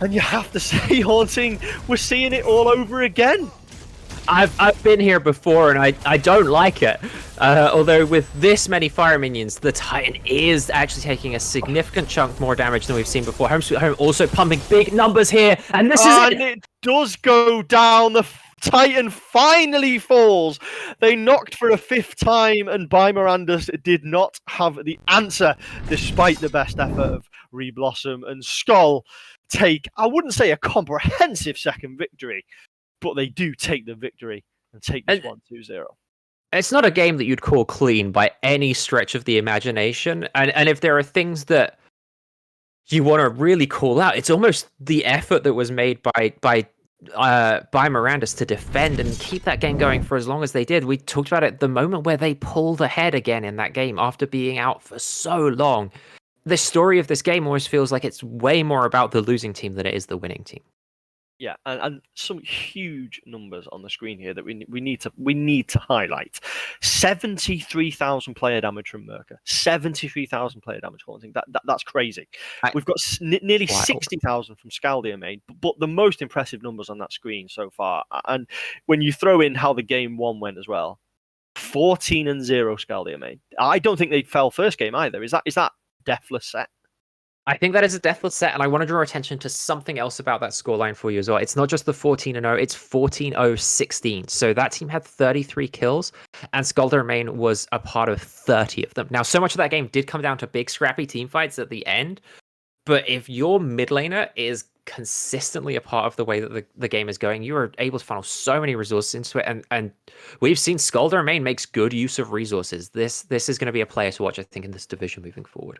And you have to say, Haunting, we're seeing it all over again. I've been here before, and I don't like it. Although with this many fire minions, the Titan is actually taking a significant chunk more damage than we've seen before. Home Sweet Home also pumping big numbers here, and this is it. And it does go down. The Titan finally falls. They knocked for a 5th time, and Mirandus did not have the answer, despite the best effort of Re-Blossom, and SKOLL take, I wouldn't say a comprehensive second victory, but they do take the victory and take this 1-2-0. It's not a game that you'd call clean by any stretch of the imagination, and if there are things that you want to really call out, it's almost the effort that was made by Mirandus to defend and keep that game going for as long as they did. We talked about it, the moment where they pulled ahead again in that game after being out for so long. The story of this game always feels like it's way more about the losing team than it is the winning team. Yeah, and some huge numbers on the screen here that we need to highlight. 73,000 player damage from Merca. 73,000 player damage, Haunting. That's crazy. We've got nearly 60,000 from SKOLL Main, but the most impressive numbers on that screen so far. And when you throw in how the game 1 went as well, 14-0 SKOLL Main. I don't think they fell first game either. Is that deathless set? I think that is a deathless set, and I want to draw attention to something else about that scoreline for you as well. It's not just the 14-0, it's 14-0-16. So that team had 33 kills, and SKOLL Main was a part of 30 of them. Now, so much of that game did come down to big, scrappy team fights at the end, but if your mid laner is consistently a part of the way that the game is going, you are able to funnel so many resources into it, and we've seen SKOLL Main makes good use of resources. This is going to be a player to watch, I think, in this division moving forward.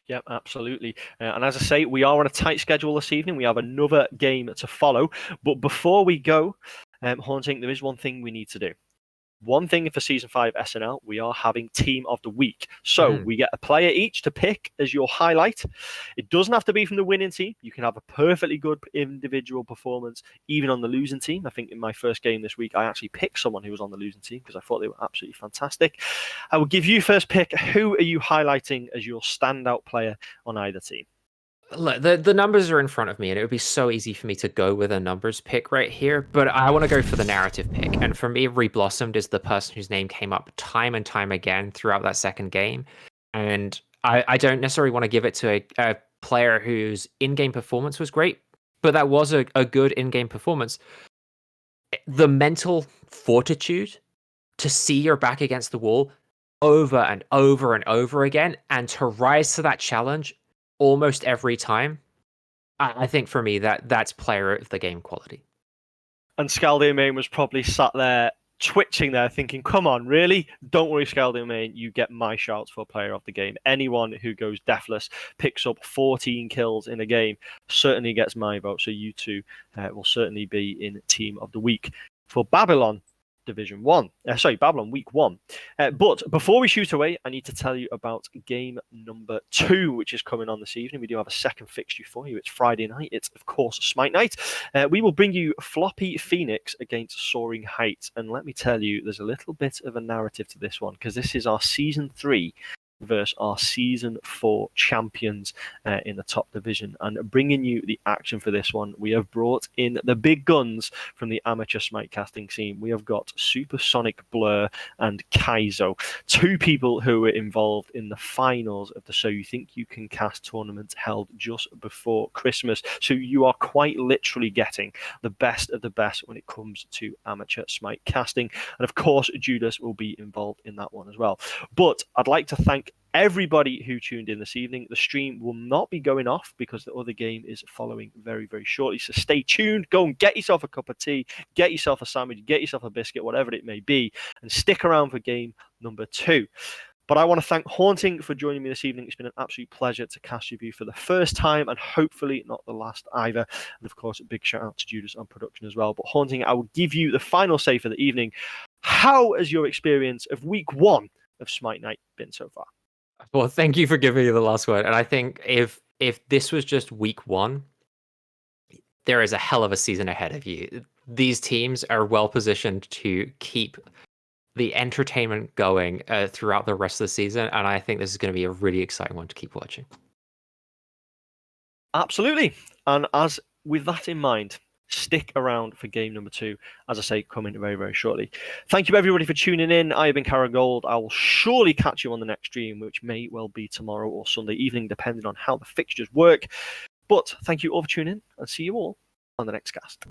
Yeah, absolutely. And as I say, we are on a tight schedule this evening. We have another game to follow. But before we go, Haunting, there is one thing we need to do. One thing for season 5 SNL, we are having team of the week. So we get a player each to pick as your highlight. It doesn't have to be from the winning team. You can have a perfectly good individual performance, even on the losing team. I think in my first game this week, I actually picked someone who was on the losing team because I thought they were absolutely fantastic. I will give you first pick. Who are you highlighting as your standout player on either team? Look, the numbers are in front of me, and it would be so easy for me to go with a numbers pick right here, but I want to go for the narrative pick. And for me, Reblossomed is the person whose name came up time and time again throughout that second game. And I don't necessarily want to give it to a player whose in-game performance was great, but that was a good in-game performance. The mental fortitude to see your back against the wall over and over and over again, and to rise to that challenge almost every time. I think for me that's player of the game quality. And Scaldio Main was probably sat there twitching there thinking, come on, really? Don't worry, Scaldio Main, you get my shouts for player of the game. Anyone who goes deathless, picks up 14 kills in a game, certainly gets my vote. So you two will certainly be in team of the week. For Babylon, Babylon Week 1. But before we shoot away, I need to tell you about game number 2, which is coming on this evening. We do have a second fixture for you. It's Friday night. It's, of course, Smite night. We will bring you Floppy Phoenix against Soaring Heights. And let me tell you, there's a little bit of a narrative to this one, because this is our Season 3 versus our Season 4 champions in the top division. And bringing you the action for this one, we have brought in the big guns from the amateur Smite casting scene. We have got Supersonic Blur and Kaizo, two people who were involved in the finals of the So You Think You Can Cast tournament held just before Christmas. So you are quite literally getting the best of the best when it comes to amateur Smite casting. And of course, Judas will be involved in that one as well. But I'd like to thank everybody who tuned in this evening. The stream will not be going off because the other game is following very, very shortly. So stay tuned. Go and get yourself a cup of tea, get yourself a sandwich, get yourself a biscuit, whatever it may be, and stick around for game number 2. But I want to thank Haunting for joining me this evening. It's been an absolute pleasure to cast with you for the first time and hopefully not the last either. And of course, a big shout out to Judas on production as well. But Haunting, I will give you the final say for the evening. How has your experience of week 1 of Smite Night been so far? Well, thank you for giving me the last word. And I think if this was just week 1, there is a hell of a season ahead of you. These teams are well positioned to keep the entertainment going throughout the rest of the season, and I think this is going to be a really exciting one to keep watching. Absolutely. And as with that in mind, stick around for game number 2, as I say, coming very, very shortly. Thank you, everybody, for tuning in. I have been Kara Gold. I will surely catch you on the next stream, which may well be tomorrow or Sunday evening, depending on how the fixtures work. But thank you all for tuning in, and see you all on the next cast.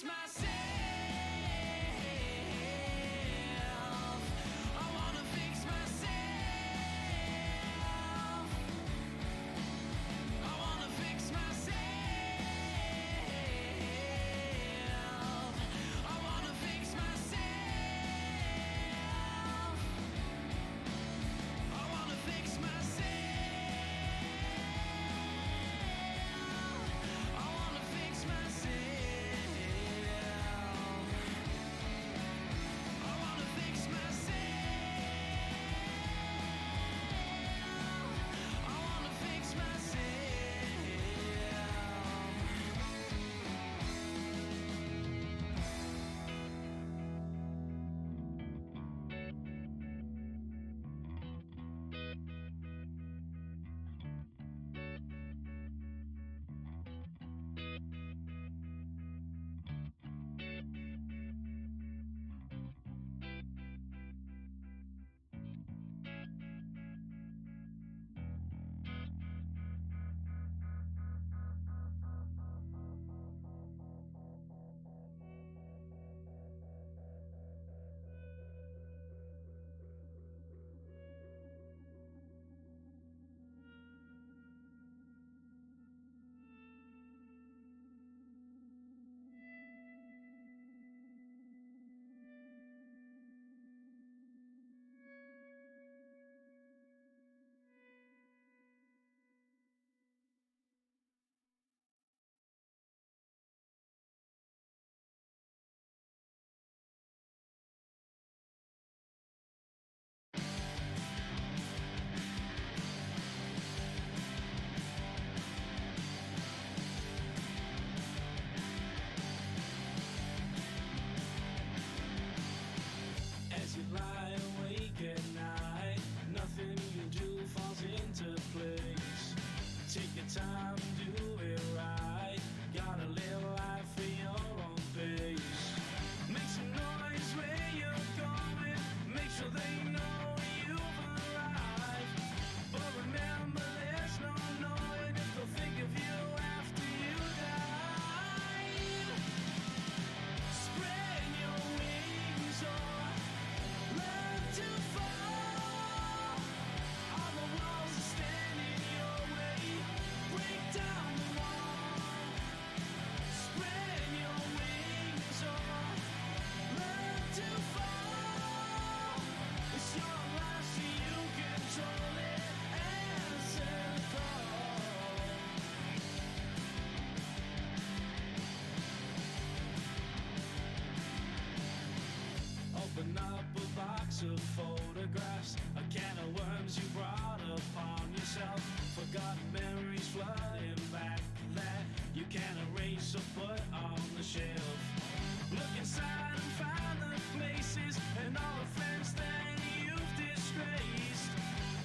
fix myself. I wanna fix myself. I wanna fix myself. I wanna fix myself. I wanna fix myself. I wanna fix myself. I wanna fix myself. I wanna fix as you lie awake at night. Nothing you do falls into place. Take your time, do it right. Gotta live life for your own pace. Make some noise where you're going. Make sure they know you've arrived. But remember, there's no knowing if they'll think of you after you die. Spread your wings or learn to fall. All the walls are standing your way. Break down the wall. Spread your wings or learn to fall. It's your life, so you control it. Answer the call. Open up a box of photographs, a can of worms you brought upon yourself. Forgotten memories flooding back that you can't erase or put on the shelf. Look inside and find the places and all the friends that you've disgraced.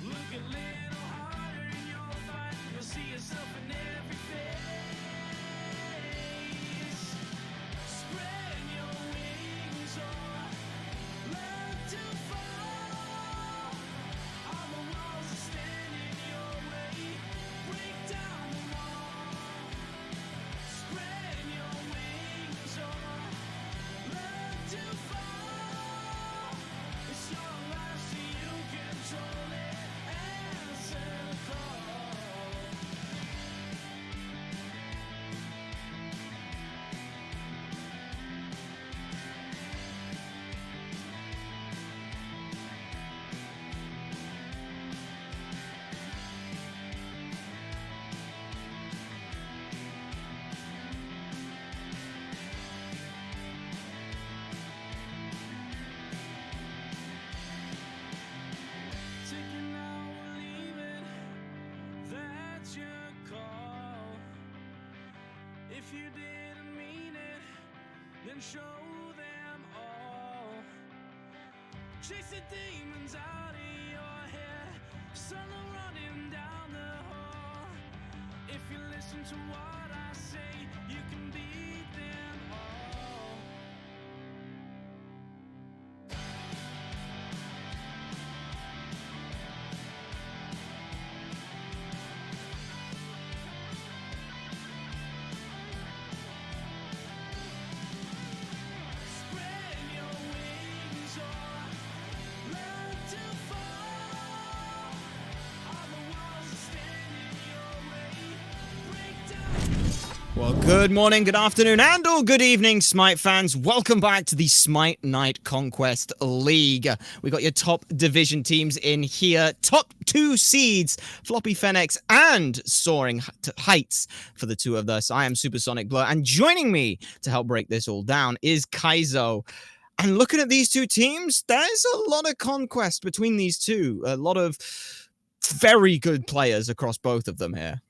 Look a little harder and you'll find you'll see yourself in every face. Spread your wings or learn to fall. All the walls are standing your way. Break down the wall. Spread your wings or learn to fall. It's your life, so you control it. Answer the call. Taking out or leaving, that's your call. If you didn't mean it, then show them all. Chase the demons out of your head, sun running down the hall. If you listen to what I say, you can beat them all. Well, good morning, good afternoon, and or good evening, Smite fans. Welcome back to the Smite Night Conquest League. We got your top division teams in here. Top 2 seeds, Floppy Fenix and Soaring Heights for the two of us. I am Supersonic Blur, and joining me to help break this all down is Kaizo. And looking at these two teams, there's a lot of conquest between these two. A lot of very good players across both of them here.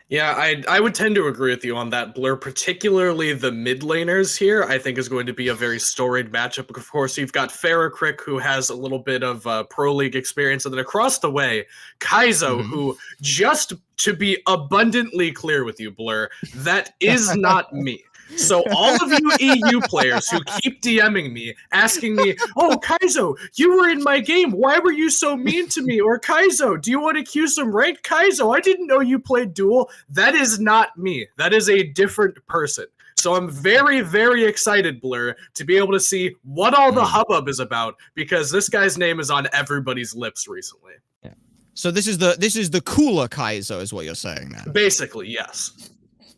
Yeah, I would tend to agree with you on that, Blur. Particularly the mid laners here, I think is going to be a very storied matchup. Of course, you've got Farrakrick, who has a little bit of pro league experience, and then across the way, Kaizo, who, just to be abundantly clear with you, Blur, that is not me. So all of you EU players who keep DMing me, asking me, oh, Kaizo, you were in my game. Why were you so mean to me? Or Kaizo, do you want to queue some rank? Kaizo, I didn't know you played duel. That is not me. That is a different person. So I'm very, very excited, Blur, to be able to see what all the hubbub is about, because this guy's name is on everybody's lips recently. Yeah. So this is the cooler Kaizo, is what you're saying now. Basically, yes.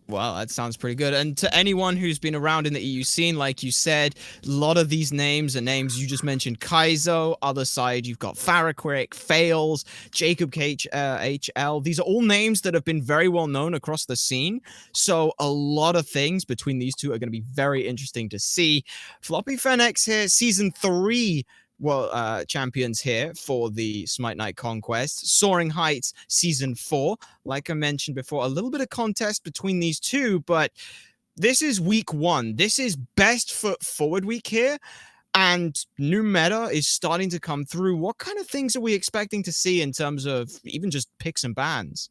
Well, that sounds pretty good. And to anyone who's been around in the EU scene, like you said, a lot of these names are names you just mentioned. Kaizo, other side, you've got Farrakrick, Fails, Jacob HL. These are all names that have been very well known across the scene. So a lot of things between these two are going to be very interesting to see. Floppy Fenix here, Season 3 champions here for the Smite Night Conquest. Soaring Heights Season 4. Like I mentioned before, a little bit of contest between these two, but this is week 1. This is best foot forward week here, and new meta is starting to come through. What kind of things are we expecting to see in terms of even just picks and bans?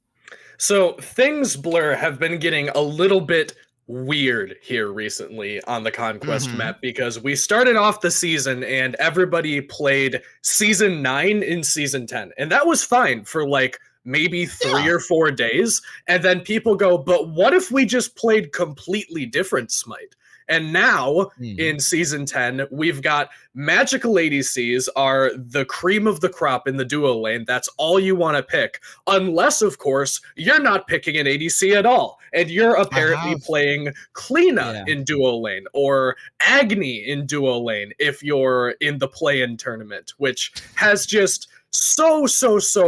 So things, Blur, have been getting a little bit weird here recently on the Conquest map, because we started off the season and everybody played Season 9 in Season 10. And that was fine for like maybe 3 or 4 days. And then people go, but what if we just played completely different Smite? And now, in Season 10, we've got magical ADCs are the cream of the crop in the duo lane. That's all you want to pick. Unless, of course, you're not picking an ADC at all. And you're apparently playing Kleena in duo lane, or Agni in duo lane if you're in the play-in tournament, which has just so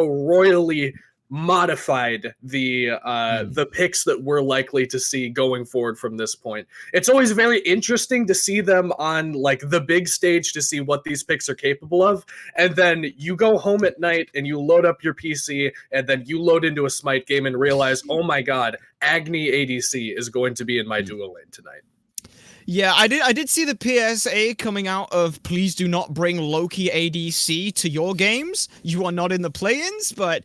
royally modified the picks that we're likely to see going forward from this point. It's always very interesting to see them on like the big stage to see what these picks are capable of, and then you go home at night and you load up your PC and then you load into a Smite game and realize, oh my god, Agni ADC is going to be in my duo lane tonight. Yeah, I did see the PSA coming out of please do not bring Loki ADC to your games. You are not in the play-ins, but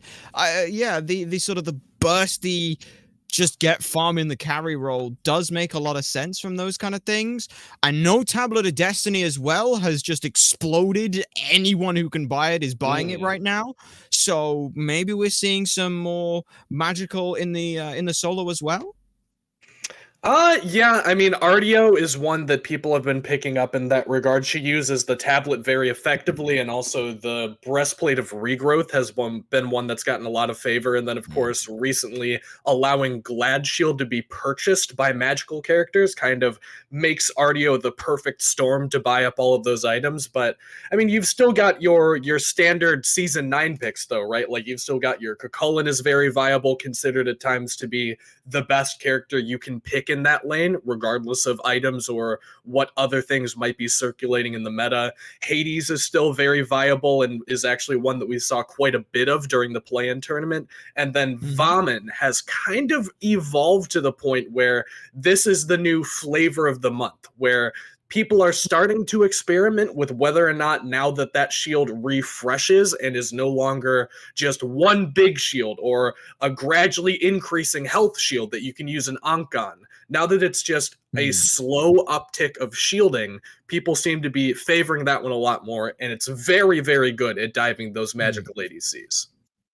yeah, the sort of the bursty just get farm in the carry role does make a lot of sense from those kind of things. I know Tablet of Destiny as well has just exploded. Anyone who can buy it is buying it right now. So maybe we're seeing some more magical in the solo as well. Yeah, I mean, Artio is one that people have been picking up in that regard. She uses the tablet very effectively, and also the Breastplate of Regrowth has been one that's gotten a lot of favor. And then, of course, recently allowing Glad Shield to be purchased by magical characters kind of makes Artio the perfect storm to buy up all of those items. But, I mean, you've still got your standard Season 9 picks, though, right? Like, you've still got your Cucullin is very viable, considered at times to be the best character you can pick in that lane, regardless of items or what other things might be circulating in the meta. Hades is still very viable and is actually one that we saw quite a bit of during the play-in tournament. And then Vomit has kind of evolved to the point where this is the new flavor of the month, where people are starting to experiment with whether or not, now that that shield refreshes and is no longer just one big shield or a gradually increasing health shield that you can use an Ankh on, now that it's just a slow uptick of shielding, people seem to be favoring that one a lot more, and it's very, very good at diving those magical ADCs.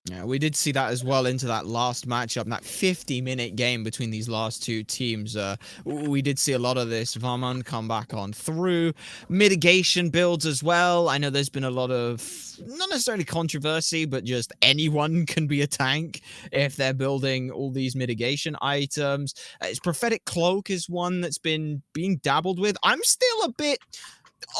Yeah, we did see that as well into that last matchup, that 50-minute game between these last two teams. We did see a lot of this. Varman come back on through. Mitigation builds as well. I know there's been a lot of, not necessarily controversy, but just anyone can be a tank if they're building all these mitigation items. His Prophetic Cloak is one that's been being dabbled with. I'm still a bit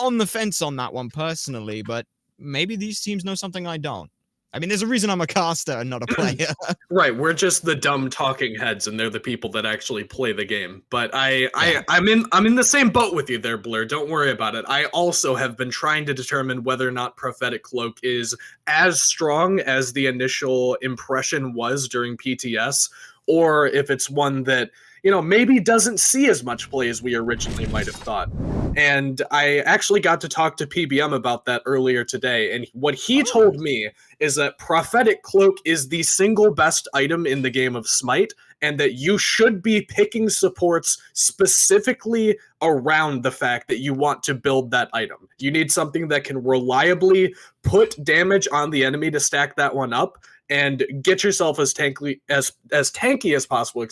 on the fence on that one personally, but maybe these teams know something I don't. I mean, there's a reason I'm a caster and not a player. Right, we're just the dumb talking heads, and they're the people that actually play the game. But Yeah. I'm in the same boat with you there, Blur. Don't worry about it. I also have been trying to determine whether or not Prophetic Cloak is as strong as the initial impression was during PTS, or if it's one that, you know, maybe doesn't see as much play as we originally might have thought. And I actually got to talk to PBM about that earlier today, and what he told me is that Prophetic Cloak is the single best item in the game of Smite, and that you should be picking supports specifically around the fact that you want to build that item. You need something that can reliably put damage on the enemy to stack that one up, and get yourself as tanky as possible,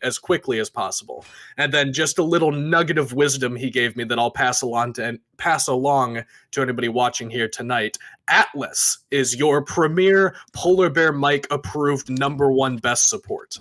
as quickly as possible. And then just a little nugget of wisdom he gave me that I'll pass along to anybody watching here tonight. Atlas is your premier Polar Bear Mike approved #1 best support.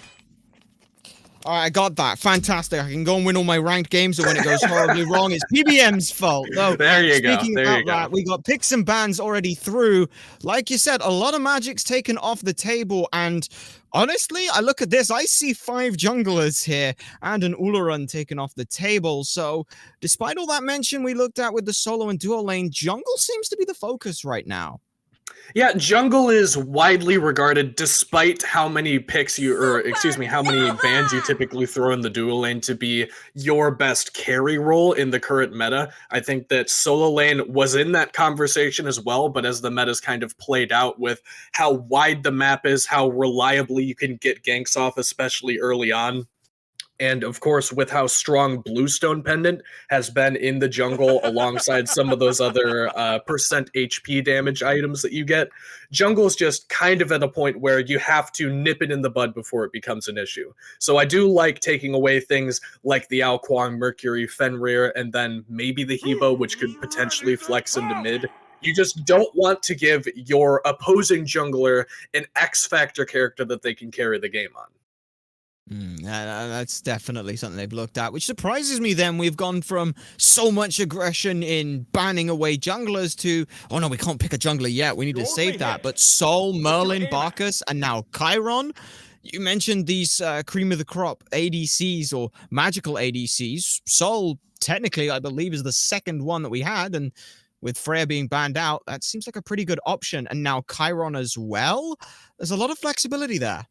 All right, I got that. Fantastic. I can go and win all my ranked games, and when it goes horribly wrong, it's PBM's fault. So, There you go. speaking There about you go. that, we got picks and bans already through. Like you said, a lot of magic's taken off the table, and honestly, I look at this, I see 5 junglers here and an Ularan taken off the table. So, despite all that mention we looked at with the solo and duo lane, jungle seems to be the focus right now. Yeah, jungle is widely regarded, despite how many picks how many bans you typically throw in the dual lane, to be your best carry role in the current meta. I think that solo lane was in that conversation as well, but as the meta's kind of played out with how wide the map is, how reliably you can get ganks off, especially early on, and of course with how strong Bluestone Pendant has been in the jungle alongside some of those other percent HP damage items that you get, jungle's just kind of at a point where you have to nip it in the bud before it becomes an issue. So I do like taking away things like the Ao Kuang, Mercury, Fenrir, and then maybe the Hebo, which could potentially flex into mid. You just don't want to give your opposing jungler an X Factor character that they can carry the game on. That's definitely something they've looked at, which surprises me. Then we've gone from so much aggression in banning away junglers to, oh no, we can't pick a jungler yet, we need to save that. But Sol, Merlin, Barkus, and now Chiron. You mentioned these cream of the crop ADCs or magical ADCs. Sol, technically, I believe, is the second one that we had, and with Freya being banned out, that seems like a pretty good option. And now Chiron as well. There's a lot of flexibility there.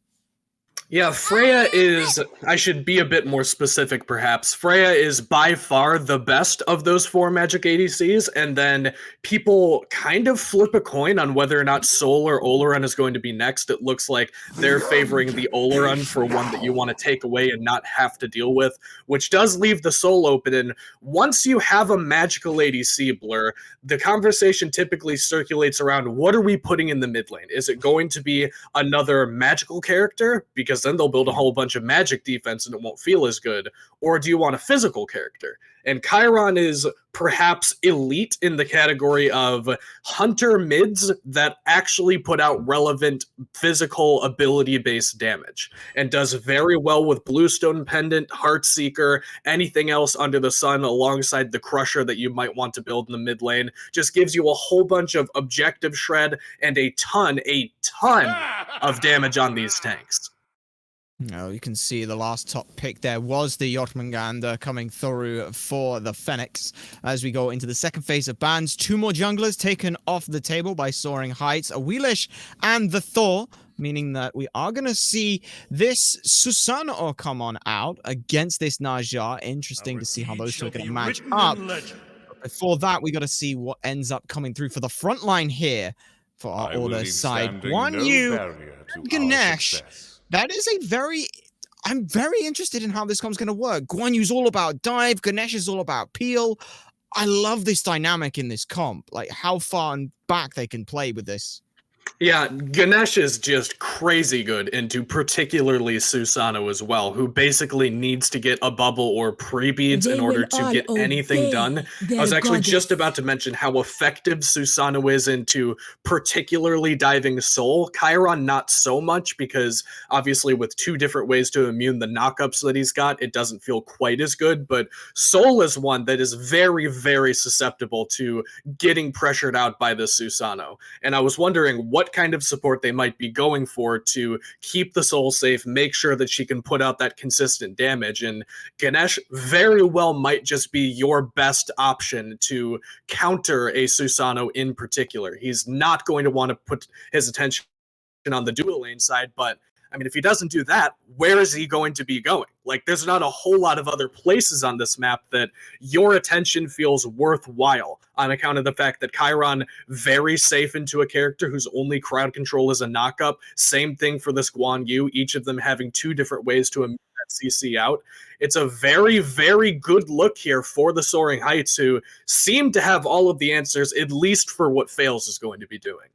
Yeah, Freya is, I should be a bit more specific perhaps. Freya is by far the best of those 4 magic ADCs, and then people kind of flip a coin on whether or not Sol or Oleron is going to be next. It looks like they're favoring the Oleron for one that you want to take away and not have to deal with, which does leave the Sol open. And once you have a magical ADC, Blur, the conversation typically circulates around, what are we putting in the mid lane? Is it going to be another magical character? Because then they'll build a whole bunch of magic defense and it won't feel as good. Or do you want a physical character? And Chiron is perhaps elite in the category of hunter mids that actually put out relevant physical ability-based damage, and does very well with Bluestone Pendant, Heartseeker, anything else under the sun alongside the Crusher that you might want to build in the mid lane. Just gives you a whole bunch of objective shred and a ton of damage on these tanks. Oh, you can see the last top pick there was the Jormungandr coming through for the Phoenix. As we go into the second phase of bans, 2 more junglers taken off the table by Soaring Heights, a Wheelish and the Thor, meaning that we are going to see this Susanoo come on out against this Najjar. Interesting to see how those two are going to match up. But before that, we got to see what ends up coming through for the front line here for our order side. Guan Yu, Ganesh. That is I'm very interested in how this com's going to work. Guan Yu's all about dive. Ganesh is all about peel. I love this dynamic in this comp, like how far and back they can play with this. Yeah, Ganesh is just crazy good into particularly Susano as well, who basically needs to get a bubble or pre-beads in They order will to all get anything done. obey I their was actually just goddess. about to mention how effective Susano is into particularly diving Soul. Chiron not so much, because obviously with 2 different ways to immune the knockups that he's got, it doesn't feel quite as good, but Soul is one that is very, very susceptible to getting pressured out by the Susano. And I was wondering what kind of support they might be going for to keep the Soul safe, make sure that she can put out that consistent damage. And Ganesh very well might just be your best option to counter a Susano in particular. He's not going to want to put his attention on the dual lane side, but I mean, if he doesn't do that, where is he going to be going? Like, there's not a whole lot of other places on this map that your attention feels worthwhile, on account of the fact that Chiron very safe into a character whose only crowd control is a knockup. Same thing for this Guan Yu, each of them having 2 different ways to immune that CC out. It's a very, very good look here for the Soaring Heights, who seem to have all of the answers, at least for what Fails is going to be doing.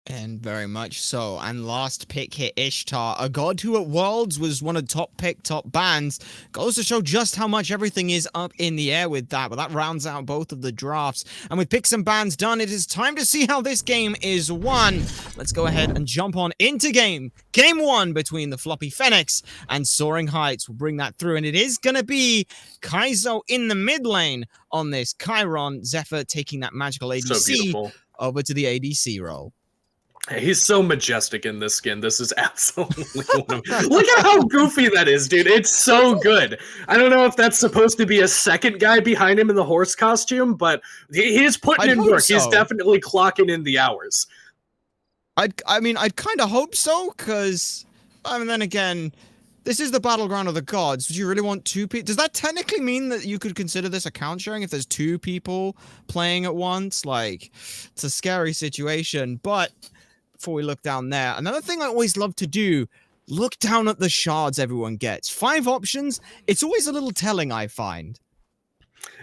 And very much so. And last pick here, Ishtar, a god who at Worlds was one of the top bans. Goes to show just how much everything is up in the air with that. But that rounds out both of the drafts. And with picks and bans done, it is time to see how this game is won. Let's go ahead and jump on into game. Game 1 between the Floppy Phoenix and Soaring Heights. We'll bring that through. And it is going to be Kaizo in the mid lane on this. Chiron, Zephyr taking that magical ADC So beautiful. over to the ADC role. He's so majestic in this skin. This is absolutely one of... Look at how goofy that is, dude. It's so good. I don't know if that's supposed to be a second guy behind him in the horse costume, but he's putting in work. So. He's definitely clocking in the hours. I mean, I'd kind of hope so, because, I mean, then again, this is the battleground of the gods. Would you really want 2 people? Does that technically mean that you could consider this account sharing if there's 2 people playing at once? Like, it's a scary situation, but... Before we look down there, another thing I always love to do, look down at the shards everyone gets. 5 options, it's always a little telling, I find.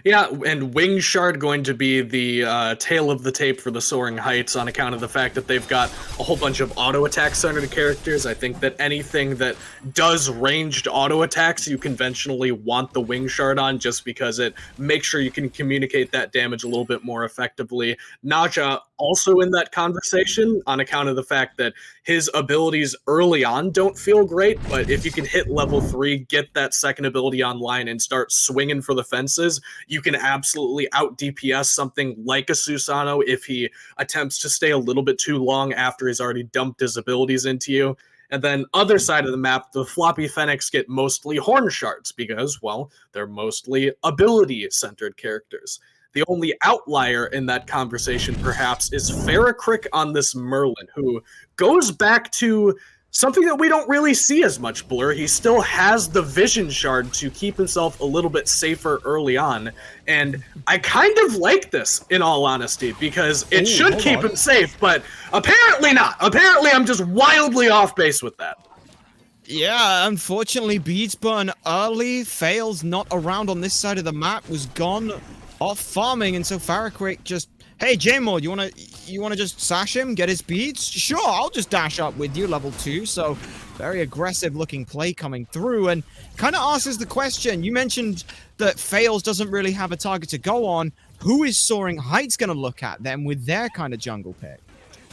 Yeah, and Wing Shard going to be the tail of the tape for the Soaring Heights, on account of the fact that they've got a whole bunch of auto attack centered characters. I think that anything that does ranged auto attacks, you conventionally want the Wing Shard on, just because it makes sure you can communicate that damage a little bit more effectively. Naja also in that conversation, on account of the fact that his abilities early on don't feel great, but if you can hit level 3, get that second ability online, and start swinging for the fences, you can absolutely out DPS something like a Susano if he attempts to stay a little bit too long after he's already dumped his abilities into you. And then other side of the map, the Floppy Phoenix get mostly Horn Shards because, well, they're mostly ability-centered characters. The only outlier in that conversation, perhaps, is Farrakrick on this Merlin, who goes back to something that we don't really see as much, Blur. He still has the Vision Shard to keep himself a little bit safer early on, and I kind of like this, in all honesty, because it should keep him safe, but apparently not. Apparently I'm just wildly off base with that. Yeah, unfortunately, Beads burn early. Fails not around on this side of the map, was gone off farming, and so Farrakrick just, hey, J-Mod, you wanna just sash him, get his beads? Sure, I'll just dash up with you, level 2, so very aggressive looking play coming through, and kind of asks the question, you mentioned that Fails doesn't really have a target to go on, who is Soaring Heights gonna look at then with their kind of jungle pick?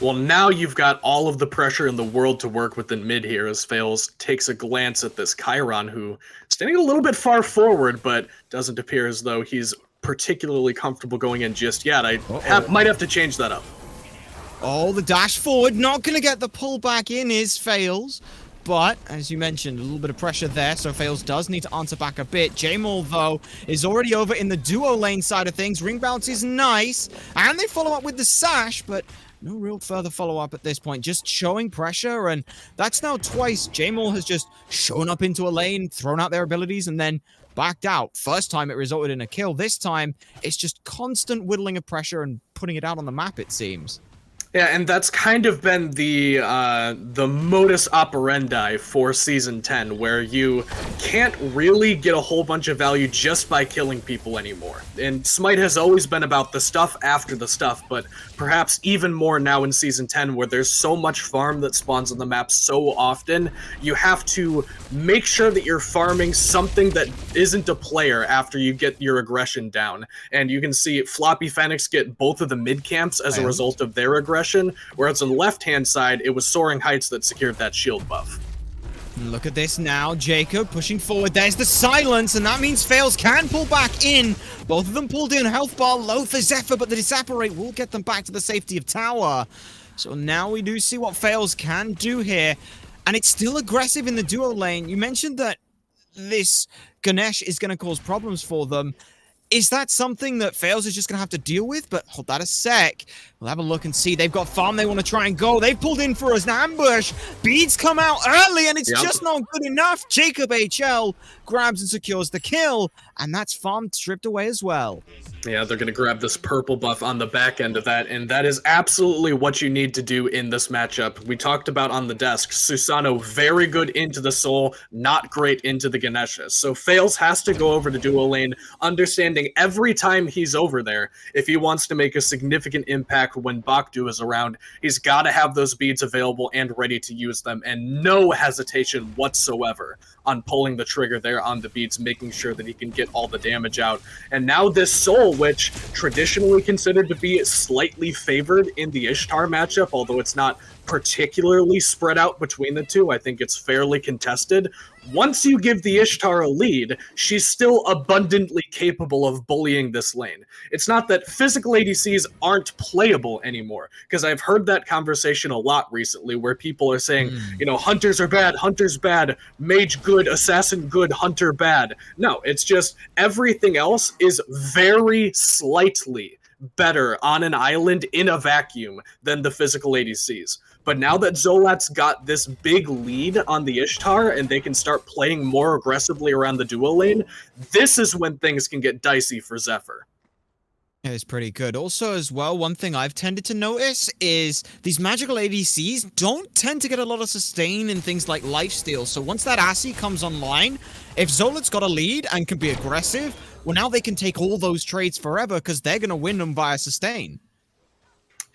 Well, now you've got all of the pressure in the world to work within mid here, as Fails takes a glance at this Chiron, who standing a little bit far forward, but doesn't appear as though he's particularly comfortable going in just yet. I might have to change that up. Oh, the dash forward, not going to get the pull back in is Fails. But, as you mentioned, a little bit of pressure there, so Fails does need to answer back a bit. J-Maul, though, is already over in the duo lane side of things. Ring bounce is nice, and they follow up with the sash, but no real further follow-up at this point. Just showing pressure, and that's now twice. J-Maul has just shown up into a lane, thrown out their abilities, and then backed out. First time it resulted in a kill. This time, it's just constant whittling of pressure and putting it out on the map, it seems. Yeah, and that's kind of been the modus operandi for Season 10, where you can't really get a whole bunch of value just by killing people anymore. And Smite has always been about the stuff after the stuff, but perhaps even more now in Season 10, where there's so much farm that spawns on the map so often, you have to make sure that you're farming something that isn't a player after you get your aggression down. And you can see Floppy Phoenix get both of the mid camps as a result of their aggression, whereas on the left-hand side, it was Soaring Heights that secured that shield buff. Look at this now, Jacob pushing forward. There's the silence, and that means Fails can pull back in. Both of them pulled in. Health bar low for Zephyr, but the Disapparate will get them back to the safety of tower. So now we do see what Fails can do here, and it's still aggressive in the duo lane. You mentioned that this Ganesh is going to cause problems for them. Is that something that Fails is just going to have to deal with? But hold that a sec. We'll have a look and see. They've got farm they want to try and go. They've pulled in for an ambush. Beads come out early, and it's just not good enough. Jacob HL grabs and secures the kill, and that's farm stripped away as well. Yeah, they're going to grab this purple buff on the back end of that, and that is absolutely what you need to do in this matchup. We talked about on the desk, Susano very good into the Soul, not great into the Ganesha. So Fails has to go over to duo lane, understanding every time he's over there, if he wants to make a significant impact when Bakdu is around, he's got to have those beads available and ready to use them, and no hesitation whatsoever on pulling the trigger there on the beats, making sure that he can get all the damage out. And now this Soul, which traditionally considered to be slightly favored in the Ishtar matchup, although it's not particularly spread out between the two, I think it's fairly contested. Once you give the Ishtar a lead, she's still abundantly capable of bullying this lane. It's not that physical ADCs aren't playable anymore, because I've heard that conversation a lot recently where people are saying, you know, hunters are bad, hunter's bad, mage good, assassin good, hunter bad. No, it's just everything else is very slightly better on an island in a vacuum than the physical ADCs. But now that Zolat's got this big lead on the Ishtar and they can start playing more aggressively around the duo lane, this is when things can get dicey for Zephyr. It's pretty good. Also, as well, one thing I've tended to notice is these magical ADCs don't tend to get a lot of sustain in things like lifesteal. So once that Assy comes online, if Zolat's got a lead and can be aggressive, well, now they can take all those trades forever because they're going to win them via sustain.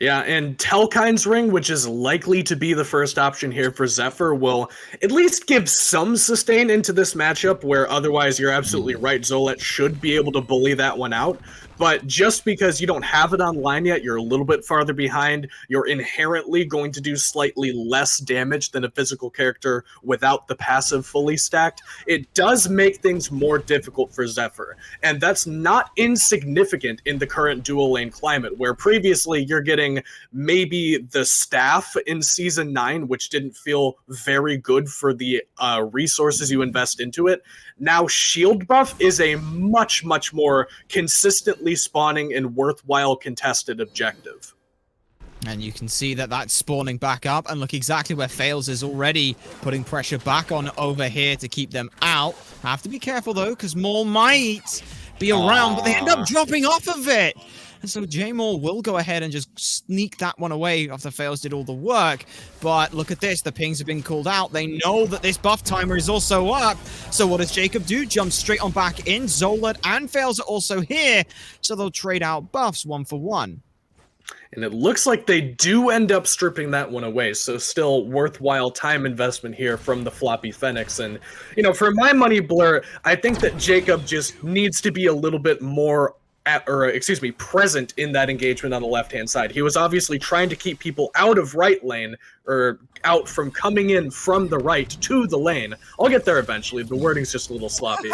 Yeah, and Telkine's Ring, which is likely to be the first option here for Zephyr, will at least give some sustain into this matchup, where otherwise you're absolutely right, Zolat should be able to bully that one out. But just because you don't have it online yet, you're a little bit farther behind, you're inherently going to do slightly less damage than a physical character without the passive fully stacked. It does make things more difficult for Zephyr, and that's not insignificant in the current dual lane climate, where previously you're getting maybe the staff in Season 9, which didn't feel very good for the resources you invest into it. Now shield buff is a much, much more consistently spawning and worthwhile contested objective. And you can see that that's spawning back up, and look exactly where Fails is already putting pressure back on over here to keep them out. Have to be careful though, because Maul might be around, but they end up dropping off of it. And so J-Maul will go ahead and just sneak that one away after Fails did all the work. But look at this, the pings have been called out. They know that this buff timer is also up. So what does Jacob do? Jump straight on back in. Zolat and Fails are also here. So they'll trade out buffs 1 for 1. And it looks like they do end up stripping that one away, so still worthwhile time investment here from the Floppy Phoenix. And, you know, for my money, Blur, I think that Jacob just needs to be a little bit more present in that engagement on the left-hand side. He was obviously trying to keep people out of right lane, or out from coming in from the right to the lane. I'll get there eventually. The wording's just a little sloppy.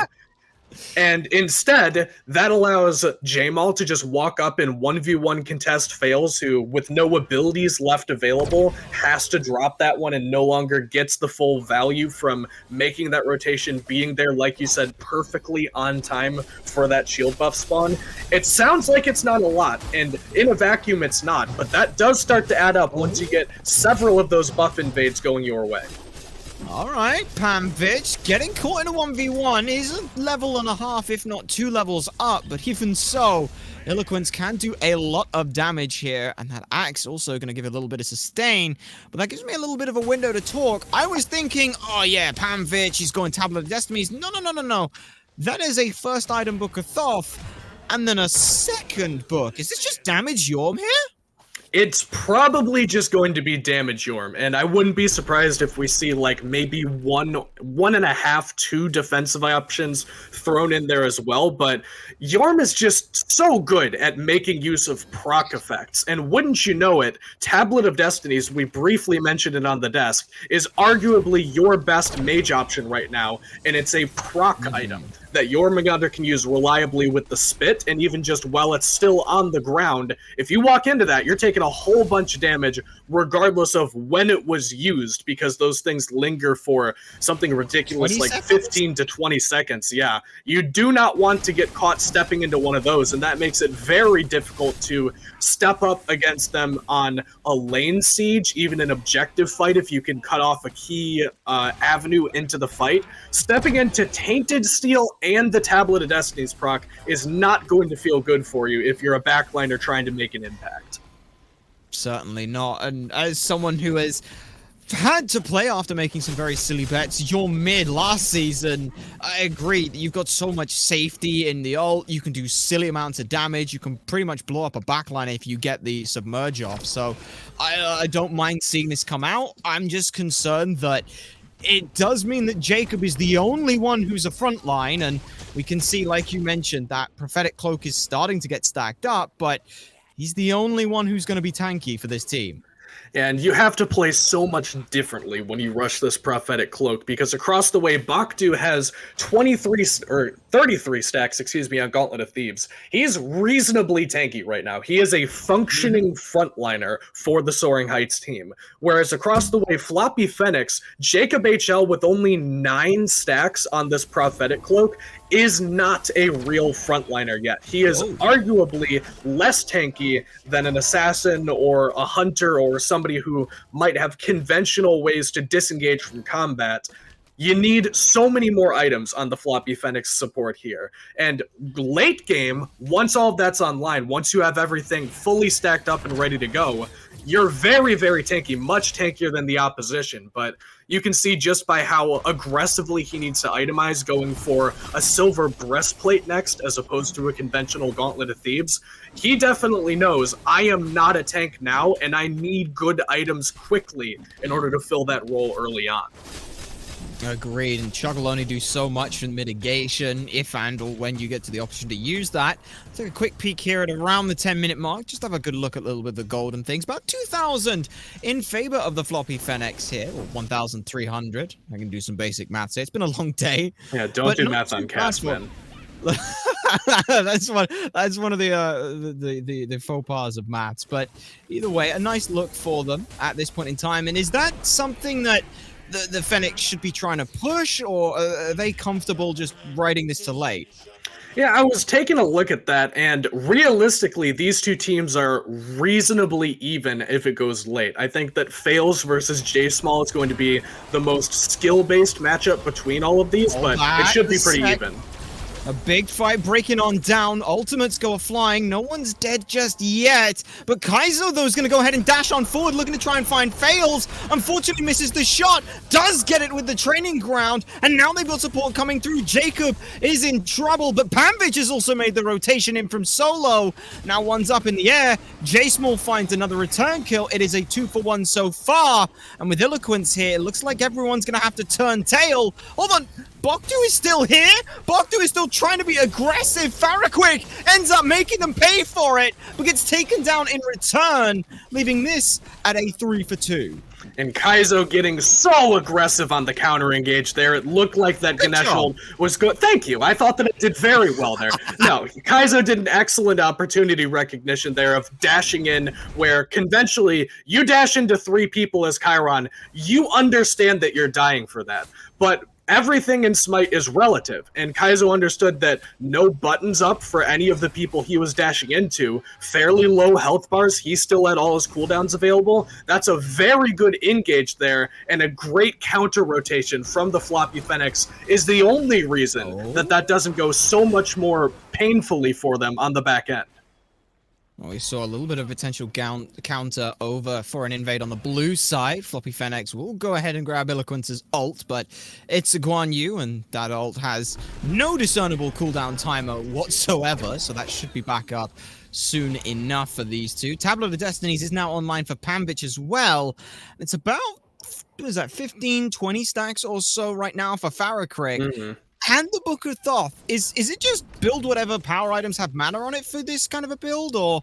And instead, that allows J-Maul to just walk up and 1v1 contest Fails, who, with no abilities left available, has to drop that one and no longer gets the full value from making that rotation, being there, like you said, perfectly on time for that shield buff spawn. It sounds like it's not a lot, and in a vacuum it's not, but that does start to add up once you get several of those buff invades going your way. All right, Pamvich getting caught in a 1v1 is a level and a half, if not 2 levels up, but even so, Eloquence can do a lot of damage here, and that axe also going to give a little bit of sustain, but that gives me a little bit of a window to talk. I was thinking, oh yeah, Pamvich, he's going Tablet of Destinies. No. That is a first item book of Thoth, and then a second book. Is this just Damage Yorm here? It's probably just going to be Damage Yorm, and I wouldn't be surprised if we see like maybe one and a half, two defensive options thrown in there as well. But Yorm is just so good at making use of proc effects, and wouldn't you know it, Tablet of Destinies, we briefly mentioned it on the desk, is arguably your best mage option right now, and it's a proc item that Jormungandr can use reliably with the spit, and even just while it's still on the ground. If you walk into that, you're taking a whole bunch of damage regardless of when it was used, because those things linger for something ridiculous like 15 to 20 seconds. Yeah, you do not want to get caught stepping into one of those, and that makes it very difficult to step up against them on a lane siege, even an objective fight if you can cut off a key avenue into the fight. Stepping into Tainted Steel and the Tablet of Destinies proc is not going to feel good for you if you're a backliner trying to make an impact. Certainly not. And as someone who has had to play after making some very silly bets, your mid last season, I agree that you've got so much safety in the ult. You can do silly amounts of damage. You can pretty much blow up a backline if you get the submerge off. So I don't mind seeing this come out. I'm just concerned that it does mean that Jacob is the only one who's a front line, and we can see, like you mentioned, that Prophetic Cloak is starting to get stacked up, but he's the only one who's going to be tanky for this team. And you have to play so much differently when you rush this Prophetic Cloak, because across the way, Bakdu has 33 stacks, on Gauntlet of Thebes. He's reasonably tanky right now. He is a functioning frontliner for the Soaring Heights team. Whereas across the way, Floppy Phoenix, Jacob HL with only 9 stacks on this Prophetic Cloak is not a real frontliner yet. He is arguably less tanky than an assassin or a hunter or somebody who might have conventional ways to disengage from combat. You need so many more items on the Floppy Phoenix support here. And late game, once all of that's online, once you have everything fully stacked up and ready to go, you're very, very tanky, much tankier than the opposition. But you can see just by how aggressively he needs to itemize, going for a silver breastplate next as opposed to a conventional Gauntlet of Thebes. He definitely knows, I am not a tank now, and I need good items quickly in order to fill that role early on. Agreed, and Chuck will only do so much in mitigation if and or when you get to the option to use that. Take a quick peek here at around the 10-minute mark. Just have a good look at a little bit of the gold and things. About 2,000 in favor of the Floppy Phoenix here, or 1,300. I can do some basic maths here. It's been a long day. Yeah, don't do maths on cast, man. that's one of the faux pas of maths. But either way, a nice look for them at this point in time. And is that something that the Fennec should be trying to push, or are they comfortable just riding this to late? Yeah, I was taking a look at that, and realistically, these two teams are reasonably even if it goes late. I think that Fails versus J-Small is going to be the most skill-based matchup between all of these, but it should be pretty even. A big fight breaking on down. Ultimates go flying. No one's dead just yet. But Kaizo, though, is going to go ahead and dash on forward, looking to try and find Fails. Unfortunately, misses the shot. Does get it with the training ground. And now they've got support coming through. Jacob is in trouble. But Pamvich has also made the rotation in from solo. Now one's up in the air. J-Small finds another return kill. It is a 2-for-1 so far. And with Eloquence here, it looks like everyone's going to have to turn tail. Hold on. Bakdu is still here. Bakdu is still trying to be aggressive. Farrakwick ends up making them pay for it, but gets taken down in return, leaving this at a 3-for-2. And Kaizo getting so aggressive on the counter engage there. It looked like that Ganesh hold was good. Thank you. I thought that it did very well there. No, Kaizo did an excellent opportunity recognition there of dashing in, where conventionally you dash into 3 people as Chiron. You understand that you're dying for that. But everything in Smite is relative, and Kaizo understood that no buttons up for any of the people he was dashing into, fairly low health bars, he still had all his cooldowns available. That's a very good engage there, and a great counter rotation from the Floppy Phoenix is the only reason that doesn't go so much more painfully for them on the back end. Well, we saw a little bit of potential counter over for an invade on the blue side. Floppy Fenix will go ahead and grab Eloquence's ult, but it's a Guan Yu, and that ult has no discernible cooldown timer whatsoever, so that should be back up soon enough for these two. Tablet of Destinies is now online for Pambitch as well. It's about, what is that, 15, 20 stacks or so right now for Farrakrick. And the Book of Thoth, is it just build whatever power items have mana on it for this kind of a build, or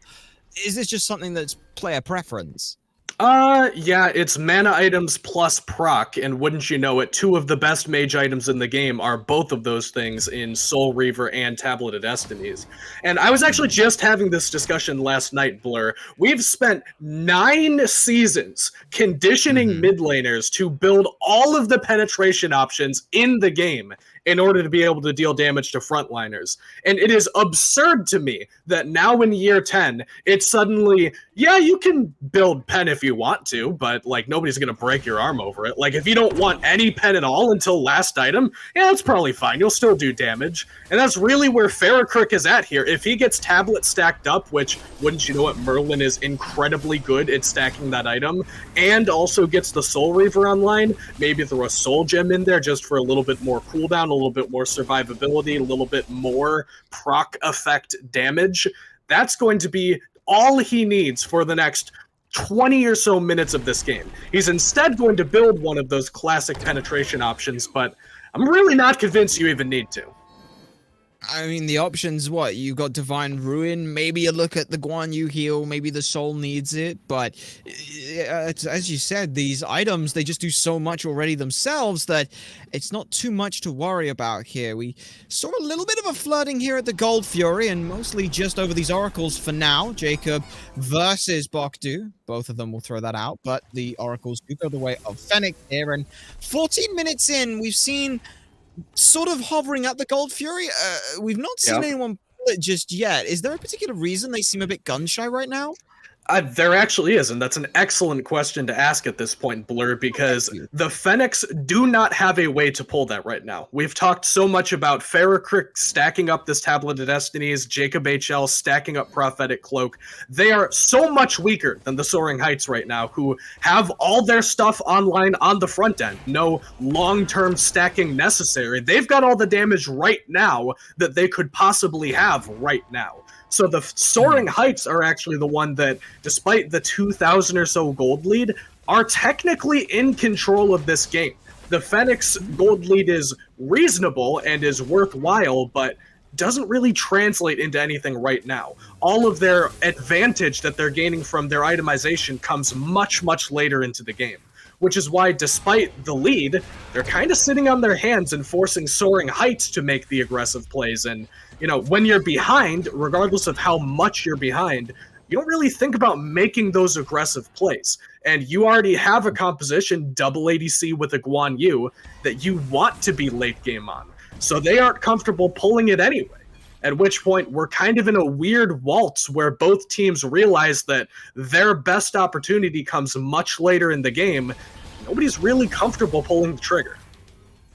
is this just something that's player preference? Yeah, it's mana items plus proc, and wouldn't you know it, two of the best mage items in the game are both of those things in Soul Reaver and Tablet of Destinies. And I was actually just having this discussion last night, Blur. We've spent 9 seasons conditioning mid laners to build all of the penetration options in the game in order to be able to deal damage to frontliners. And it is absurd to me that now in year 10, it's suddenly, yeah, you can build pen if you want to, but like nobody's gonna break your arm over it. Like if you don't want any pen at all until last item, yeah, that's probably fine. You'll still do damage. And that's really where Farrakrick is at here. If he gets tablet stacked up, which wouldn't you know it, Merlin is incredibly good at stacking that item, and also gets the Soul Reaver online, maybe throw a Soul Gem in there just for a little bit more cooldown, a little bit more survivability, a little bit more proc effect damage. That's going to be all he needs for the next 20 or so minutes of this game. He's instead going to build one of those classic penetration options, but I'm really not convinced you even need to. I mean, the options, what? You got Divine Ruin, maybe a look at the Guan Yu heal, maybe the soul needs it, but as you said, these items, they just do so much already themselves that it's not too much to worry about here. We saw a little bit of a flooding here at the Gold Fury, and mostly just over these oracles for now. Jacob versus Bokdu. Both of them will throw that out, but the oracles do go the way of Fennec here, and 14 minutes in, we've seen sort of hovering at the Gold Fury. We've not seen anyone pull it just yet. Is there a particular reason they seem a bit gun-shy right now? There actually is, and that's an excellent question to ask at this point, Blur, because the Fenix do not have a way to pull that right now. We've talked so much about Farrakrick stacking up this Tablet of Destinies, Jacob HL stacking up Prophetic Cloak. They are so much weaker than the Soaring Heights right now, who have all their stuff online on the front end. No long-term stacking necessary. They've got all the damage right now that they could possibly have right now. So the Soaring Heights are actually the one that, despite the 2,000 or so gold lead, are technically in control of this game. The Fenix gold lead is reasonable and is worthwhile, but doesn't really translate into anything right now. All of their advantage that they're gaining from their itemization comes much, much later into the game. Which is why, despite the lead, they're kind of sitting on their hands and forcing Soaring Heights to make the aggressive plays. And, you know, when you're behind, regardless of how much you're behind, you don't really think about making those aggressive plays. And you already have a composition, double ADC with a Guan Yu, that you want to be late game on. So they aren't comfortable pulling it anyway. At which point, we're kind of in a weird waltz where both teams realize that their best opportunity comes much later in the game. Nobody's really comfortable pulling the trigger.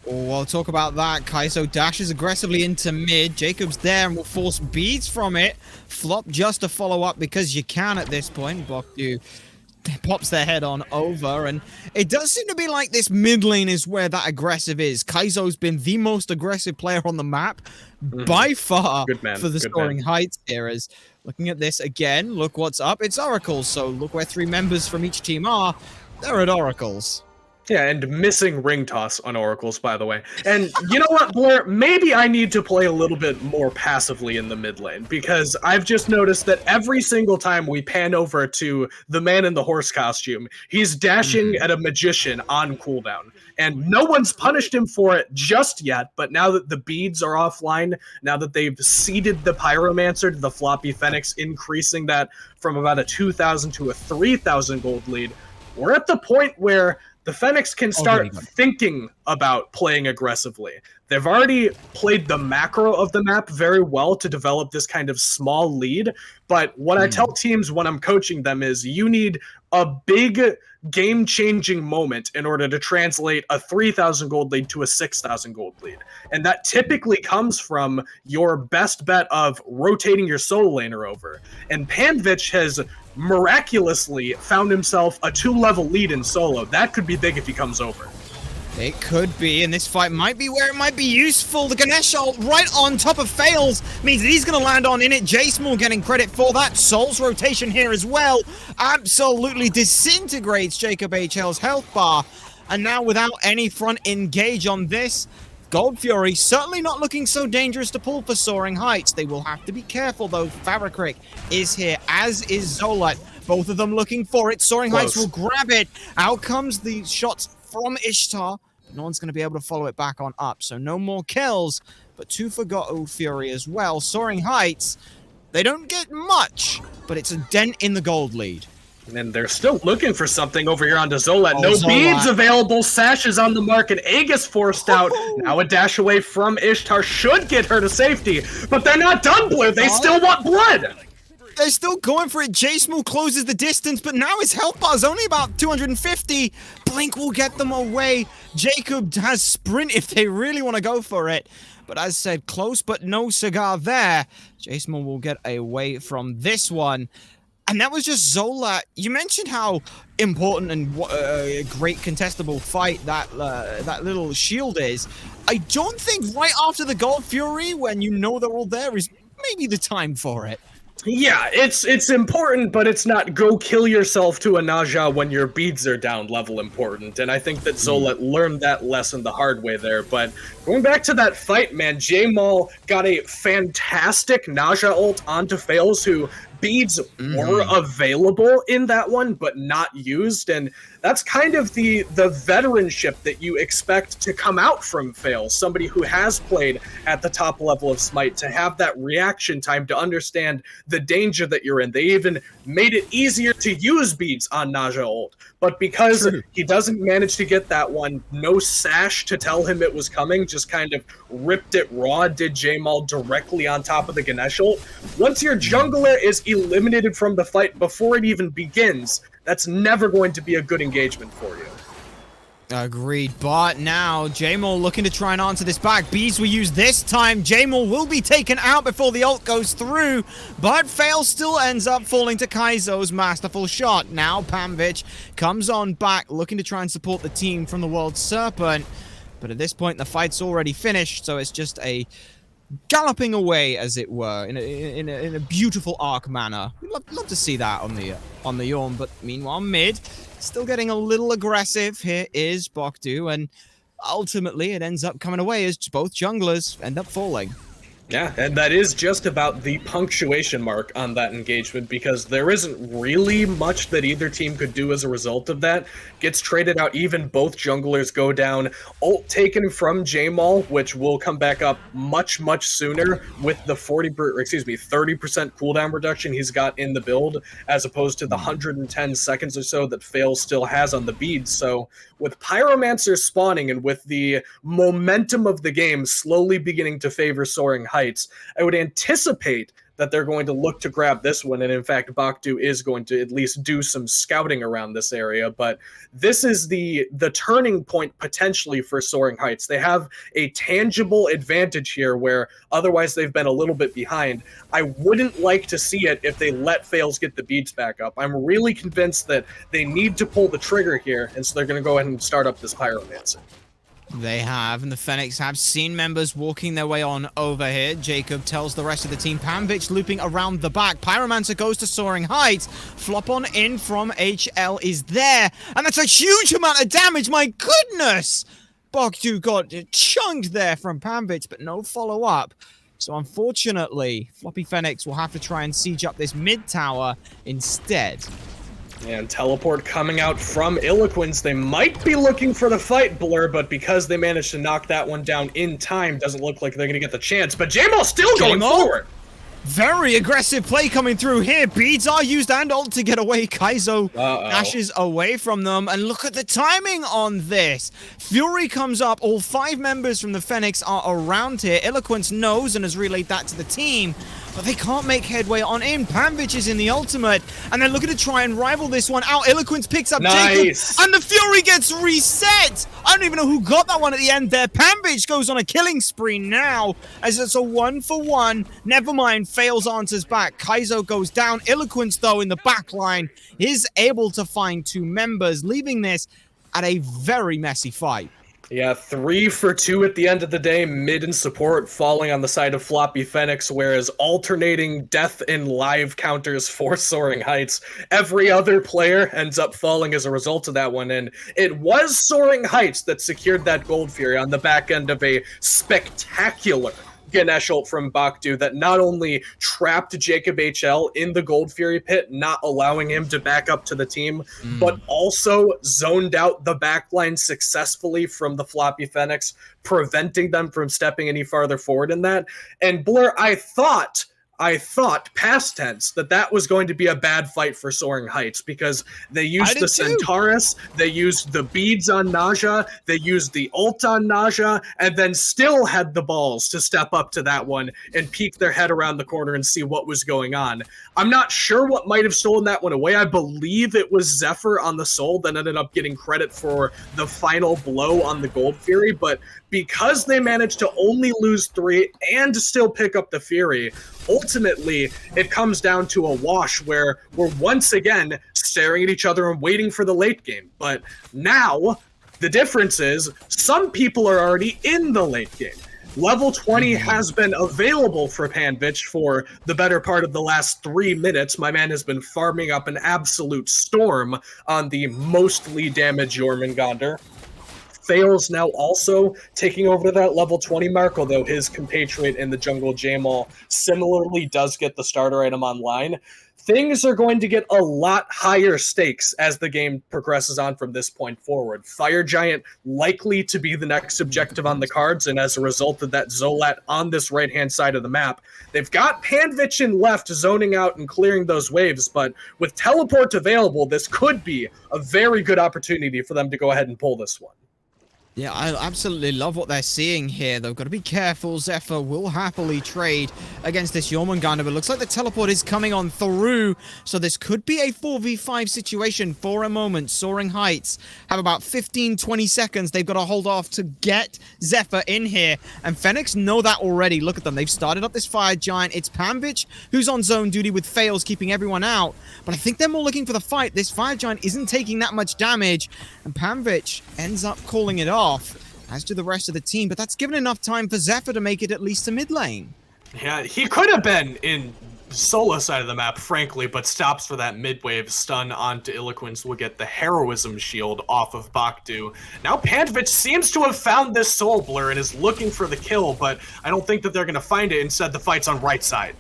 Oh, I'll talk about that. Kaizo dashes aggressively into mid. Jacob's there and will force beads from it. Flop just to follow up because you can at this point. Bokdu pops their head on over, and it does seem to be like this mid lane is where that aggressive is. Kaizo's been the most aggressive player on the map by far for the Soaring Heights here. As looking at this again, look what's up. It's Oracles, so look where 3 members from each team are. They're at Oracles. Yeah, and missing ring toss on Oracles, by the way. And you know what, Blur? Maybe I need to play a little bit more passively in the mid lane, because I've just noticed that every single time we pan over to the man in the horse costume, he's dashing at a magician on cooldown. And no one's punished him for it just yet, but now that the beads are offline, now that they've seeded the Pyromancer to the Floppy Fenix, increasing that from about a 2,000 to a 3,000 gold lead, we're at the point where the Fenix can start thinking about playing aggressively. They've already played the macro of the map very well to develop this kind of small lead, but what I tell teams when I'm coaching them is you need a big game-changing moment in order to translate a 3,000 gold lead to a 6,000 gold lead. And that typically comes from your best bet of rotating your solo laner over. And Panvich has miraculously found himself a 2-level lead in solo. That could be big if he comes over. It could be, and this fight might be where it might be useful. The Ganesh ult right on top of Fails means that he's going to land on in it. Jace getting credit for that. Soul's rotation here as well absolutely disintegrates Jacob HL's health bar. And now without any front engage on this, Gold Fury certainly not looking so dangerous to pull for Soaring Heights. They will have to be careful though. Farakrik is here, as is Zolat. Both of them looking for it. Soaring Heights will grab it. Out comes the shots from Ishtar. No one's going to be able to follow it back on up. So no more kills, but 2 for Gold Fury as well. Soaring Heights, they don't get much, but it's a dent in the gold lead. And they're still looking for something over here on Zolat. Oh, No Zolat. beads available. Sash is on the market. Aegis forced out. Now a dash away from Ishtar should get her to safety. But they're not done, Blue. They still want blood. They're still going for it. Jace closes the distance, but now his health bar is only about 250. Blink will get them away. Jacob has sprint if they really want to go for it. But as said, close but no cigar there. Jace will get away from this one. And that was just Zola. You mentioned how important and great contestable fight that little shield is. I don't think right after the Gold Fury, when you know they're all there, is maybe the time for it. Yeah, it's important, but it's not go kill yourself to a Naja when your beads are down level important. And I think that Zolat learned that lesson the hard way there. But going back to that fight, man, J-Maul got a fantastic Naja ult onto Fails, who beads were available in that one, but not used. And that's kind of the veteranship that you expect to come out from Fails, somebody who has played at the top level of Smite, to have that reaction time to understand the danger that you're in. They even made it easier to use beads on Naja ult. But because he doesn't manage to get that one, no Sash to tell him it was coming, just kind of ripped it raw, did J-Maul directly on top of the Ganesh ult. Once your jungler is eliminated from the fight before it even begins, that's never going to be a good engagement for you. Agreed, but now J-Maul looking to try and answer this back. Bees were used this time. J-Maul will be taken out before the ult goes through, but Fail still ends up falling to Kaizo's masterful shot. Now Panvich comes on back, looking to try and support the team from the World Serpent, but at this point the fight's already finished, so it's just a galloping away, as it were, in a beautiful arc manner. We'd love to see that on the Yorm, but meanwhile mid, still getting a little aggressive. Here is Bokdu, and ultimately it ends up coming away as both junglers end up falling. Yeah, and that is just about the punctuation mark on that engagement, because there isn't really much that either team could do as a result of that. Gets traded out, even both junglers go down. Ult taken from J-Maul, which will come back up much, much sooner with the 30% cooldown reduction he's got in the build, as opposed to the 110 seconds or so that Fail still has on the beads. So with Pyromancer spawning and with the momentum of the game slowly beginning to favor Soaring Heights, I would anticipate that they're going to look to grab this one, and in fact Bokdu is going to at least do some scouting around this area. But this is the turning point potentially for Soaring Heights. They have a tangible advantage here where otherwise they've been a little bit behind. I wouldn't like to see it if they let Fails get the beats back up. I'm really convinced that they need to pull the trigger here, and so they're going to go ahead and start up this Pyromancer. They have, and the Fenix have seen members walking their way on over here. Jacob tells the rest of the team. Panvich looping around the back. Pyromancer goes to Soaring Heights. Flop on in from HL is there, and that's a huge amount of damage. My goodness! Bokdu got chunked there from Panvich, but no follow-up. So unfortunately, Floppy Fenix will have to try and siege up this mid tower instead. And teleport coming out from Iloquence. They might be looking for the fight, Blur, but because they managed to knock that one down in time, doesn't look like they're going to get the chance. But J-Maul still going forward. Very aggressive play coming through here. Beads are used and ult to get away. Kaizo dashes away from them. And look at the timing on this. Fury comes up. All 5 members from the Phoenix are around here. Eloquence knows and has relayed that to the team. But they can't make headway on in. Panvich is in the ultimate. And they're looking to try and rival this one out. Eloquence picks up Jacob. And the Fury gets reset. I don't even know who got that one at the end there. Panvich goes on a killing spree now. As it's a 1-for-1. Never mind. Fails answers back. Kaizo goes down. Eloquence, though, in the back line is able to find 2 members, leaving this at a very messy fight. Yeah, 3 for 2 at the end of the day, mid and support falling on the side of Floppy Phoenix, whereas alternating death and live counters for Soaring Heights. Every other player ends up falling as a result of that one, and it was Soaring Heights that secured that Gold Fury on the back end of a spectacular Ganesh ult from Bakdu that not only trapped Jacob HL in the Gold Fury pit, not allowing him to back up to the team, but also zoned out the backline successfully from the Floppy Phoenix, preventing them from stepping any farther forward in that. And Blur, I thought, past tense, that was going to be a bad fight for Soaring Heights because they used the Centaurus, they used the beads on Naja, they used the ult on Naja, and then still had the balls to step up to that one and peek their head around the corner and see what was going on. I'm not sure what might have stolen that one away. I believe it was Zephyr on the Soul that ended up getting credit for the final blow on the Gold Fury, but because they managed to only lose 3 and still pick up the Fury, ultimately it comes down to a wash where we're once again staring at each other and waiting for the late game. But now the difference is some people are already in the late game. Level 20 has been available for Panvich for the better part of the last 3 minutes. My man has been farming up an absolute storm on the mostly damaged Jormungandr. Fails now also taking over that level 20 mark, although his compatriot in the jungle, Jamal, similarly does get the starter item online. Things are going to get a lot higher stakes as the game progresses on from this point forward. Fire Giant likely to be the next objective on the cards, and as a result of that Zolat on this right-hand side of the map, they've got Panvich in left zoning out and clearing those waves, but with teleport available, this could be a very good opportunity for them to go ahead and pull this one. Yeah, I absolutely love what they're seeing here, though. Got to be careful. Zephyr will happily trade against this Jormungandr, but it looks like the teleport is coming on through, so this could be a 4v5 situation for a moment. Soaring Heights have about 15-20 seconds. They've got to hold off to get Zephyr in here, and Phoenix know that already. Look at them. They've started up this Fire Giant. It's Panvich who's on zone duty with Fails, keeping everyone out, but I think they're more looking for the fight. This Fire Giant isn't taking that much damage, and Panvich ends up calling it off, as do the rest of the team, but that's given enough time for Zephyr to make it at least to mid lane. Yeah, he could have been in solo side of the map, frankly, but stops for that mid-wave stun onto Eloquence will get the heroism shield off of Bakdu. Now Panvich seems to have found this soul blur and is looking for the kill, but I don't think that they're going to find it. Instead, the fight's on right side.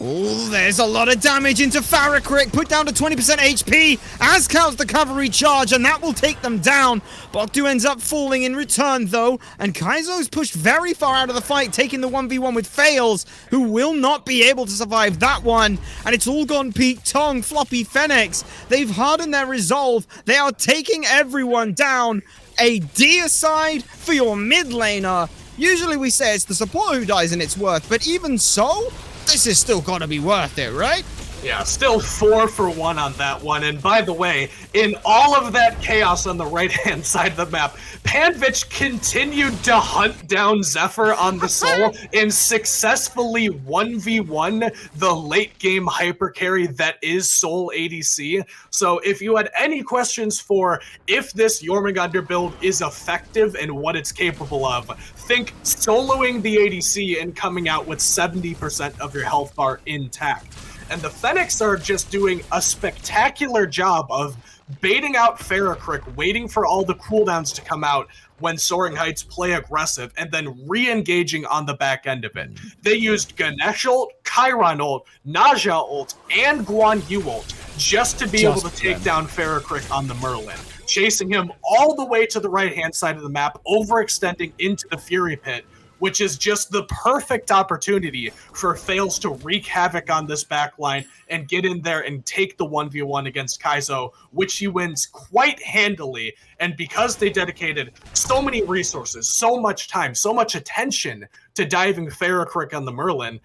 Oh, there's a lot of damage into Farrakrick, put down to 20% HP, as counts the cavalry charge, and that will take them down. Bakdu ends up falling in return, though, and Kaizo's pushed very far out of the fight, taking the 1v1 with Fails, who will not be able to survive that one, and it's all gone Pete Tong, Floppy Phoenix. They've hardened their resolve. They are taking everyone down. A deicide for your mid laner. Usually we say it's the supporter who dies and it's worth, but even so, this is still gotta be worth it, right? Yeah, still 4 for 1 on that one. And by the way, in all of that chaos on the right-hand side of the map, Panvich continued to hunt down Zephyr on the Soul and successfully 1v1 the late-game hypercarry that is Soul ADC. So if you had any questions for if this Jormungandr build is effective and what it's capable of, think soloing the ADC and coming out with 70% of your health bar intact. And the Phoenix are just doing a spectacular job of baiting out Farrakrick, waiting for all the cooldowns to come out when Soaring Heights play aggressive, and then re-engaging on the back end of it. They used Ganesh ult, Chiron ult, Naja ult, and Guan Yu ult just to be able to take down Farrakrick on the Merlin, chasing him all the way to the right-hand side of the map, overextending into the Fury Pit, which is just the perfect opportunity for Fails to wreak havoc on this backline and get in there and take the 1v1 against Kaizo, which he wins quite handily. And because they dedicated so many resources, so much time, so much attention to diving Ferrocrick on the Merlin,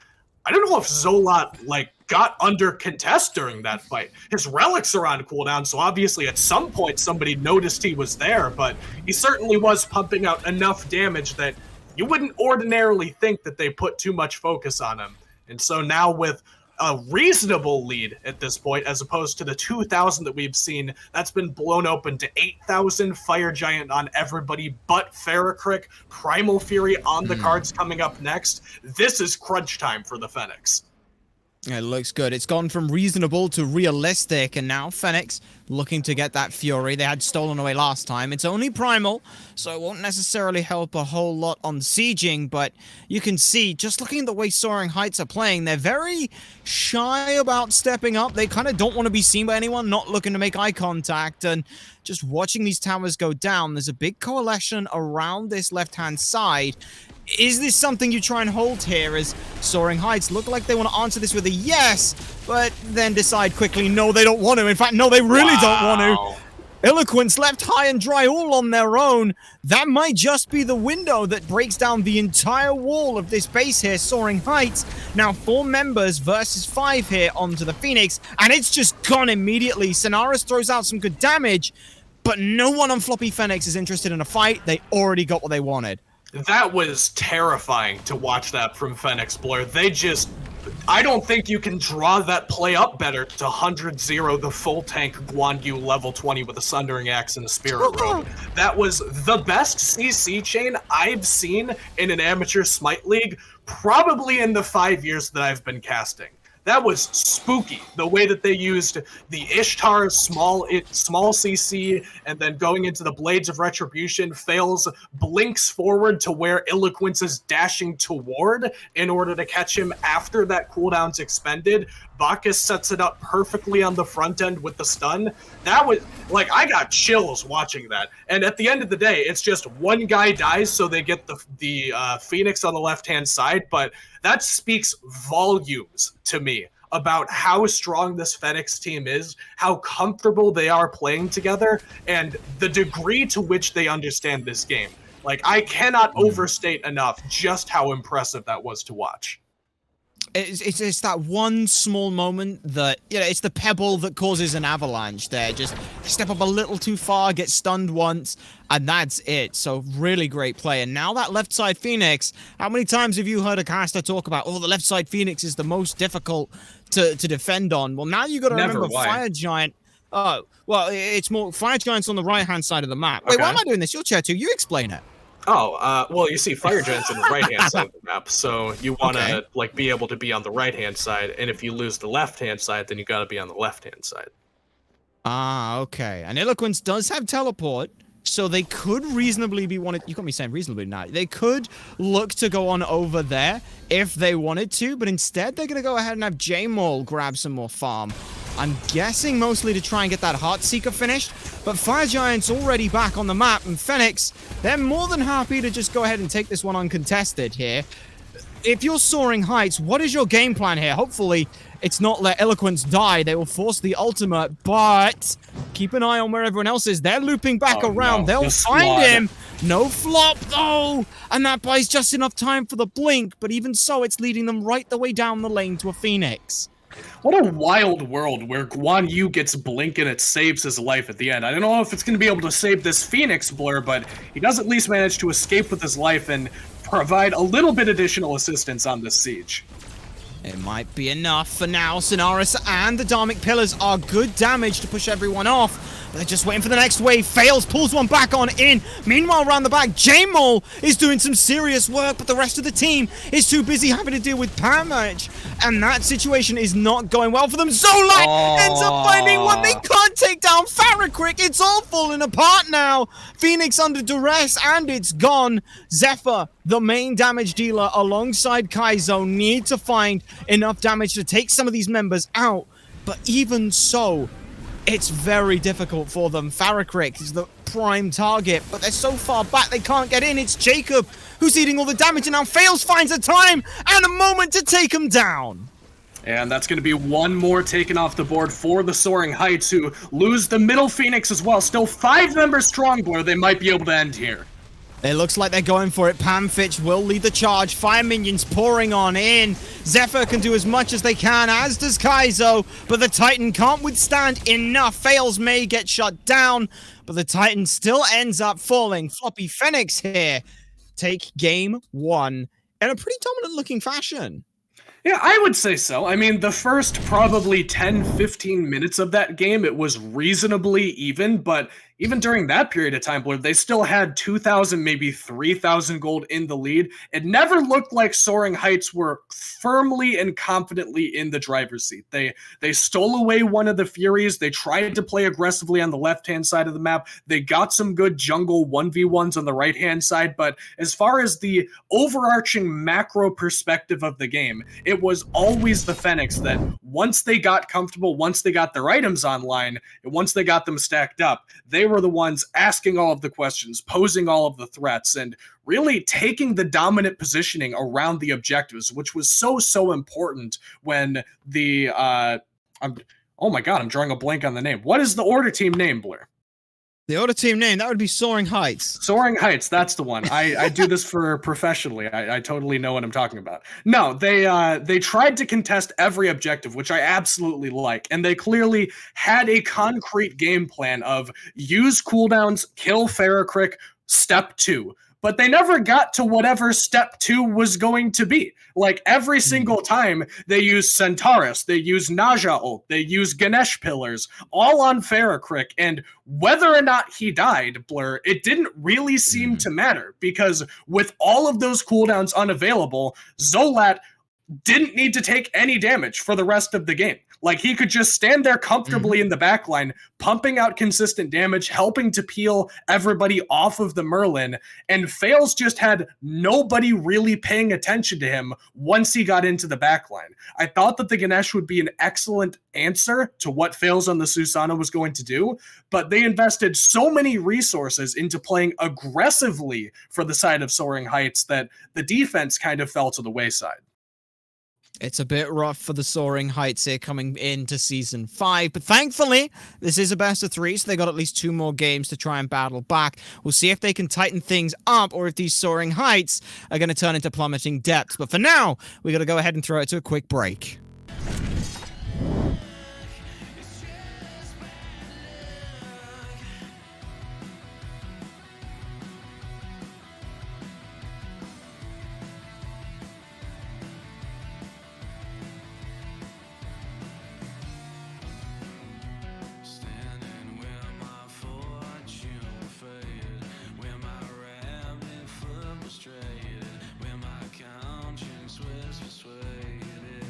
I don't know if Zolot, got under contest during that fight. His relics are on cooldown, so obviously at some point somebody noticed he was there, but he certainly was pumping out enough damage that you wouldn't ordinarily think that they put too much focus on him. And so now with a reasonable lead at this point, as opposed to the 2,000 that we've seen, that's been blown open to 8,000, Fire Giant on everybody but Ferrocrick, Primal Fury on the cards coming up next. This is crunch time for the Fenix. It looks good. It's gone from reasonable to realistic, and now Fenix looking to get that Fury they had stolen away last time. It's only Primal, so it won't necessarily help a whole lot on sieging, but you can see, just looking at the way Soaring Heights are playing, they're very shy about stepping up. They kind of don't want to be seen by anyone, not looking to make eye contact, and just watching these towers go down. There's a big coalition around this left-hand side. Is this something you try and hold here, as Soaring Heights look like they want to answer this with a yes, but then decide quickly, no, they don't want to. In fact, no, they really don't want to. Eloquence left high and dry all on their own. That might just be the window that breaks down the entire wall of this base here, Soaring Heights. Now 4 members versus 5 here onto the Phoenix, and it's just gone immediately. Sonaris throws out some good damage, but no one on Floppy Phoenix is interested in a fight. They already got what they wanted. That was terrifying to watch that from Fenix Blur. I don't think you can draw that play up better to 100-0 the full tank Guan Yu level 20 with a Sundering Axe and a Spirit Robe. That was the best CC chain I've seen in an amateur Smite League, probably in the 5 years that I've been casting. That was spooky, the way that they used the Ishtar small CC, and then going into the Blades of Retribution, Fails blinks forward to where Eloquence is dashing toward in order to catch him after that cooldown's expended. Bacchus sets it up perfectly on the front end with the stun. That was, I got chills watching that. And at the end of the day, it's just one guy dies, so they get the Phoenix on the left-hand side, but that speaks volumes to me about how strong this Fenix team is, how comfortable they are playing together, and the degree to which they understand this game. I cannot overstate enough just how impressive that was to watch. It's that one small moment that, it's the pebble that causes an avalanche there. Just step up a little too far, get stunned once, and that's it. So really great play. And now that left side Phoenix, how many times have you heard a caster talk about, the left side Phoenix is the most difficult to defend on? Well, now you got to remember Fire Giant. Oh, well, it's more Fire Giant's on the right-hand side of the map. Wait, why am I doing this? Your chair too. You explain it. Well, you see, Fire Giant's on the right-hand side of the map, so you want to be able to be on the right-hand side, and if you lose the left-hand side, then you got to be on the left-hand side. Okay. And Eloquence does have teleport, so they could reasonably be you got me saying reasonably now. They could look to go on over there if they wanted to, but instead they're going to go ahead and have J-Maul grab some more farm. I'm guessing mostly to try and get that Heartseeker finished, but Fire Giant's already back on the map, and Fenix, they're more than happy to just go ahead and take this one uncontested here. If you're Soaring Heights, what is your game plan here? Hopefully, it's not let Eloquence die. They will force the ultimate, but keep an eye on where everyone else is. They're looping back around. No. They'll find him. No flop, though. And that buys just enough time for the blink, but even so, it's leading them right the way down the lane to a Phoenix. What a wild world where Guan Yu gets blink and it saves his life at the end. I don't know if it's going to be able to save this Phoenix Blur, but he does at least manage to escape with his life and provide a little bit additional assistance on this siege. It might be enough for now. Sonaris and the Dharmic Pillars are good damage to push everyone off. They're just waiting for the next wave. Fails, pulls one back on in. Meanwhile, around the back, J-Maul is doing some serious work, but the rest of the team is too busy having to deal with damage. And that situation is not going well for them. Zolite ends up finding one. They can't take down Ferrocrick. It's all falling apart now. Phoenix under duress, and it's gone. Zephyr, the main damage dealer, alongside Kaizo, need to find enough damage to take some of these members out. But even so, it's very difficult for them. Farrakrik is the prime target, but they're so far back they can't get in. It's Jacob who's eating all the damage, and now Fails finds a time and a moment to take him down. And that's going to be one more taken off the board for the Soaring Heights, who lose the middle Phoenix as well. Still 5 members strong, Blur. They might be able to end here. It looks like they're going for it. Pamfitch will lead the charge. Fire minions pouring on in. Zephyr can do as much as they can, as does Kaizo, but the Titan can't withstand enough. Fails may get shut down, but the Titan still ends up falling. Floppy Phoenix here take game 1 in a pretty dominant-looking fashion. Yeah, I would say so. I mean, the first probably 10-15 minutes of that game, it was reasonably even, but even during that period of time, Blue, they still had 2,000, maybe 3,000 gold in the lead. It never looked like Soaring Heights were firmly and confidently in the driver's seat. They stole away one of the Furies. They tried to play aggressively on the left-hand side of the map. They got some good jungle 1v1s on the right-hand side, but as far as the overarching macro perspective of the game, it was always the Fenix that once they got comfortable, once they got their items online, and once they got them stacked up, they were the ones asking all of the questions, posing all of the threats, and really taking the dominant positioning around the objectives, which was so important when the oh my god, I'm drawing a blank on the name. What is the Order team name, Blair? The Order team name, that would be Soaring Heights. Soaring Heights, that's the one. I do this for professionally. I totally know what I'm talking about. No, they tried to contest every objective, which I absolutely like, and they clearly had a concrete game plan of use cooldowns, kill Farrakrik, step 2. But they never got to whatever step 2 was going to be. Like, every single time, they use Centaurus, they use Naja ult, they use Ganesh pillars, all on Farrakrik, and whether or not he died, Blur, it didn't really seem to matter, because with all of those cooldowns unavailable, Zolat didn't need to take any damage for the rest of the game. Like, he could just stand there comfortably in the backline, pumping out consistent damage, helping to peel everybody off of the Merlin, and Fails just had nobody really paying attention to him once he got into the backline. I thought that the Ganesh would be an excellent answer to what Fails on the Susana was going to do, but they invested so many resources into playing aggressively for the side of Soaring Heights that the defense kind of fell to the wayside. It's a bit rough for the Soaring Heights here coming into Season 5, but thankfully, this is a best of 3, so they got at least 2 more games to try and battle back. We'll see if they can tighten things up, or if these Soaring Heights are going to turn into plummeting depths. But for now, we got to go ahead and throw it to a quick break. Standing where my fortune faded, where my rabbit foot was strayed, where my conscience was persuaded.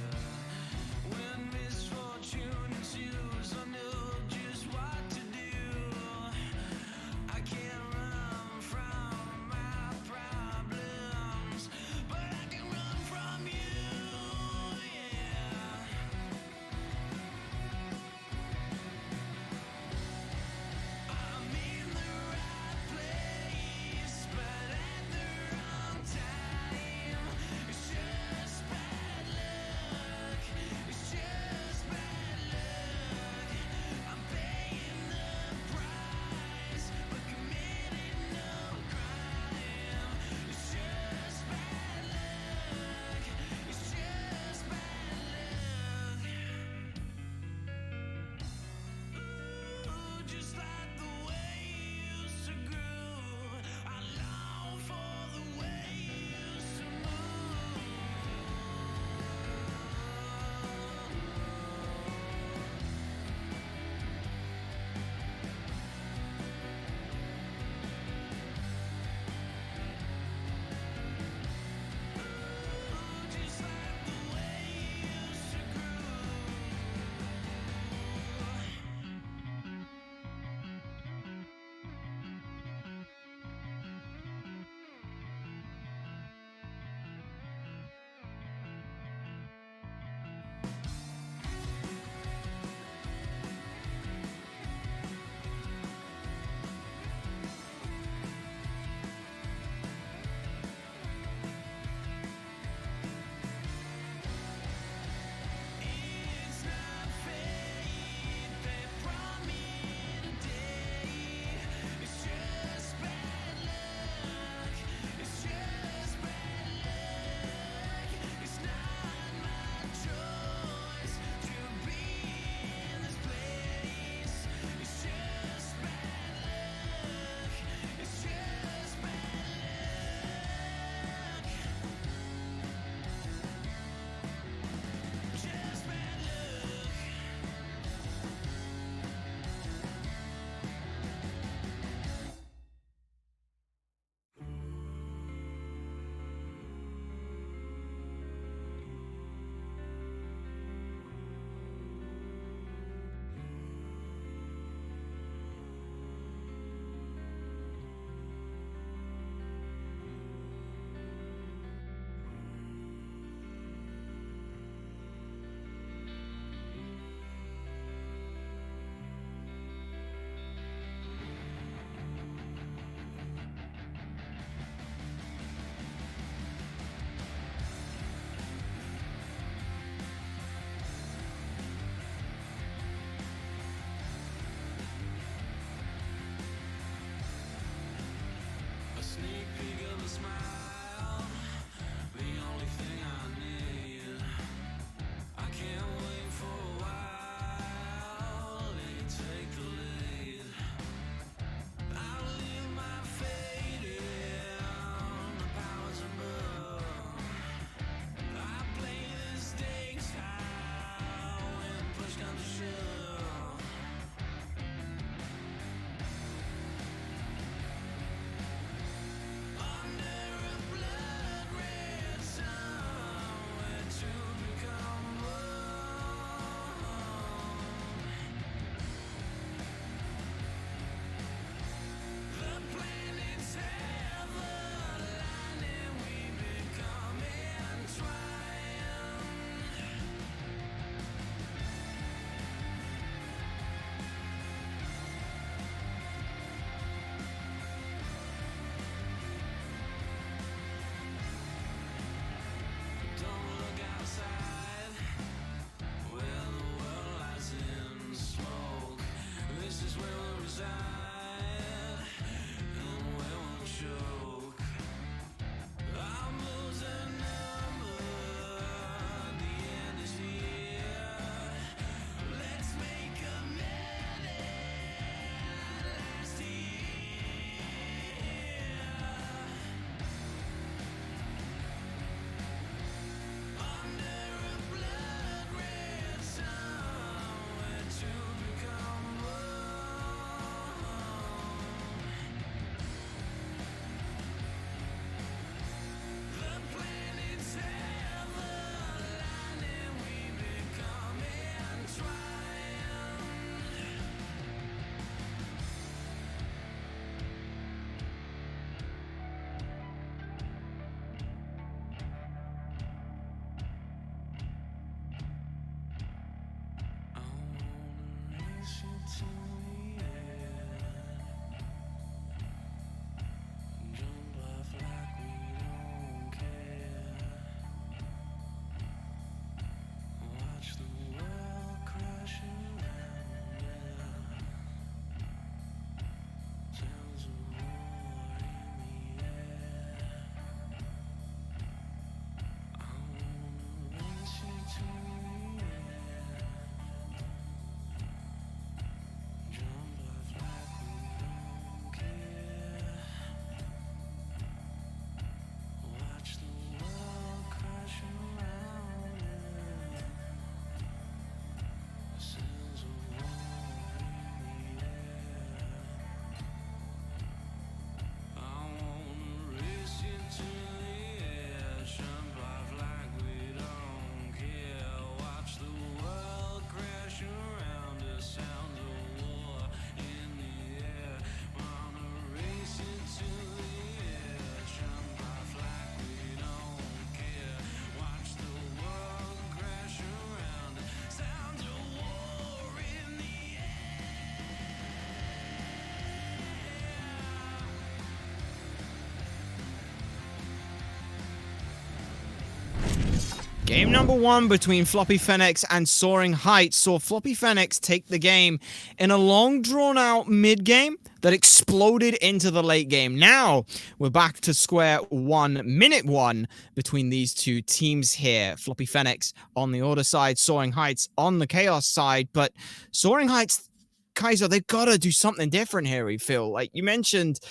Game number 1 between Floppy Fenix and Soaring Heights saw Floppy Fenix take the game in a long drawn-out mid-game that exploded into the late game. Now, we're back to square one, minute 1 between these two teams here. Floppy Fenix on the Order side, Soaring Heights on the Chaos side, but Soaring Heights, Kaiser, they've got to do something different here, we feel. Like you mentioned,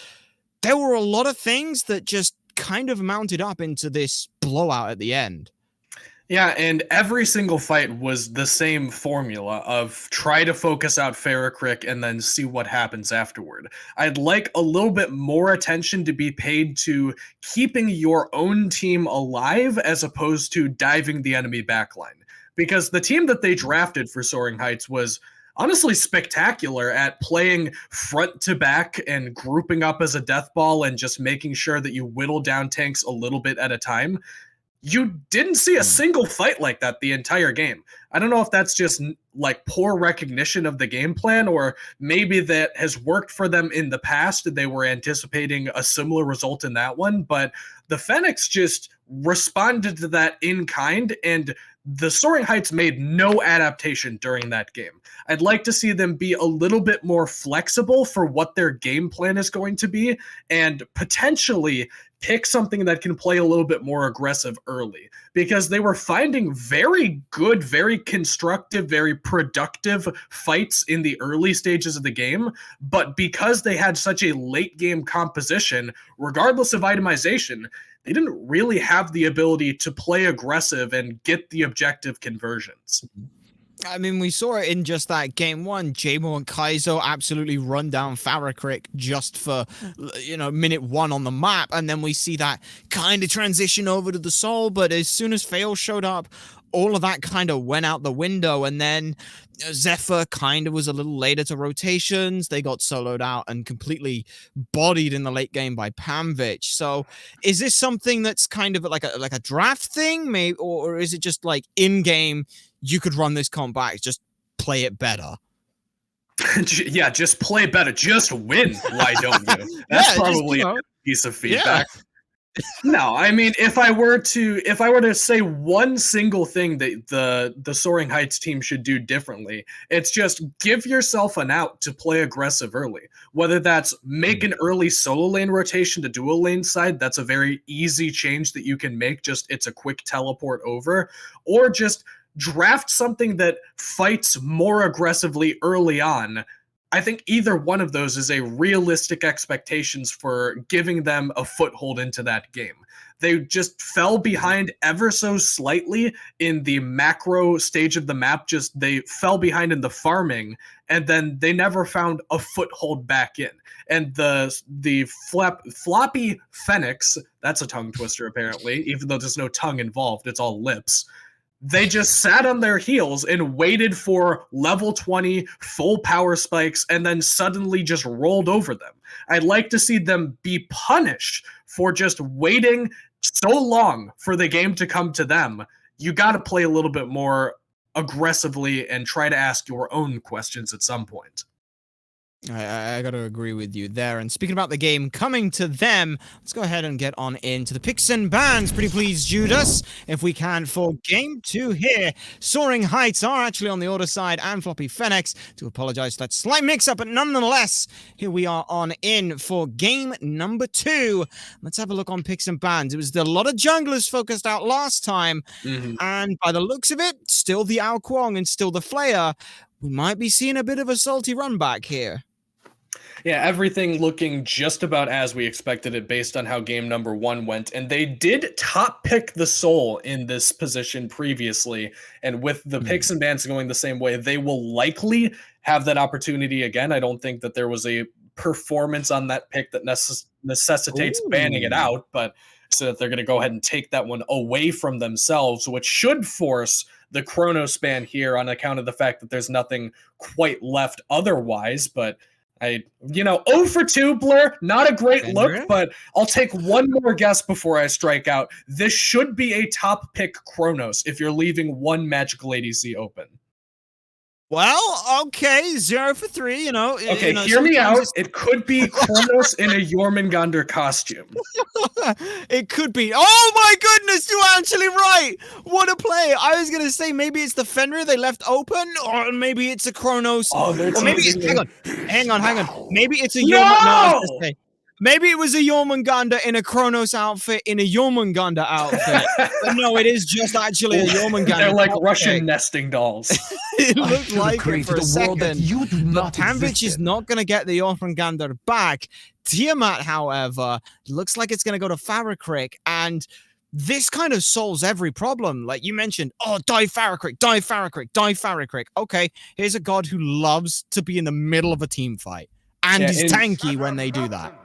there were a lot of things that just kind of mounted up into this blowout at the end. Yeah, and every single fight was the same formula of try to focus out Ferrocrick and then see what happens afterward. I'd like a little bit more attention to be paid to keeping your own team alive as opposed to diving the enemy backline. Because the team that they drafted for Soaring Heights was honestly spectacular at playing front to back and grouping up as a death ball and just making sure that you whittle down tanks a little bit at a time. You didn't see a single fight like that the entire game. I don't know if that's just like poor recognition of the game plan, or maybe that has worked for them in the past and they were anticipating a similar result in that one, but the Fenix just responded to that in kind, and the Soaring Heights made no adaptation during that game. I'd like to see them be a little bit more flexible for what their game plan is going to be, and potentially pick something that can play a little bit more aggressive early, because they were finding very good, very constructive, very productive fights in the early stages of the game. But because they had such a late game composition, regardless of itemization, they didn't really have the ability to play aggressive and get the objective conversions. I mean, we saw it in just that game 1. Jamo and Kaizo absolutely run down Farrakrick just for, minute 1 on the map. And then we see that kind of transition over to the Soul. But as soon as Fail showed up, all of that kind of went out the window. And then Zephyr kind of was a little later to rotations. They got soloed out and completely bodied in the late game by Pamvich. So is this something that's kind of like a draft thing, maybe, or is it just like in-game, you could run this comp back, just play it better? Yeah, just play better. Just win. Why don't you? That's probably a piece of feedback. Yeah. No, I mean, if I were to say one single thing that the Soaring Heights team should do differently, it's just give yourself an out to play aggressive early. Whether that's make an early solo lane rotation to dual lane side, that's a very easy change that you can make. Just it's a quick teleport over, or just draft something that fights more aggressively early on. I think either one of those is a realistic expectations for giving them a foothold into that game. They just fell behind ever so slightly in the macro stage of the map. Just they fell behind in the farming, and then they never found a foothold back in. And the floppy Fenix, that's a tongue twister apparently, even though there's no tongue involved, it's all lips. They just sat on their heels and waited for level 20 full power spikes and then suddenly just rolled over them. I'd like to see them be punished for just waiting so long for the game to come to them. You got to play a little bit more aggressively and try to ask your own questions at some point. I got to agree with you there. And speaking about the game coming to them, let's go ahead and get on into the picks and bans. Pretty please, Judas, if we can, for game 2 here. Soaring Heights are actually on the Order side, and Floppy Fenix. To apologize for that slight mix-up, but nonetheless, here we are on in for game number 2. Let's have a look on picks and bans. It was a lot of junglers focused out last time, and by the looks of it, still the Ao Kuang and still the Flayer. We might be seeing a bit of a salty run back here. Yeah, everything looking just about as we expected it based on how game number 1 went. And they did top pick the Soul in this position previously. And with the picks and bans going the same way, they will likely have that opportunity again. I don't think that there was a performance on that pick that necessitates banning it out, but so that they're going to go ahead and take that one away from themselves, which should force the Chronos ban here on account of the fact that there's nothing quite left otherwise. But 0 for 2, Blur, not a great look, but I'll take one more guess before I strike out. This should be a top pick Chronos if you're leaving one magical ADC open. Well, okay, 0 for 3. You know. Okay, you know, hear me out. sometimes It could be Kronos in a Jormungandr costume. it could be. Oh my goodness, you're actually right. What a play. I was gonna say maybe it's the Fenrir they left open, or maybe it's a Kronos. Oh, they're Or maybe teasing hang me. on. Maybe it's a No! Jormungandr. No, I was gonna say. Maybe it was a Jormungandr in a Kronos outfit in a Jormungandr outfit. But no, it is just actually a Jormungandr. They're like outfit. Russian nesting dolls. It looked like it for a second. you do But Tanvich is not going to get the Jormungandr back. Tiamat, however, looks like it's going to go to Farakrik, and this kind of solves every problem. Like you mentioned, oh, die Farakrik, die Farakrik, die Farakrik. Okay, here's a god who loves to be in the middle of a team fight, and Yeah, is in- tanky when they do that.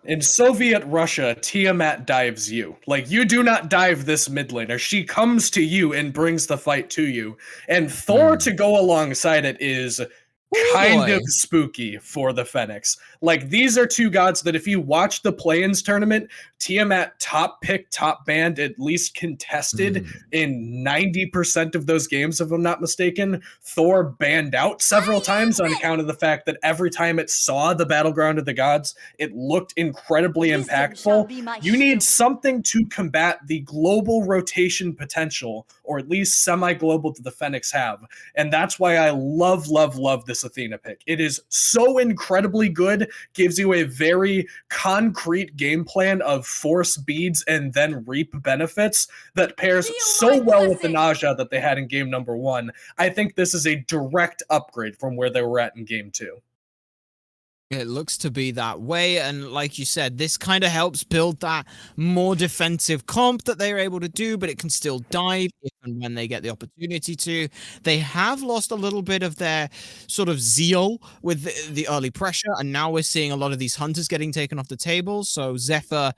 In Soviet Russia, Tiamat dives you. Like, you do not dive this mid laner. She comes to you and brings the fight to you. And Thor to go alongside it is kind boy. of spooky for the Fenix. Like, these are two gods that if you watch the play-ins tournament, Tiamat top pick, top banned, at least contested in 90% of those games, if I'm not mistaken. Thor banned out several times on account of the fact that every time it saw the Battleground of the Gods, it looked incredibly Wisdom shall impactful. be my You need shield. something to combat the global rotation potential, or at least semi-global that the Fenix have. And that's why I love this Athena pick. It is so incredibly good, gives you a very concrete game plan of force beads and then reap benefits that pairs Feel so my well with the blessing. nausea that they had in game number 1. I think this is a direct upgrade from where they were at in game 2. It looks to be that way, and like you said, this kind of helps build that more defensive comp that they're able to do, but it can still dive if and when they get the opportunity to. They have lost a little bit of their sort of zeal with the early pressure, and now we're seeing a lot of these hunters getting taken off the table, so Zephyr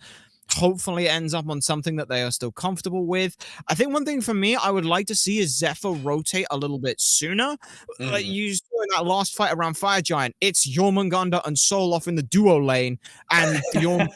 hopefully ends up on something that they are still comfortable with. I think one thing for me I would like to see is Zephyr rotate a little bit sooner. Like you saw in that last fight around Fire Giant, it's Jormungandr and Soul off in the duo lane, and Jorm,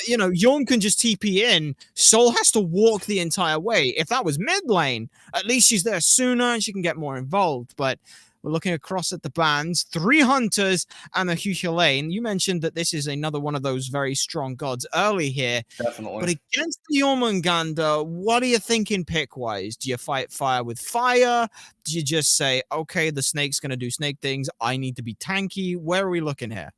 Jorm can just TP in. Soul has to walk the entire way. If that was mid lane, at least she's there sooner and she can get more involved. But we're looking across at the bands, 3 hunters and a Hucha lane. You mentioned that this is another one of those very strong gods early here. Definitely. But against the Jormungandr, what are you thinking pick-wise? Do you fight fire with fire? Do you just say, okay, the snake's going to do snake things. I need to be tanky. Where are we looking here?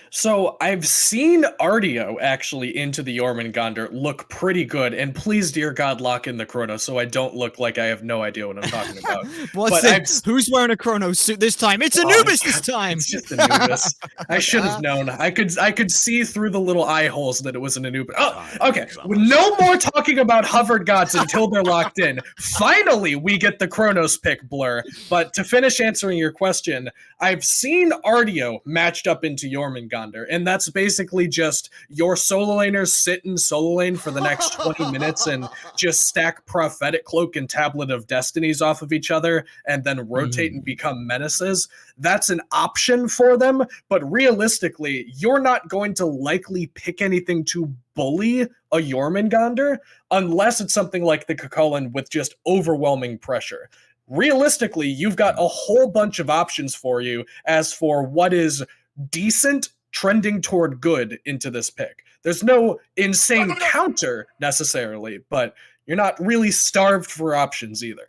So I've seen Artio actually into the Jormungandr look pretty good, and please, dear God, lock in the Chrono so I don't look like I have no idea what I'm talking about. What's But it? Who's wearing a Chronos suit this time? It's Anubis this time. It's just Anubis. I should have known. I could see through the little eye holes that it was an Anubis. Oh, okay. No more talking about hovered gods until they're locked in. Finally, we get the Chronos pick, Blur. But to finish answering your question, I've seen Artio matched up into Jormungandr, and that's basically just your solo laners sit in solo lane for the next 20 minutes and just stack Prophetic Cloak and Tablet of Destinies off of each other and then rotate and become menaces. That's an option for them, but realistically, you're not going to likely pick anything to bully a Jormungandr unless it's something like the Kakolan with just overwhelming pressure. Realistically, you've got a whole bunch of options for you as for what is decent trending toward good into this pick. There's no insane counter necessarily, but you're not really starved for options either.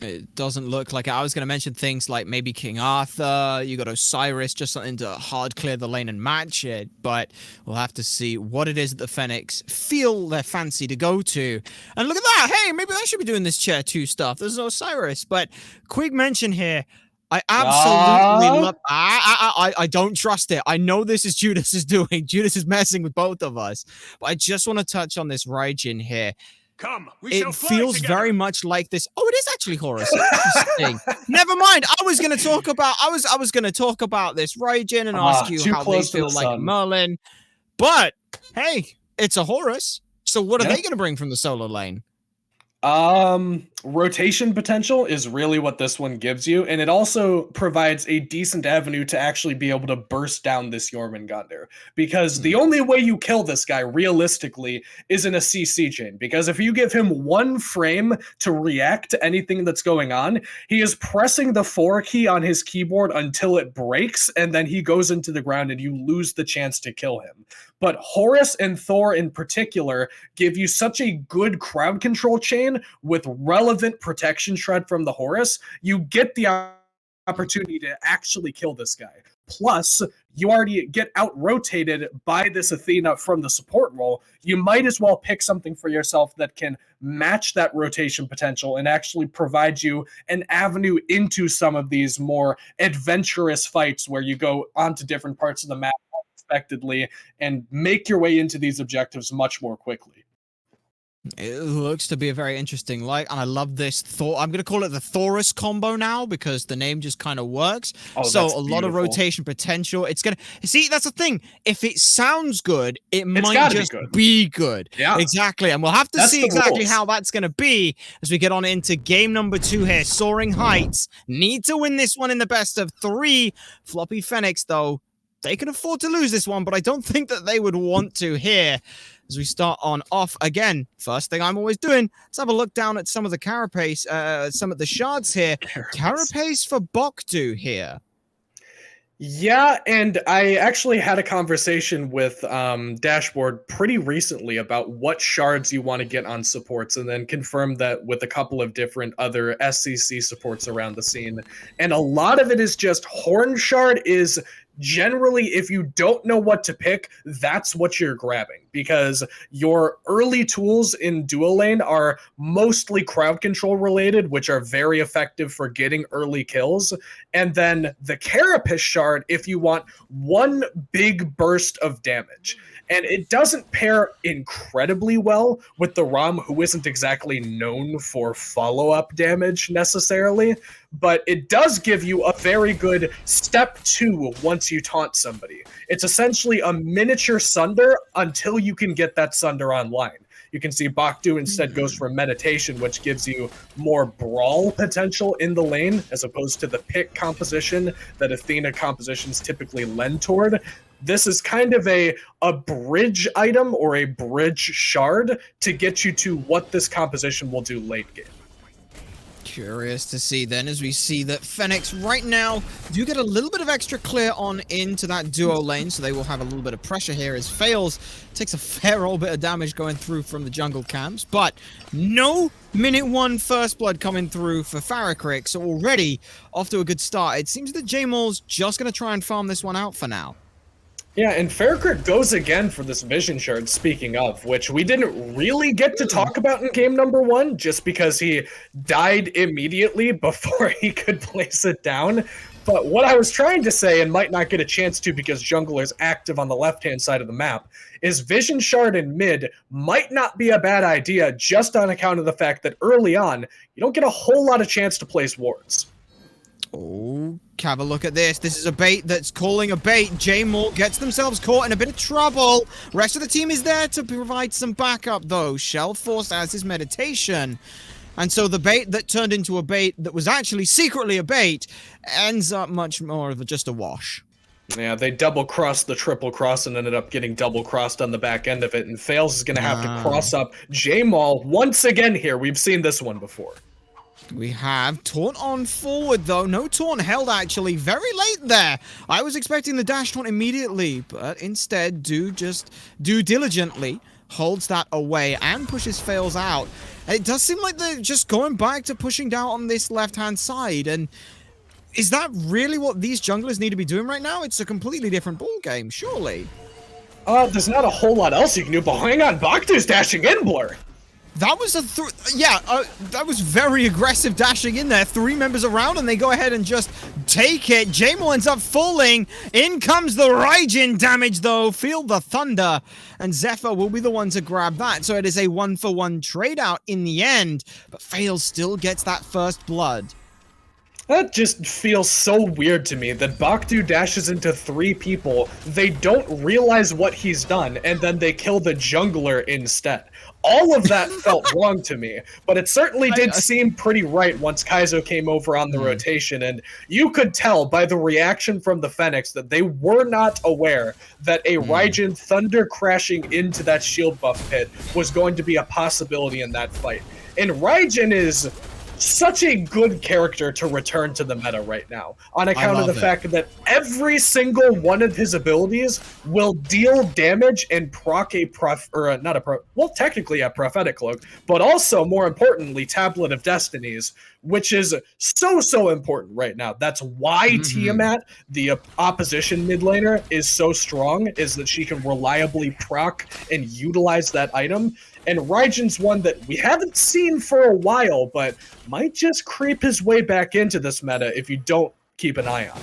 It doesn't look like it. I was going to mention things like maybe King Arthur, you got Osiris, just something to hard clear the lane and match it, but we'll have to see what it is that the Fenix feel their fancy to go to. And look at that! Hey, maybe I should be doing this Chair 2 stuff. There's no Osiris, but quick mention here, I absolutely love... I don't trust it. I know this is Judas is doing. Judas is messing with both of us, but I just want to touch on this Raijin here. Come, It feels very much like this. Oh, it is actually Horus. Interesting. Never mind. I was going to talk about this Raijin and ask you too how they close to feel the like sun. Merlin. But hey, it's a Horus. So what are Yeah. they going to bring from the solo lane? rotation potential is really what this one gives you, and it also provides a decent avenue to actually be able to burst down this Jormungandr, because the only way you kill this guy realistically is in a CC chain, because if you give him one frame to react to anything that's going on, he is pressing the 4 key on his keyboard until it breaks, and then he goes into the ground and you lose the chance to kill him. But Horus and Thor in particular give you such a good crowd control chain with relevant protection shred from the Horus, you get the opportunity to actually kill this guy. Plus, you already get out-rotated by this Athena from the support role. You might as well pick something for yourself that can match that rotation potential and actually provide you an avenue into some of these more adventurous fights where you go onto different parts of the map unexpectedly and make your way into these objectives much more quickly. It looks to be a very interesting light, and I love this Thor. I'm going to call it the Thorus combo now because the name just kind of works. Oh, so that's a lot of beautiful. rotation potential. It's going to see, that's the thing. If it sounds good, it It's might gotta be just good. be good. Yeah. Exactly. And we'll have to That's see the exactly rules. how that's going to be as we get on into game number 2 here. Soaring Heights need to win this one in the best of 3. Floppy Phoenix, though, they can afford to lose this one, but I don't think that they would want to here. As we start on off again, first thing I'm always doing, let's have a look down at some of the carapace, some of the shards here. Carapace for Bokdu here. Yeah, and I actually had a conversation with Dashboard pretty recently about what shards you want to get on supports, and then confirmed that with a couple of different other SCC supports around the scene. And a lot of it is just Horn Shard is generally, if you don't know what to pick, that's what you're grabbing, because your early tools in duo lane are mostly crowd control related, which are very effective for getting early kills. And then the Carapace Shard, if you want one big burst of damage. And it doesn't pair incredibly well with the Rom, who isn't exactly known for follow-up damage necessarily, but it does give you a very good step 2 once you taunt somebody. It's essentially a miniature Sunder until you can get that Sunder online. You can see Bokdu instead goes for meditation, which gives you more brawl potential in the lane, as opposed to the pick composition that Athena compositions typically lend toward. This is kind of a bridge item or a bridge shard to get you to what this composition will do late game. Curious to see then, as we see that Phoenix right now do get a little bit of extra clear on into that duo lane, so they will have a little bit of pressure here as Fails takes a fair old bit of damage going through from the jungle camps, but no minute 1 first blood coming through for Farrakrik, so already off to a good start. It seems that J-Maul's just going to try and farm this one out for now. Yeah, and Farrakrik goes again for this Vision Shard, speaking of, which we didn't really get to talk about in game number 1, just because he died immediately before he could place it down. But what I was trying to say, and might not get a chance to because Jungler's active on the left-hand side of the map, is Vision Shard in mid might not be a bad idea just on account of the fact that early on, you don't get a whole lot of chance to place wards. Oh, have a look at this. This is a bait that's calling a bait. J-Maul gets themselves caught in a bit of trouble. Rest of the team is there to provide some backup, though. Shell Force has his meditation. And so the bait that turned into a bait that was actually secretly a bait ends up much more of just a wash. Yeah, they double-crossed the triple-cross and ended up getting double-crossed on the back end of it, and Fails is going to have to cross up J-Maul once again here. We've seen this one before. We have taunt on forward, though. No taunt held, actually. Very late there. I was expecting the dash taunt immediately, but instead, do diligently holds that away and pushes Fails out. And it does seem like they're just going back to pushing down on this left-hand side. And is that really what these junglers need to be doing right now? It's a completely different ball game, surely. There's not a whole lot else you can do, but hang on, Bokdu's dashing in, Blur. That was that was very aggressive dashing in there. 3 members around, and they go ahead and just take it. J-Maul ends up falling. In comes the Raijin damage, though. Feel the thunder. And Zephyr will be the one to grab that. So it is a 1-for-1 trade out in the end. But Fails still gets that first blood. That just feels so weird to me that Bakdu dashes into 3 people, they don't realize what he's done, and then they kill the jungler instead. All of that felt wrong to me, but it certainly did seem pretty right once Kaizo came over on the rotation, and you could tell by the reaction from the Fenix that they were not aware that a Raijin thunder crashing into that shield buff pit was going to be a possibility in that fight. And Raijin is such a good character to return to the meta right now, on account of the fact that every single one of his abilities will deal damage and proc a technically a prophetic cloak, but also more importantly, Tablet of Destinies, which is so important right now. That's why Tiamat, the opposition mid laner, is so strong, is that she can reliably proc and utilize that item. And Raijin's one that we haven't seen for a while, but might just creep his way back into this meta if you don't keep an eye on.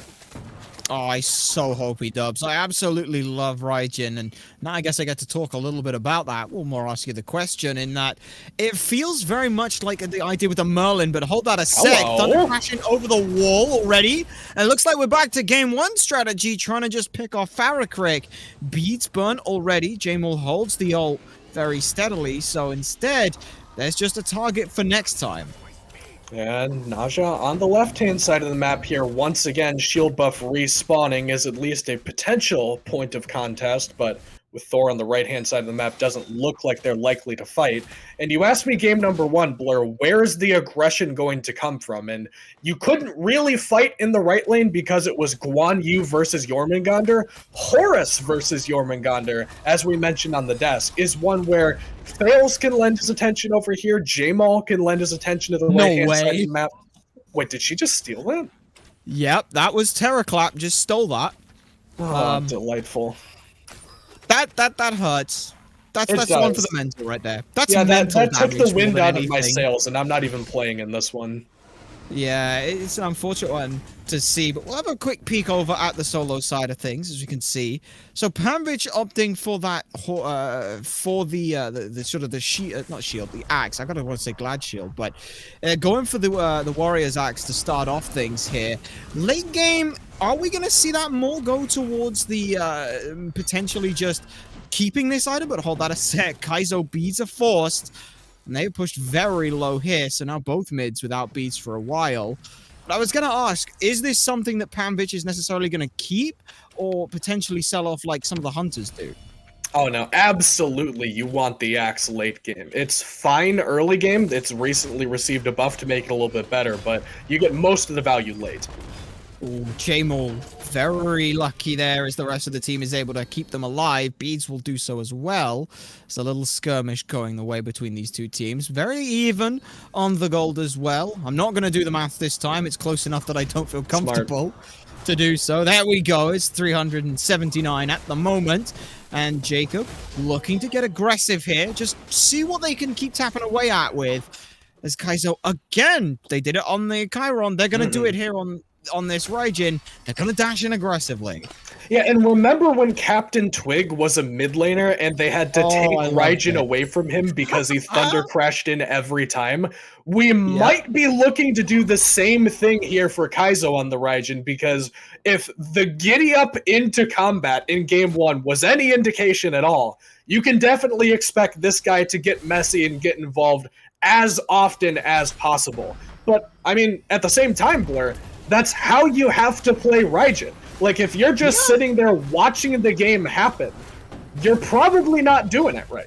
Oh, I so hope he does. I absolutely love Raijin, and now I guess I get to talk a little bit about that. We'll more ask you the question in that it feels very much like the idea with the Merlin, but hold that a sec. Thunder crashing over the wall already, and it looks like we're back to game 1 strategy, trying to just pick off Farrakrik. Beads burn already. Jamal holds the ult very steadily, so instead, there's just a target for next time. And Naja on the left-hand side of the map here, once again, shield buff respawning is at least a potential point of contest, but with Thor on the right-hand side of the map, doesn't look like they're likely to fight. And you asked me game number 1, Blur, where is the aggression going to come from? And you couldn't really fight in the right lane because it was Guan Yu versus Jormungandr. Horus versus Jormungandr, as we mentioned on the desk, is one where Fails can lend his attention over here, Jamal can lend his attention to the right-hand side of the map. Wait, did she just steal that? Yep, that was Terraclap, just stole that. Oh, delightful. That hurts. That's one for the mental right there. That's that took the wind more than out of my anything. sails, and I'm not even playing in this one. Yeah, it's an unfortunate one to see, but we'll have a quick peek over at the solo side of things, as you can see. So Pamvich opting for that for the sort of the shield, not shield, the axe. I gotta want to say glad shield, but going for the warrior's axe to start off things here. Late game, are we gonna see that more go towards the potentially just keeping this item? But hold that a sec. Kaizo beads are forced. And they pushed very low here, so now both mids without beats for a while. But I was going to ask, is this something that Pamvich is necessarily going to keep, or potentially sell off like some of the hunters do? Oh no, absolutely you want the axe late game. It's fine early game, it's recently received a buff to make it a little bit better, but you get most of the value late. Ooh, Jamal, very lucky there as the rest of the team is able to keep them alive. Beads will do so as well. It's a little skirmish going the way between these two teams. Very even on the gold as well. I'm not going to do the math this time. It's close enough that I don't feel comfortable to do so. There we go. It's 379 at the moment. And Jacob looking to get aggressive here. Just see what they can keep tapping away at with. As Kaizo, again, they did it on the Chiron. They're going to do it here on this Raijin. They're going to dash in aggressively. Yeah, and remember when Captain Twig was a mid laner and they had to take Raijin away from him because he thunder crashed in every time? We might be looking to do the same thing here for Kaizo on the Raijin, because if the giddy up into combat in game 1 was any indication at all, you can definitely expect this guy to get messy and get involved as often as possible. But, I mean, at the same time, Blur, that's how you have to play Raijin. Like, if you're just sitting there watching the game happen, you're probably not doing it right.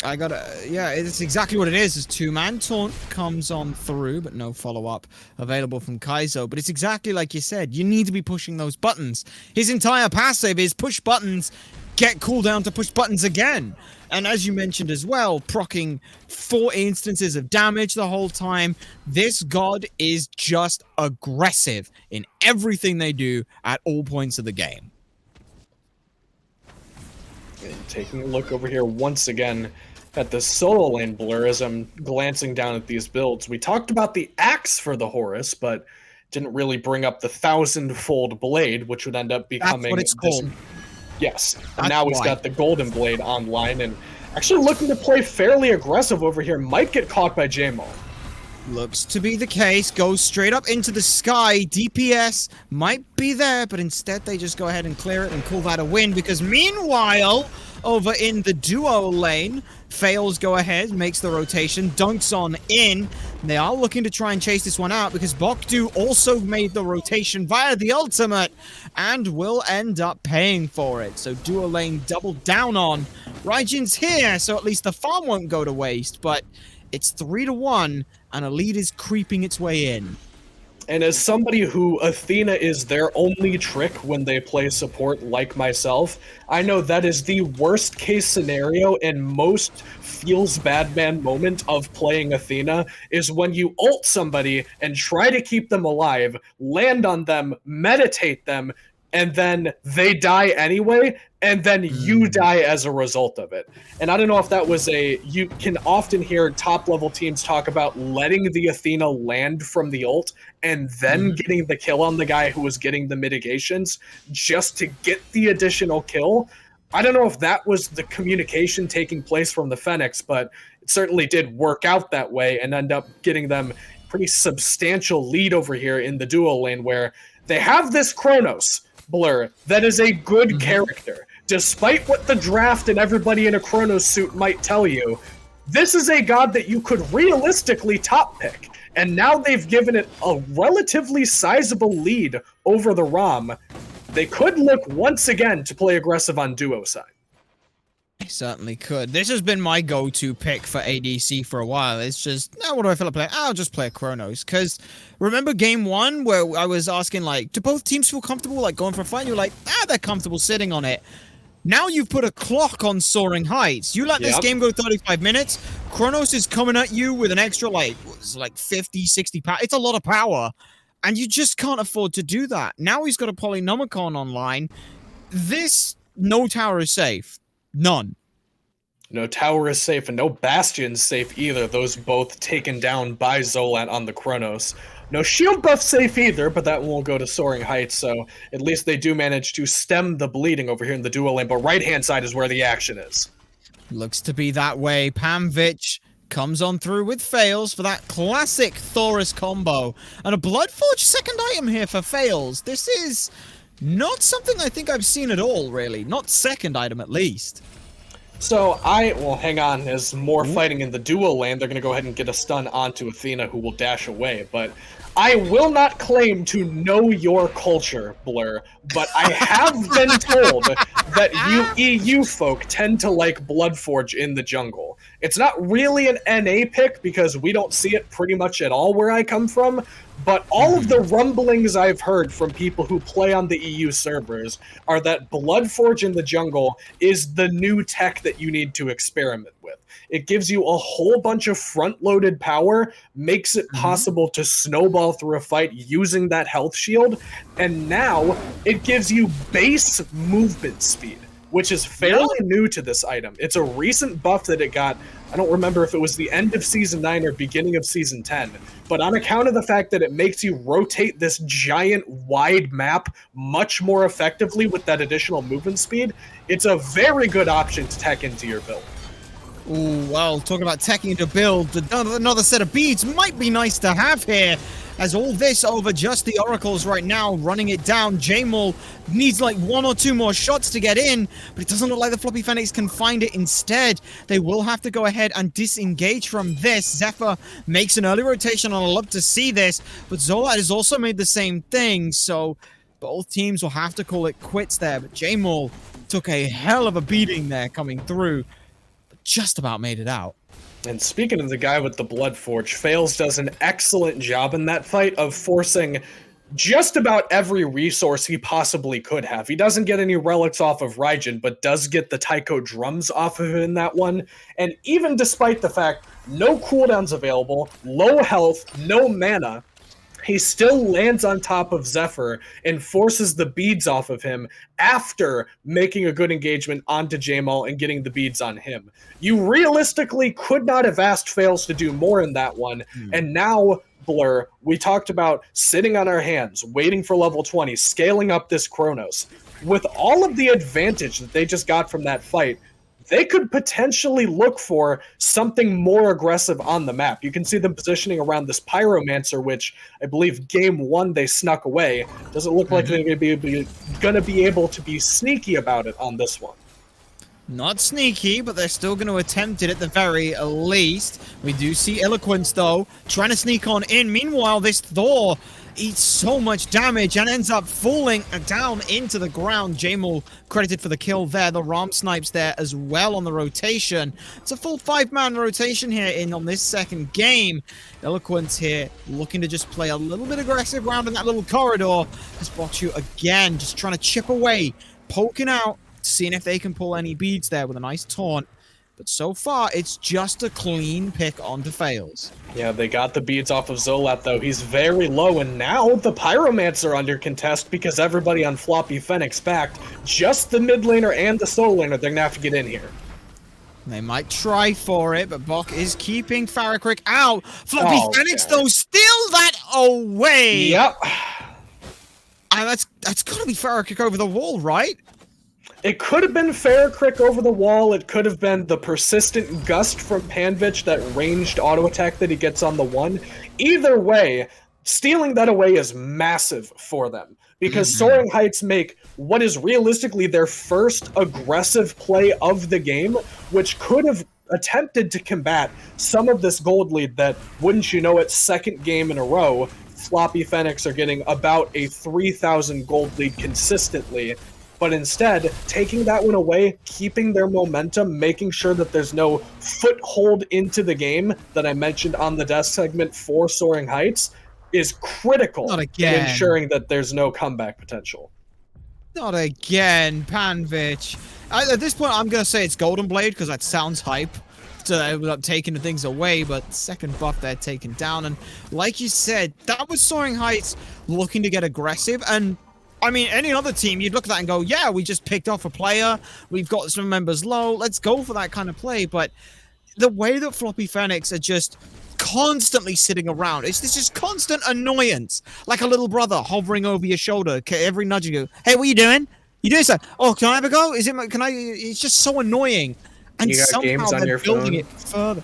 It's exactly what it is. As two-man taunt comes on through, but no follow-up available from Kaizo. But it's exactly like you said. You need to be pushing those buttons. His entire passive is push buttons, get cooldown to push buttons again. And as you mentioned as well, proccing 4 instances of damage the whole time. This god is just aggressive in everything they do at all points of the game. And taking a look over here once again at the solo lane, Blur, as I'm glancing down at these builds. We talked about the axe for the Horus, but didn't really bring up the 1,000-fold blade, which would end up becoming... That's what it's called. Yes, and now he's got the Golden Blade online, and actually looking to play fairly aggressive over here. Might get caught by Jamal. Looks to be the case. Goes straight up into the sky. DPS might be there, but instead they just go ahead and clear it and call that a win, because meanwhile, over in the duo lane, Fails go ahead, makes the rotation, dunks on in. They are looking to try and chase this one out because Bokdu also made the rotation via the ultimate and will end up paying for it. So duo lane doubled down on. Raijin's here, so at least the farm won't go to waste, but it's 3-1, and a lead is creeping its way in. And as somebody who Athena is their only trick when they play support like myself, I know that is the worst case scenario and most feels bad man moment of playing Athena is when you ult somebody and try to keep them alive, land on them, meditate them, and then they die anyway, and then you die as a result of it. And I don't know if that was you can often hear top level teams talk about letting the Athena land from the ult and then getting the kill on the guy who was getting the mitigations just to get the additional kill. I don't know if that was the communication taking place from the Fenix, but it certainly did work out that way and end up getting them pretty substantial lead over here in the duo lane where they have this Chronos Blur that is a good character. Despite what the draft and everybody in a Chronos suit might tell you, this is a god that you could realistically top pick. And now they've given it a relatively sizable lead over the ROM. They could look once again to play aggressive on duo side. Certainly could. This has been my go-to pick for ADC for a while. It's just, what do I feel like playing? I'll just play Chronos. Because remember game one where I was asking, like, do both teams feel comfortable, like, going for a fight? And you're like, they're comfortable sitting on it. Now you've put a clock on Soaring Heights. You let this game go 35 minutes, Chronos is coming at you with an extra, like 50, 60 power. It's a lot of power. And you just can't afford to do that. Now he's got a Polynomicon online. No tower is safe. None. No tower is safe, and no bastion's safe either. Those both taken down by Zolat on the Chronos. No shield buff safe either, but that won't go to Soaring Heights, so at least they do manage to stem the bleeding over here in the duo lane, but right-hand side is where the action is. Looks to be that way. Pamvich comes on through with Fails for that classic Thorus combo. And a Bloodforge second item here for Fails. This is not something I think I've seen at all, really. Not second item, at least. So well, hang on. There's more fighting in the duo lane. They're going to go ahead and get a stun onto Athena, who will dash away. But I will not claim to know your culture, Blur, but I have been told that you EU folk tend to like Bloodforge in the jungle. It's not really an NA pick because we don't see it pretty much at all where I come from, but all of the rumblings I've heard from people who play on the EU servers are that Bloodforge in the jungle is the new tech that you need to experiment with. It gives you a whole bunch of front-loaded power, makes it possible to snowball through a fight using that health shield, and now it gives you base movement speed, which is fairly new to this item. It's a recent buff that it got. I don't remember if it was the end of Season 9 or beginning of Season 10, but on account of the fact that it makes you rotate this giant wide map much more effectively with that additional movement speed, it's a very good option to tech into your build. Ooh, well, talking about teching into build, another set of beads might be nice to have here. As all this over just the oracles right now, running it down. J-Maul needs like 1 or 2 more shots to get in, but it doesn't look like the Floppy Phoenix can find it instead. They will have to go ahead and disengage from this. Zephyr makes an early rotation, and I'd love to see this, but Zolat has also made the same thing, so both teams will have to call it quits there, but J-Maul took a hell of a beating there coming through, but just about made it out. And speaking of the guy with the Bloodforge, Fails does an excellent job in that fight of forcing just about every resource he possibly could have. He doesn't get any relics off of Raijin, but does get the Taiko drums off of him in that one. And even despite the fact no cooldowns available, low health, no mana, he still lands on top of Zephyr and forces the beads off of him after making a good engagement onto J-Maul and getting the beads on him. You realistically could not have asked Fails to do more in that one, and now, Blur, we talked about sitting on our hands, waiting for level 20, scaling up this Chronos. With all of the advantage that they just got from that fight, they could potentially look for something more aggressive on the map. You can see them positioning around this Pyromancer, which I believe game 1 they snuck away. Doesn't look like they're gonna be able to be sneaky about it on this one. Not sneaky, but they're still going to attempt it at the very least. We do see Eloquence, though, trying to sneak on in. Meanwhile, this Thor eats so much damage and ends up falling down into the ground. Jamal credited for the kill there. The Ram snipes there as well on the rotation. It's a full 5-man rotation here on this second game. Eloquence here looking to just play a little bit aggressive around in that little corridor. This Boxu again just trying to chip away, poking out, seeing if they can pull any beads there with a nice taunt. But so far, it's just a clean pick onto Fails. Yeah, they got the beads off of Zolat, though. He's very low, and now the Pyromancer under contest because everybody on Floppy Fenix backed. Just the mid laner and the solo laner, they're going to have to get in here. They might try for it, but Bok is keeping Farrakrick out. Floppy Fenix, though, steal that away! Yep. And that's got to be Farrakrick over the wall, right? It could have been Farrakrick over the wall. It could have been the persistent gust from Panvich, that ranged auto attack that he gets on the 1. Either way, stealing that away is massive for them. Because Soaring Heights make what is realistically their first aggressive play of the game, which could have attempted to combat some of this gold lead that, wouldn't you know it, second game in a row, Floppy Fenix are getting about a 3,000 gold lead consistently. But instead, taking that one away, keeping their momentum, making sure that there's no foothold into the game that I mentioned on the desk segment for Soaring Heights, is critical in ensuring that there's no comeback potential. Not again, Panvich. At this point, I'm going to say it's Golden Blade because that sounds hype. So they ended up taking the things away, but second buff they're taken down. And like you said, that was Soaring Heights looking to get aggressive. And I mean, any other team, you'd look at that and go, yeah, we just picked off a player. We've got some members low. Let's go for that kind of play. But the way that Floppy Fenix are just constantly sitting around, it's this just constant annoyance. Like a little brother hovering over your shoulder. Every nudge you go, hey, what are you doing? You doing something? Oh, can I have a go? It's just so annoying. And you got somehow games on your building phone? it further.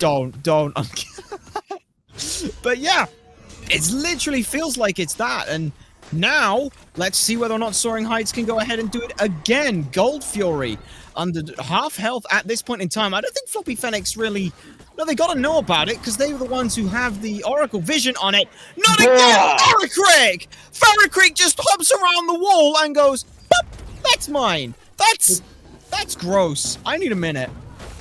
Don't. But yeah, it literally feels like it's that. And now, let's see whether or not Soaring Heights can go ahead and do it again. Gold Fury under half health at this point in time. I don't think Floppy Fenix really... No, they got to know about it because they were the ones who have the Oracle Vision on it. Not again! Farrakrick! Farrakrick just hops around the wall and goes, "Pop, that's mine." That's gross. I need a minute.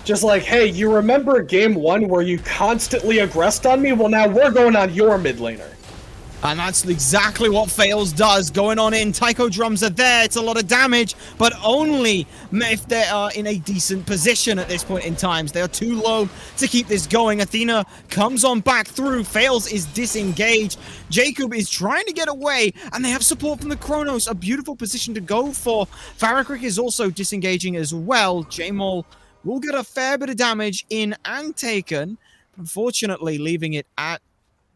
Just like, hey, you remember game 1 where you constantly aggressed on me? Well, now we're going on your mid laner. And that's exactly what Fails does. Going on in, Taiko drums are there. It's a lot of damage, but only if they are in a decent position at this point in time. They are too low to keep this going. Athena comes on back through. Fails is disengaged. Jacob is trying to get away, and they have support from the Chronos. A beautiful position to go for. Farrakrick is also disengaging as well. Jamal will get a fair bit of damage in and taken. Unfortunately, leaving it at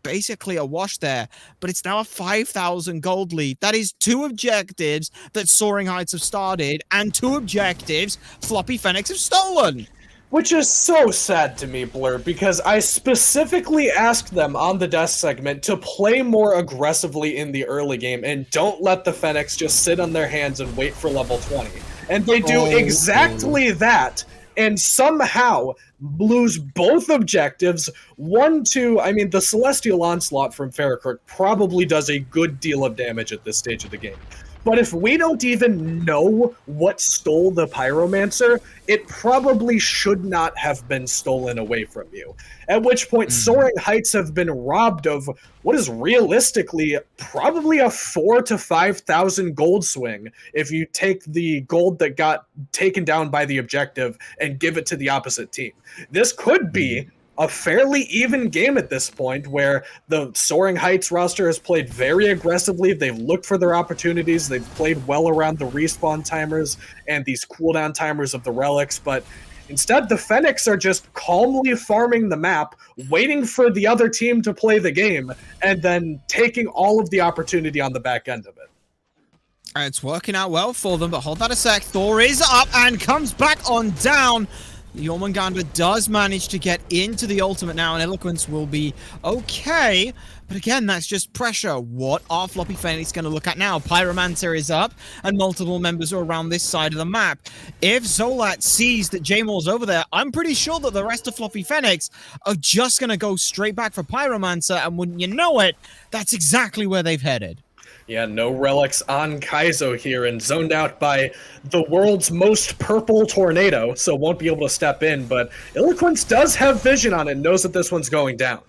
basically a wash there, but it's now a 5,000 gold lead. That is 2 objectives that Soaring Heights have started, and 2 objectives Floppy Fenix have stolen. Which is so sad to me, Blur, because I specifically asked them on the desk segment to play more aggressively in the early game and don't let the Fenix just sit on their hands and wait for level 20. And they do exactly that, and somehow lose both objectives. 1, 2, I mean, the Celestial Onslaught from Farrakrick probably does a good deal of damage at this stage of the game. But if we don't even know what stole the Pyromancer, it probably should not have been stolen away from you. At which point, Soaring Heights have been robbed of what is realistically probably a 4,000 to 5,000 gold swing if you take the gold that got taken down by the objective and give it to the opposite team. This could be a fairly even game at this point, where the Soaring Heights roster has played very aggressively. They've looked for their opportunities. They've played well around the respawn timers and these cooldown timers of the relics, but instead the Fenix are just calmly farming the map, waiting for the other team to play the game, and then taking all of the opportunity on the back end of it. And it's working out well for them, but hold that a sec. Thor is up and comes back on down. Jormungandr does manage to get into the ultimate now, and Eloquence will be okay. But again, that's just pressure. What are Floppy Phoenix going to look at now? Pyromancer is up, and multiple members are around this side of the map. If Zolat sees that J-Mall's over there, I'm pretty sure that the rest of Floppy Phoenix are just going to go straight back for Pyromancer, and wouldn't you know it, that's exactly where they've headed. Yeah, no relics on Kaizo here, and zoned out by the world's most purple tornado, so won't be able to step in, but Eloquence does have vision on it and knows that this one's going down.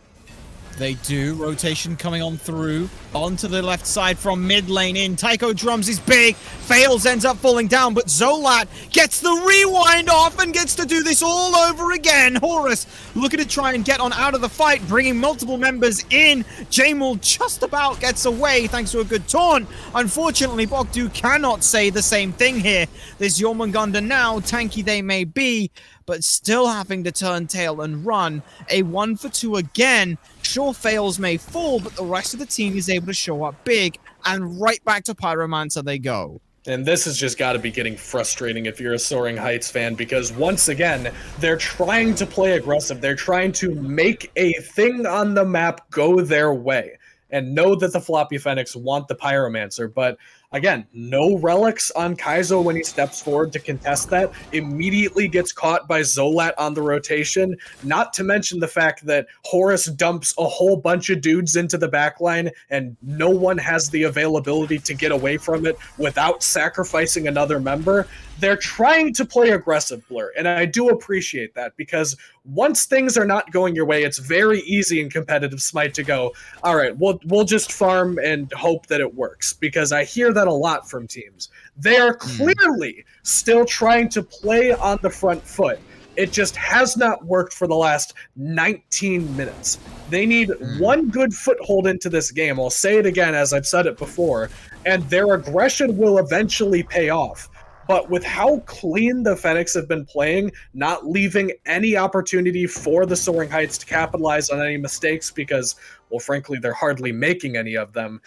They do. Rotation coming on through. Onto the left side from mid lane in. Tycho Drums is big. Fails, ends up falling down, but Zolat gets the rewind off and gets to do this all over again. Horus looking to try and get on out of the fight, bringing multiple members in. J-Mall just about gets away thanks to a good taunt. Unfortunately, Bogdu cannot say the same thing here. This Jormungandr now, tanky they may be, but still having to turn tail and run. A 1-for-2 again. Sure, Fails may fall, but the rest of the team is able to show up big, and right back to Pyromancer they go. And this has just got to be getting frustrating if you're a Soaring Heights fan, because once again, they're trying to play aggressive. They're trying to make a thing on the map go their way, and know that the Floppy Phoenix want the Pyromancer, but again, no relics on Kaizo when he steps forward to contest that. Immediately gets caught by Zolat on the rotation. Not to mention the fact that Horus dumps a whole bunch of dudes into the backline and no one has the availability to get away from it without sacrificing another member. They're trying to play aggressive, Blur, and I do appreciate that, because once things are not going your way, it's very easy in competitive Smite to go, all right, we'll just farm and hope that it works, because I hear that a lot from teams. They are clearly still trying to play on the front foot. It just has not worked for the last 19 minutes. They need one good foothold into this game. I'll say it again as I've said it before, and their aggression will eventually pay off. But with how clean the Fenix have been playing, not leaving any opportunity for the Soaring Heights to capitalize on any mistakes because, well, frankly, they're hardly making any of them,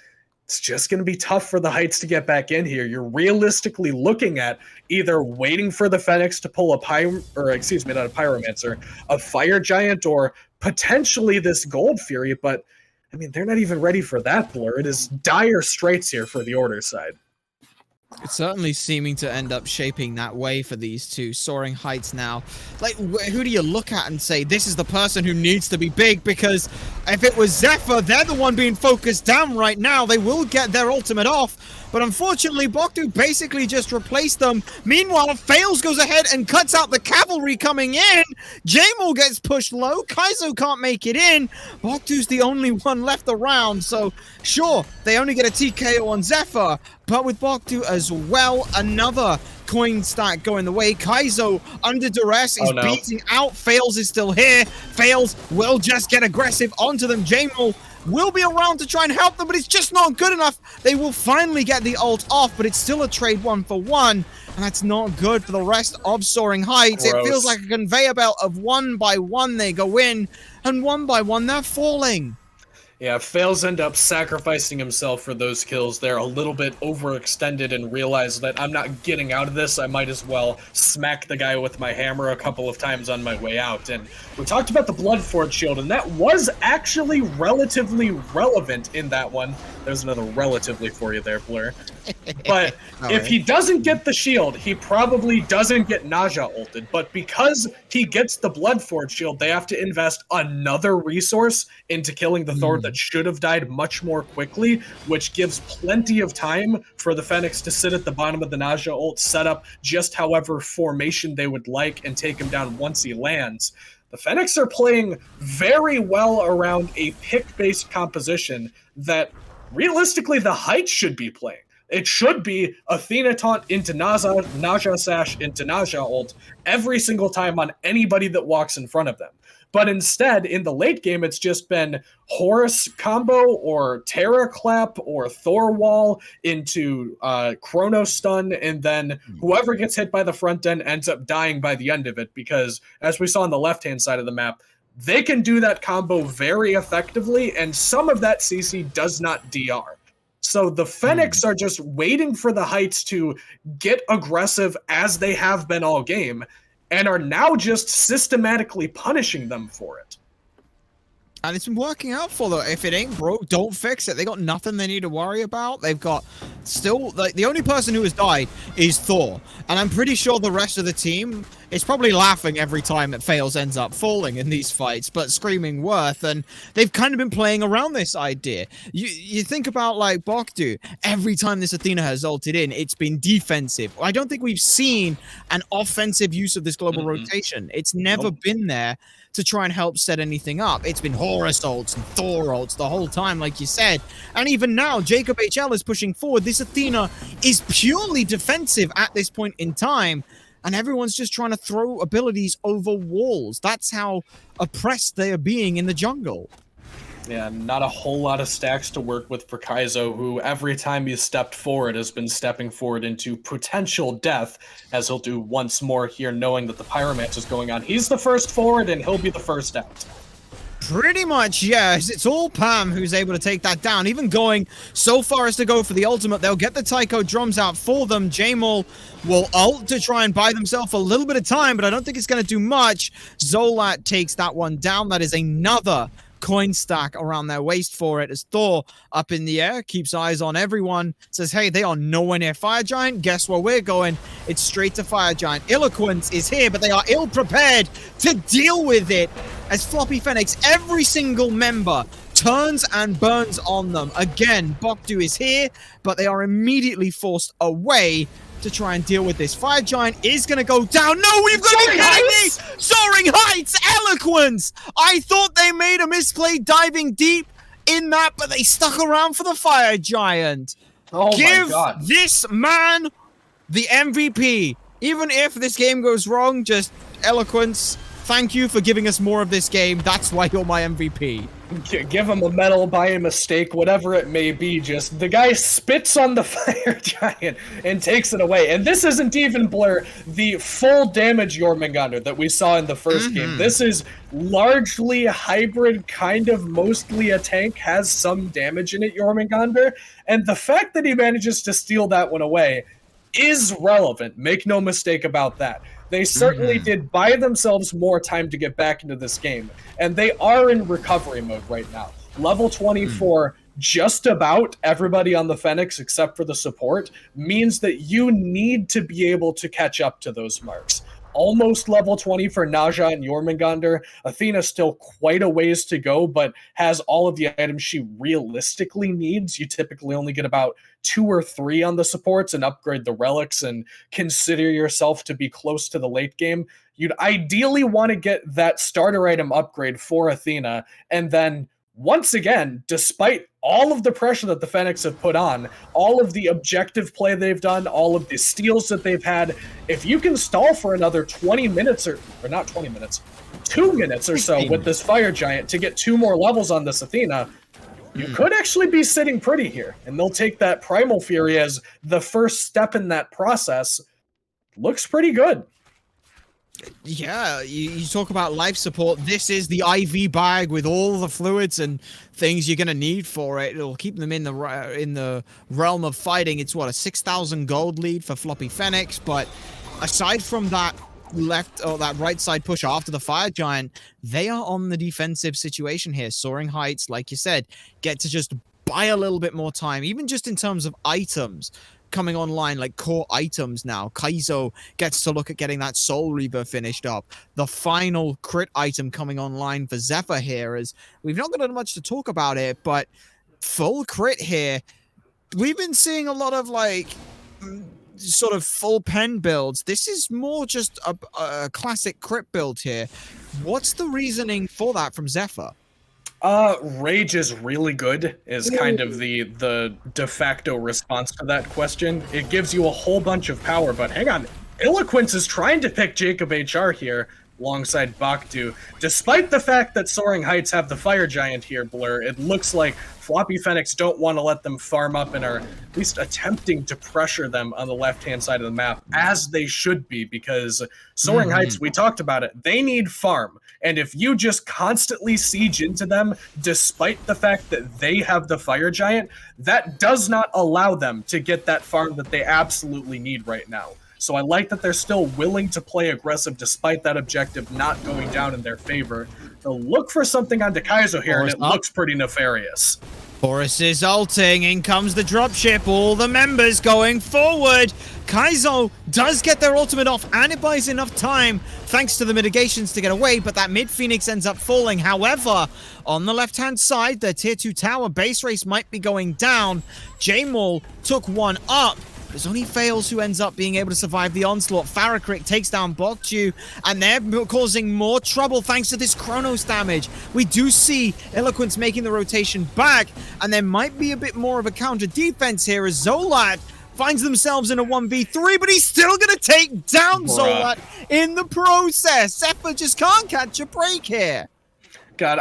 it's just going to be tough for the Heights to get back in here. You're realistically looking at either waiting for the Fenix to pull a Pyromancer, a Fire Giant, or potentially this Gold Fury, but, I mean, they're not even ready for that, Blur. It is dire straits here for the Order side. It's certainly seeming to end up shaping that way for these two. Soaring Heights now. Like, who do you look at and say, this is the person who needs to be big? Because if it was Zephyr, they're the one being focused down right now. They will get their ultimate off. But unfortunately, Bogdu basically just replaced them. Meanwhile, Fails goes ahead and cuts out the cavalry coming in. J-Mall gets pushed low. Kaizo can't make it in. Bogdu's the only one left around. So, sure, they only get a TKO on Zephyr. But with Bogdu as well, another coin stack going the way. Kaizo under duress is beating out. Fails is still here. Fails will just get aggressive onto them. J-Mall will be around to try and help them, but it's just not good enough. They will finally get the ult off, but it's still a trade 1-for-1, and that's not good for the rest of Soaring Heights. Gross. It feels like a conveyor belt of one by one they go in, and one by one they're falling. Yeah, Fails end up sacrificing himself for those kills. They're a little bit overextended and realize that I'm not getting out of this. I might as well smack the guy with my hammer a couple of times on my way out. And we talked about the Bloodforge shield, and that was actually relatively relevant in that one. There's another relatively for you there, Blur. But if he doesn't get the shield, he probably doesn't get Naja ulted. But because he gets the Bloodforge shield, they have to invest another resource into killing the Thor that should have died much more quickly, which gives plenty of time for the Fenix to sit at the bottom of the Naja ult, set up just however formation they would like, and take him down once he lands. The Fenix are playing very well around a pick-based composition that realistically the Heights should be playing. It should be Athena taunt into Naja sash into Naja ult every single time on anybody that walks in front of them. But instead, in the late game, it's just been Horus combo or Terra Clap or Thor Wall into Chrono Stun, and then whoever gets hit by the front end ends up dying by the end of it, because as we saw on the left-hand side of the map, they can do that combo very effectively, and some of that CC does not DR. So the Fenix are just waiting for the Heights to get aggressive as they have been all game, and are now just systematically punishing them for it. And it's been working out for them. If it ain't broke, don't fix it. They got nothing they need to worry about. They've got still, like, the only person who has died is Thor. And I'm pretty sure the rest of the team is probably laughing every time that Fails ends up falling in these fights, but screaming Worth. And they've kind of been playing around this idea. You think about, like, Bokdu. Every time this Athena has ulted in, it's been defensive. I don't think we've seen an offensive use of this global rotation. It's never been there to try and help set anything up. It's been Horus ults and Thor ults the whole time, like you said. And even now, Jacob HL is pushing forward. This Athena is purely defensive at this point in time, and everyone's just trying to throw abilities over walls. That's how oppressed they are being in the jungle. Yeah, not a whole lot of stacks to work with for Kaizo, who every time he's stepped forward has been stepping forward into potential death, as he'll do once more here, knowing that the Pyromancer is going on. He's the first forward, and he'll be the first out. Pretty much, yes. It's all Pam who's able to take that down, even going so far as to go for the ultimate. They'll get the Taiko drums out for them. Jamal will ult to try and buy themselves a little bit of time, but I don't think it's going to do much. Zolat takes that one down. That is another coin stack around their waist for it, as Thor up in the air keeps eyes on everyone, says, hey, they are nowhere near Fire Giant. Guess where we're going? It's straight to Fire Giant. Eloquence is here, but they are ill prepared to deal with it, as Floppy Phoenix, every single member turns and burns on them. Again, Bokdu is here, but they are immediately forced away to try and deal with this. Fire Giant is going to go down. No, we've got to be Soaring Heights, Eloquence! I thought they made a misplay diving deep in that, but they stuck around for the Fire Giant. Oh Give my God. this man the MVP. Even if this game goes wrong, just Eloquence, thank you for giving us more of this game. That's why you're my MVP. Give him a medal by a mistake, whatever it may be. Just the guy spits on the Fire Giant and takes it away. And this isn't even, Blur, the full damage Jormungandr that we saw in the first game. This is largely hybrid, kind of mostly a tank, has some damage in it, Jormungandr. And the fact that he manages to steal that one away is relevant. Make no mistake about that. They certainly did buy themselves more time to get back into this game, and they are in recovery mode right now. Level 20 for just about everybody on the Fenix except for the support means that you need to be able to catch up to those marks. Almost level 20 for Naja and Jormungandr. Athena's still quite a ways to go, but has all of the items she realistically needs. You typically only get about 2 or 3 on the supports and upgrade the relics and consider yourself to be close to the late game. You'd ideally want to get that starter item upgrade for Athena, and then once again, despite all of the pressure that the Fenix have put on, all of the objective play they've done, all of the steals that they've had, if you can stall for another 20 minutes, or not 20 minutes, 2 minutes or so with this Fire Giant to get 2 more levels on this Athena, you could actually be sitting pretty here. And they'll take that Primal Fury as the first step in that process. Looks pretty good. Yeah, you talk about life support. This is the IV bag with all the fluids and things you're gonna need for it. It'll keep them in the realm of fighting. It's what, a 6,000 gold lead for Floppy Phoenix. But aside from that left or that right side push after the Fire Giant, they are on the defensive situation here. Soaring Heights, like you said, get to just buy a little bit more time, even just in terms of items coming online, like core items now. Kaizo gets to look at getting that Soul Reaver finished up. The final crit item coming online for Zephyr here is, we've not got much to talk about it, but full crit here. We've been seeing a lot of like sort of full pen builds. This is more just a classic crit build here. What's the reasoning for that from Zephyr? Rage is really good is kind of the de facto response to that question. It gives you a whole bunch of power, but hang on. Eloquence is trying to pick Jacob HR here. alongside Bakdu. Despite the fact that Soaring Heights have the Fire Giant here, Blur, it looks like Floppy Phoenix don't want to let them farm up and are at least attempting to pressure them on the left-hand side of the map, as they should be, because Soaring Heights, we talked about it, they need farm. And if you just constantly siege into them, despite the fact that they have the Fire Giant, that does not allow them to get that farm that they absolutely need right now. So I like that they're still willing to play aggressive despite that objective not going down in their favor. They'll look for something on Kaizo here, and it looks pretty nefarious. Horus is ulting, in comes the dropship, all the members going forward. Kaizo does get their ultimate off, and it buys enough time, thanks to the mitigations, to get away, but that mid-Phoenix ends up falling. However, on the left-hand side, the tier 2 tower base race might be going down. J-Maul took one up. There's only Fails who ends up being able to survive the onslaught. Farakrik takes down Bokchu, and they're causing more trouble thanks to this Chronos damage. We do see Eloquence making the rotation back, and there might be a bit more of a counter defense here as Zolat finds themselves in a 1v3, but he's still going to take down Zolat in the process. Zephyr just can't catch a break here. God,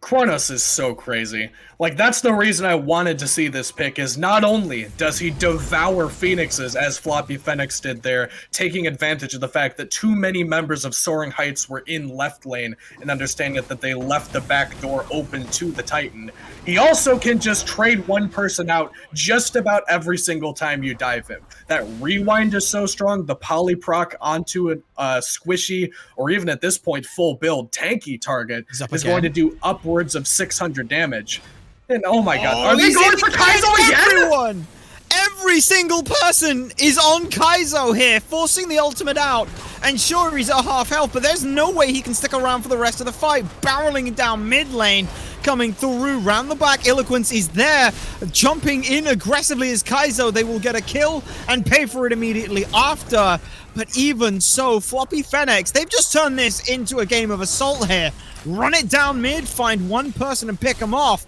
Kronos is so crazy. Like, that's the reason I wanted to see this pick, is not only does he devour Phoenixes, as Floppy Phoenix did there, taking advantage of the fact that too many members of Soaring Heights were in left lane, and understanding that they left the back door open to the Titan, he also can just trade one person out just about every single time you dive him. That rewind is so strong, the polyproc onto a squishy, or even at this point, full build, tanky target is going to do upwards of 600 damage. And oh my god, are they going for Kaizo again? Everyone! Every single person is on Kaizo here, forcing the ultimate out. And sure, he's at half health, but there's no way he can stick around for the rest of the fight. Barreling down mid lane, coming through, round the back. Eloquence is there, jumping in aggressively as Kaizo. They will get a kill and pay for it immediately after. But even so, Floppy Phoenix, they've just turned this into a game of assault here. Run it down mid, find one person and pick them off.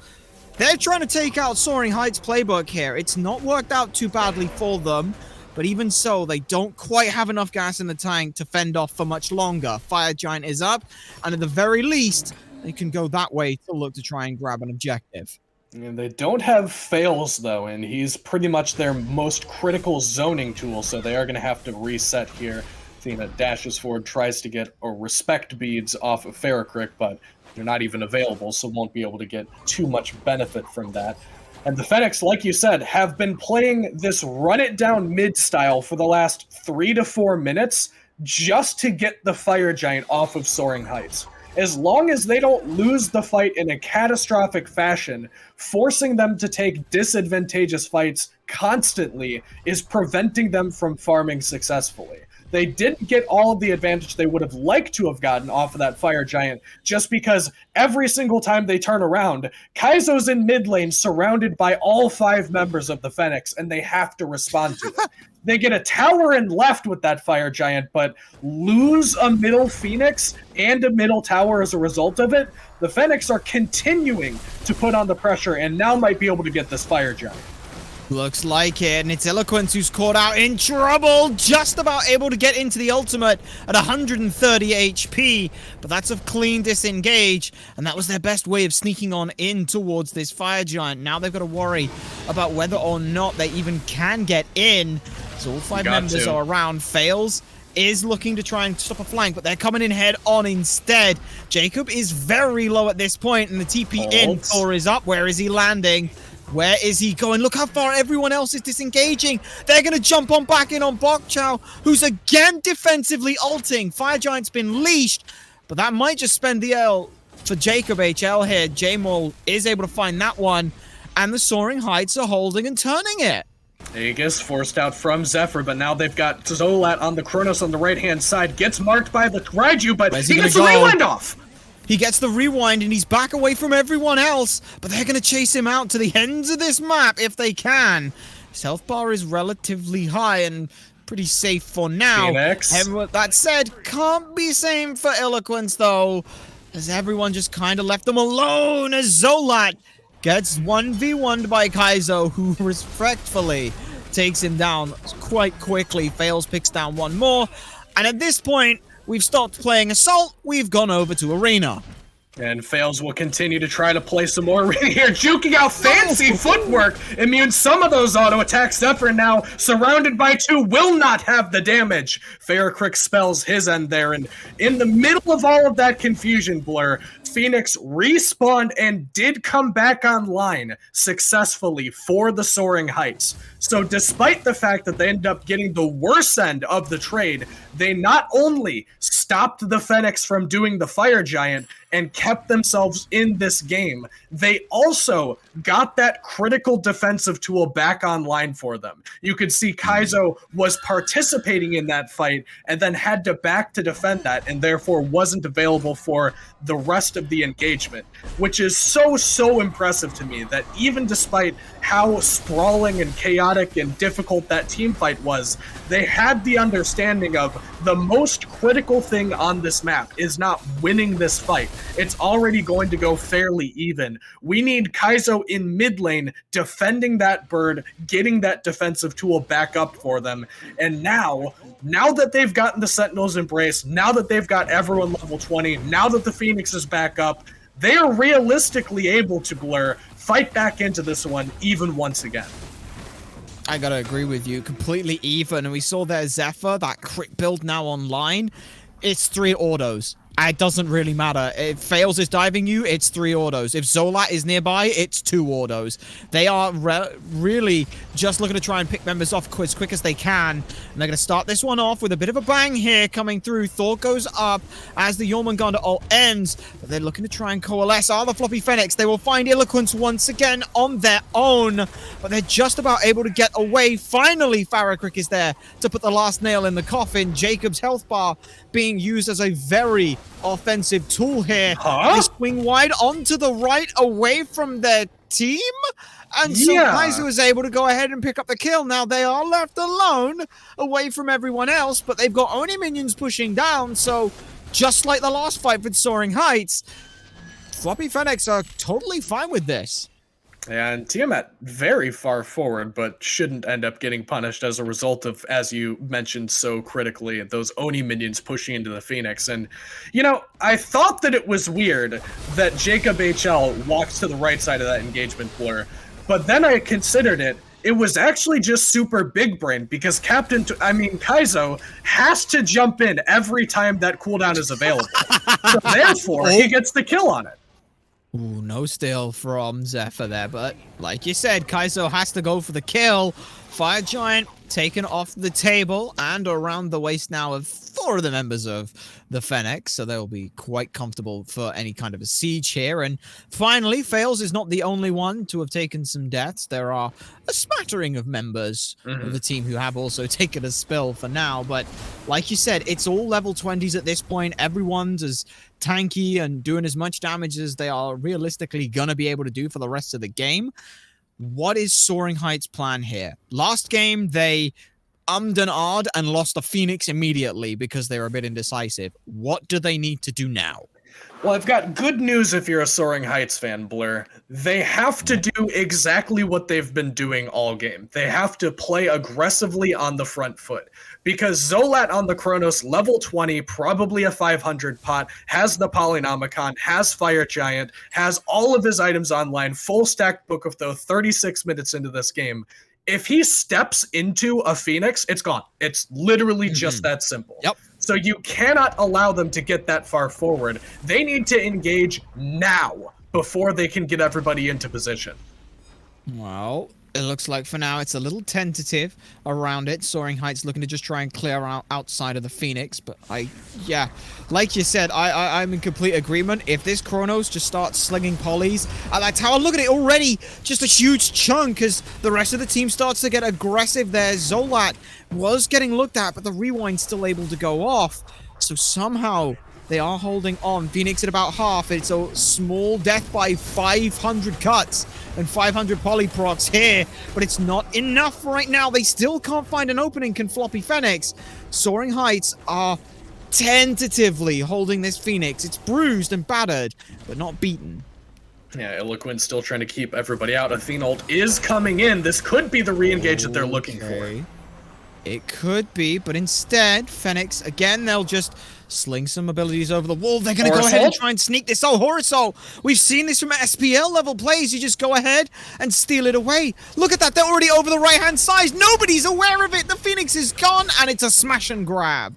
They're trying to take out Soaring Heights playbook here. It's not worked out too badly for them, but even so, they don't quite have enough gas in the tank to fend off for much longer. Fire Giant is up, and at the very least, they can go that way to look to try and grab an objective. And they don't have Fails, though, and he's pretty much their most critical zoning tool, so they are going to have to reset here. Athena dashes forward, tries to get a respect beads off of Farakrik, but they're not even available, so won't be able to get too much benefit from that. And the Fenix, like you said, have been playing this run-it-down mid style for the last 3 to 4 minutes just to get the Fire Giant off of Soaring Heights. As long as they don't lose the fight in a catastrophic fashion, forcing them to take disadvantageous fights constantly is preventing them from farming successfully. They didn't get all of the advantage they would have liked to have gotten off of that Fire Giant, just because every single time they turn around, Kaizo's in mid lane surrounded by all 5 members of the Fenix, and they have to respond to it. They get a tower in left with that Fire Giant, but lose a middle Phoenix and a middle tower as a result of it. The Fenix are continuing to put on the pressure and now might be able to get this Fire Giant. Looks like it, and it's Eloquence who's caught out in trouble, just about able to get into the ultimate at 130 HP, but that's a clean disengage, and that was their best way of sneaking on in towards this Fire Giant. Now they've got to worry about whether or not they even can get in, so all 5 members are around. Fails is looking to try and stop a flank, but they're coming in head on instead. Jacob is very low at this point, and the TP in Thor is up. Where is he landing? Where is he going? Look how far everyone else is disengaging. They're going to jump on back in on Bokchow, who's again defensively ulting. Fire Giant's been leashed, but that might just spend the L for Jacob HL here. J-Maul is able to find that one, and the Soaring Heights are holding and turning it. Aegis forced out from Zephyr, but now they've got Zolat on the Kronos on the right-hand side. Gets marked by the Raiju, but he gets the rewind off. He gets the rewind, and he's back away from everyone else, but they're going to chase him out to the ends of this map if they can. His health bar is relatively high and pretty safe for now. That said, can't be same for Eloquence, though, as everyone just kind of left them alone as Zolat gets 1v1'd by Kaizo, who respectfully takes him down quite quickly. Fails, picks down one more, and at this point, We've stopped playing Assault. We've gone over to Arena. And Fails will continue to try to play some more arena here, juking out fancy footwork, immune some of those auto attacks. Zephyr now surrounded by 2 will not have the damage. Faircrick spells his end there, and in the middle of all of that confusion, Blur, Phoenix respawned and did come back online successfully for the Soaring Heights. So despite the fact that they ended up getting the worst end of the trade, they not only stopped the Fenix from doing the Fire Giant and kept themselves in this game, they also got that critical defensive tool back online for them. You could see Kaizo was participating in that fight and then had to back to defend that, and therefore wasn't available for the rest of the engagement, which is so impressive to me, that even despite how sprawling and chaotic and difficult that team fight was, they had the understanding of the most critical thing on this map is not winning this fight. It's already going to go fairly even. We need Kaizo in mid lane defending that bird, getting that defensive tool back up for them. And now that they've gotten the Sentinel's Embrace, now that they've got everyone level 20, now that the Phoenix is back up, they are realistically able to, Blur, fight back into this one even once again. I gotta agree with you, completely even. And we saw there Zephyr, that crit build now online. It's 3 autos. It doesn't really matter. If Fails is diving you, it's 3 autos. If Zolat is nearby, it's 2 autos. They are really just looking to try and pick members off as quick as they can. And they're going to start this one off with a bit of a bang here coming through. Thought goes up as the Jormungandr ult ends. But they're looking to try and coalesce. The Floppy Phoenix. They will find Eloquence once again on their own. But they're just about able to get away. Finally, Farakrik is there to put the last nail in the coffin. Jacob's health bar being used as a very offensive tool here. They swing wide onto the right away from their team. And so Kaizo is able to go ahead and pick up the kill. Now they are left alone away from everyone else, but they've got Oni minions pushing down. So just like the last fight with Soaring Heights, Floppy Phoenix are totally fine with this. And Tiamat very far forward, but shouldn't end up getting punished as a result of, as you mentioned so critically, those Oni minions pushing into the Phoenix. And, you know, I thought that it was weird that Jacob HL walks to the right side of that engagement, Blur, but then I considered it. It was actually just super big brain, because Kaizo has to jump in every time that cooldown is available. So therefore, he gets the kill on it. Ooh, no steal from Zephyr there, but like you said, Kaizo has to go for the kill. Fire Giant taken off the table and around the waist now of 4 of the members of the Fenix, so they'll be quite comfortable for any kind of a siege here. And finally, Fails is not the only one to have taken some deaths. There are a smattering of members of the team who have also taken a spill for now, but like you said, it's all level 20s at this point. Everyone's as tanky and doing as much damage as they are realistically gonna be able to do for the rest of the game. What is Soaring Heights' plan here? Last game, they and ahed and lost a Phoenix immediately because they were a bit indecisive. What do they need to do now? Well, I've got good news if you're a Soaring Heights fan, Blur. They have to do exactly what they've been doing all game. They have to play aggressively on the front foot. Because Zolat on the Chronos, level 20, probably a 500 pot, has the Polynomicon, has Fire Giant, has all of his items online, full stacked Book of Though, 36 minutes into this game. If he steps into a Phoenix, it's gone. It's literally just that simple. Yep. So you cannot allow them to get that far forward. They need to engage now before they can get everybody into position. Well, it looks like for now it's a little tentative around it. Soaring Heights looking to just try and clear out outside of the Phoenix, but like you said, I'm in complete agreement. If this Chronos just starts slinging polys at that tower, look at it already, just a huge chunk as the rest of the team starts to get aggressive there. Zolat was getting looked at, but the rewind's still able to go off, so somehow they are holding on. Phoenix at about half. It's a small death by 500 cuts and 500 polyprocs here, but it's not enough right now. They still can't find an opening, can Floppy Phoenix. Soaring Heights are tentatively holding this Phoenix. It's bruised and battered, but not beaten. Yeah, Eloquent still trying to keep everybody out. Athena ult is coming in. This could be the re-engage that they're looking for. It could be, but instead, Phoenix, again, they'll just sling some abilities over the wall. They're going to go ahead and try and sneak this. Oh, Horisol! We've seen this from SPL level plays. You just go ahead and steal it away. Look at that. They're already over the right-hand side. Nobody's aware of it. The Phoenix is gone, and it's a smash and grab.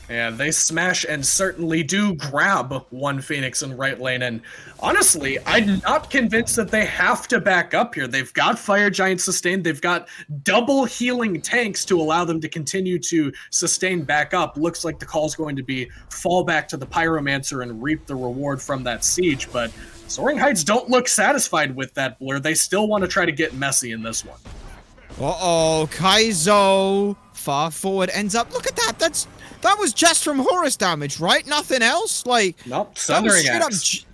And they smash and certainly do grab one Phoenix in right lane. And honestly, I'm not convinced that they have to back up here. They've got Fire Giant sustained. They've got double healing tanks to allow them to continue to sustain back up. Looks like the call's going to be fall back to the Pyromancer and reap the reward from that siege. But Soaring Heights don't look satisfied with that, Blur. They still want to try to get messy in this one. Uh-oh, Kaizo far forward ends up. Look at that. That was just from Horus damage, right? Nothing else? Like, nope, Sundering Axe.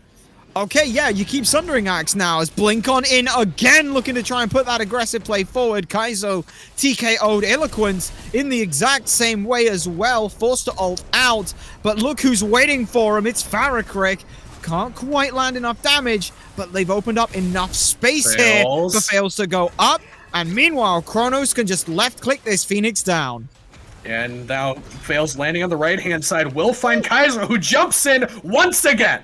Okay, yeah, you keep Sundering Axe now as Blink on in again, looking to try and put that aggressive play forward. Kaizo TKO'd Eloquence in the exact same way as well, forced to ult out. But look who's waiting for him. It's Farakrik. Can't quite land enough damage, but they've opened up enough space here for Fails to go up. And meanwhile, Kronos can just left-click this Phoenix down. And now Fails landing on the right-hand side will find Kaiser, who jumps in once again.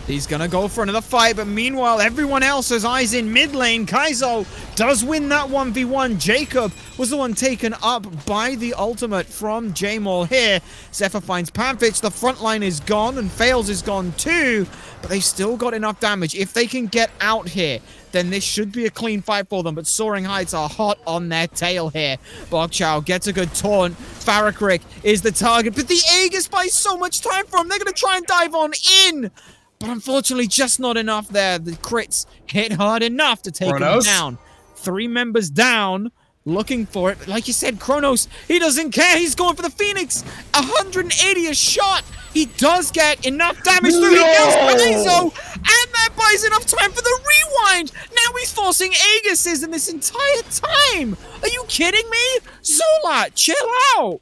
He's gonna go for another fight, but meanwhile, everyone else has eyes in mid lane. Kaizo does win that 1v1. Jacob was the one taken up by the ultimate from J-Maul here. Zephyr finds Pamfitch. The front line is gone, and Fails is gone too, but they've still got enough damage. If they can get out here, then this should be a clean fight for them, but Soaring Heights are hot on their tail here. Bokchow gets a good taunt. Farakrik is the target, but the Aegis buys so much time for him. They're going to try and dive on in, but unfortunately just not enough there. The crits hit hard enough to take him down. 3 members down, looking for it. But like you said, Kronos, he doesn't care. He's going for the Phoenix. 180 a shot. He does get enough damage through. He kills Kaizo, and that buys enough time for the rewind. Now he's forcing Aegises in this entire time. Are you kidding me? Zola, chill out.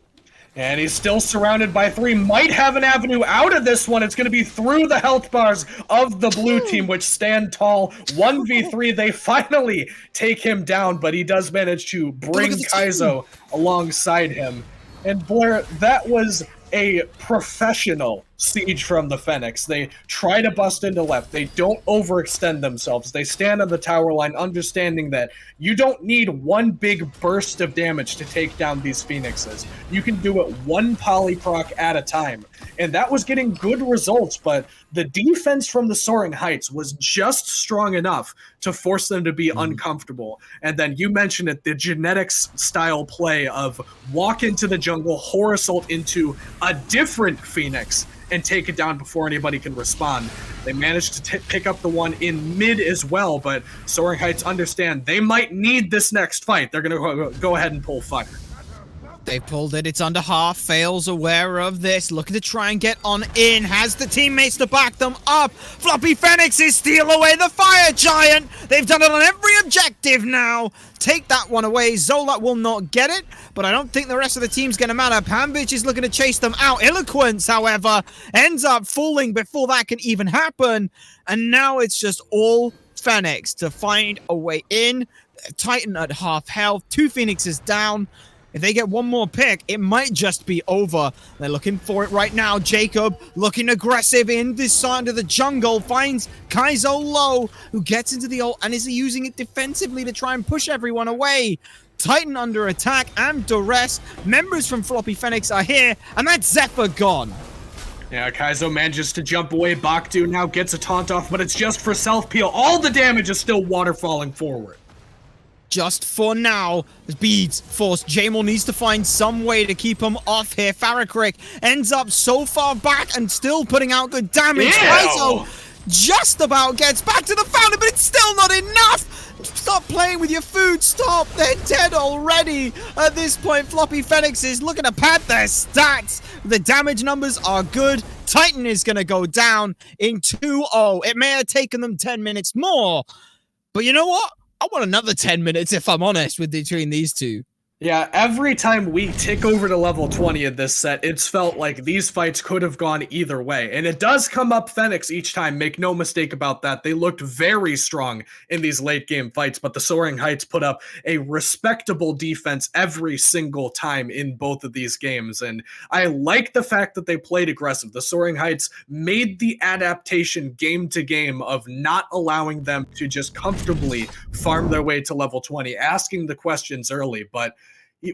And he's still surrounded by 3. Might have an avenue out of this one. It's going to be through the health bars of the blue team, which stand tall. 1v3, they finally take him down, but he does manage to bring Kaizo alongside him. And Blair, that was a professional siege from the Phoenix. They try to bust into left. They don't overextend themselves. They stand on the tower line, understanding that you don't need one big burst of damage to take down these Phoenixes. You can do it one polyproc at a time. And that was getting good results, but the defense from the Soaring Heights was just strong enough to force them to be uncomfortable. And then you mentioned it, the genetics style play of walk into the jungle, Horus ult into a different Phoenix, and take it down before anybody can respond. They managed to pick up the one in mid as well, but Soaring Heights understand they might need this next fight. They're going to go ahead and pull fire. They pulled it. It's under half. Fails aware of this. Looking to try and get on in. Has the teammates to back them up. Floppy Phoenixes steal away the Fire Giant. They've done it on every objective now. Take that one away. Zola will not get it, but I don't think the rest of the team's going to matter. Pambitch is looking to chase them out. Eloquence, however, ends up falling before that can even happen. And now it's just all Phoenix to find a way in. Titan at half health. 2 Phoenixes down. If they get one more pick, it might just be over. They're looking for it right now. Jacob looking aggressive in this side of the jungle. Finds Kaizo low, who gets into the ult and is using it defensively to try and push everyone away. Titan under attack and duress. Members from Floppy Phoenix are here, and that's Zephyr gone. Yeah, Kaizo manages to jump away. Bakdu now gets a taunt off, but it's just for self-peel. All the damage is still waterfalling forward. Just for now, Beads forced. J-Maul needs to find some way to keep him off here. Farakrik ends up so far back and still putting out good damage. Kaizo just about gets back to the fountain, but it's still not enough. Stop playing with your food. Stop. They're dead already. At this point, Floppy Phoenix is looking to pad their stats. The damage numbers are good. Titan is going to go down in 2-0. It may have taken them 10 minutes more, but you know what? I want another 10 minutes, if I'm honest, between these two. Yeah, every time we tick over to level 20 in this set, it's felt like these fights could have gone either way. And it does come up Fenix each time, make no mistake about that. They looked very strong in these late game fights, but the Soaring Heights put up a respectable defense every single time in both of these games. And I like the fact that they played aggressive. The Soaring Heights made the adaptation game to game of not allowing them to just comfortably farm their way to level 20, asking the questions early, but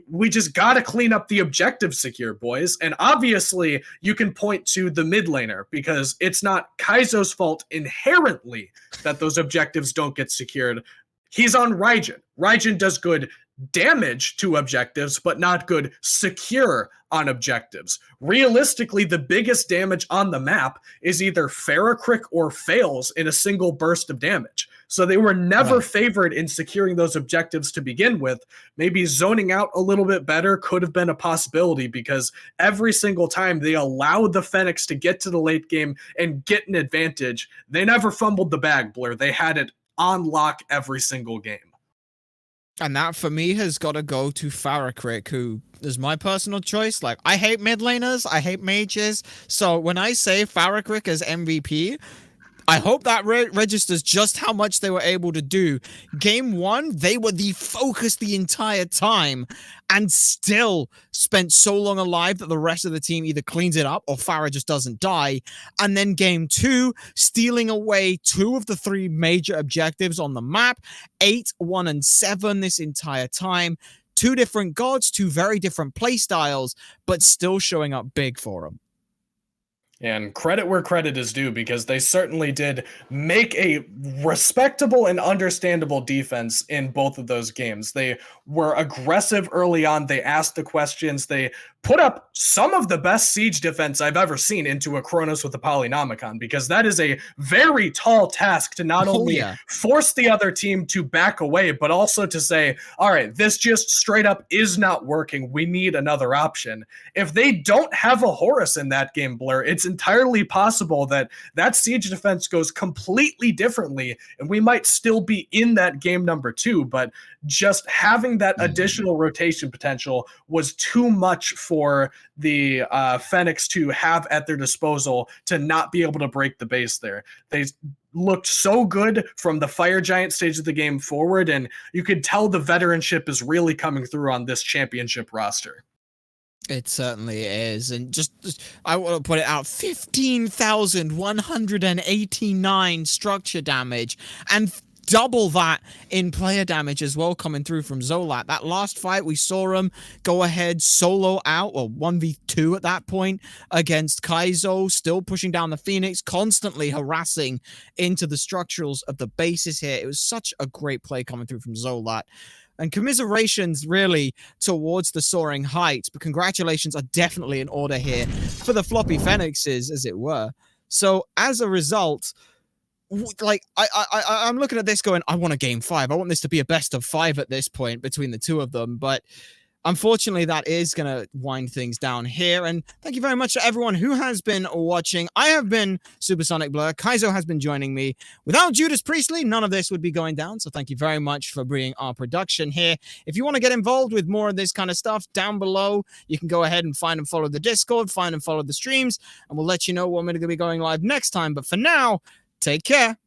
we just got to clean up the objectives secure, boys. And obviously, you can point to the mid laner because it's not Kaizo's fault inherently that those objectives don't get secured. He's on Raijin. Raijin does good damage to objectives, but not good secure on objectives. Realistically, the biggest damage on the map is either Ferrocrick or Fails in a single burst of damage. So they were never favored in securing those objectives to begin with. Maybe zoning out a little bit better could have been a possibility because every single time they allowed the Fenix to get to the late game and get an advantage, they never fumbled the bag, Blur. They had it on lock every single game. And that, for me, has got to go to Ferrocrick, who is my personal choice. Like, I hate mid laners, I hate mages. So when I say Ferrocrick as MVP, I hope that registers just how much they were able to do. Game 1, they were the focus the entire time and still spent so long alive that the rest of the team either cleans it up or Farah just doesn't die. And then Game 2, stealing away 2 of the 3 major objectives on the map, 8, 1, and 7 this entire time. 2 different gods, 2 very different playstyles, but still showing up big for them. And credit where credit is due, because they certainly did make a respectable and understandable defense in both of those games. They were aggressive early on. They asked the questions. They put up some of the best siege defense I've ever seen into a Chronos with a Polynomicon, because that is a very tall task to not only force the other team to back away, but also to say, all right, this just straight up is not working. We need another option. If they don't have a Horus in that game, Blur, it's entirely possible that that siege defense goes completely differently, and we might still be in that game number 2, but just having that additional rotation potential was too much for the Fenix to have at their disposal to not be able to break the base there. They looked so good from the Fire Giant stage of the game forward, and you could tell the veteranship is really coming through on this championship roster. It certainly is. And just I want to put it out, 15,189 structure damage and double that in player damage as well coming through from Zolat. That last fight, we saw him go ahead solo out, or 1v2 at that point, against Kaizo, still pushing down the Phoenix, constantly harassing into the structurals of the bases here. It was such a great play coming through from Zolat. And commiserations really towards the Soaring Heights, but congratulations are definitely in order here for the floppy Phoenixes, as it were. So as a result, like I'm looking at this going, I want a game 5. I want this to be a best of 5 at this point between the two of them, but unfortunately, that is going to wind things down here. And thank you very much to everyone who has been watching. I have been Supersonic Blur. Kaizo has been joining me. Without Judas Priestley, none of this would be going down. So thank you very much for being our production here. If you want to get involved with more of this kind of stuff, down below, you can go ahead and find and follow the Discord, find and follow the streams, and we'll let you know when we're going to be going live next time. But for now, take care.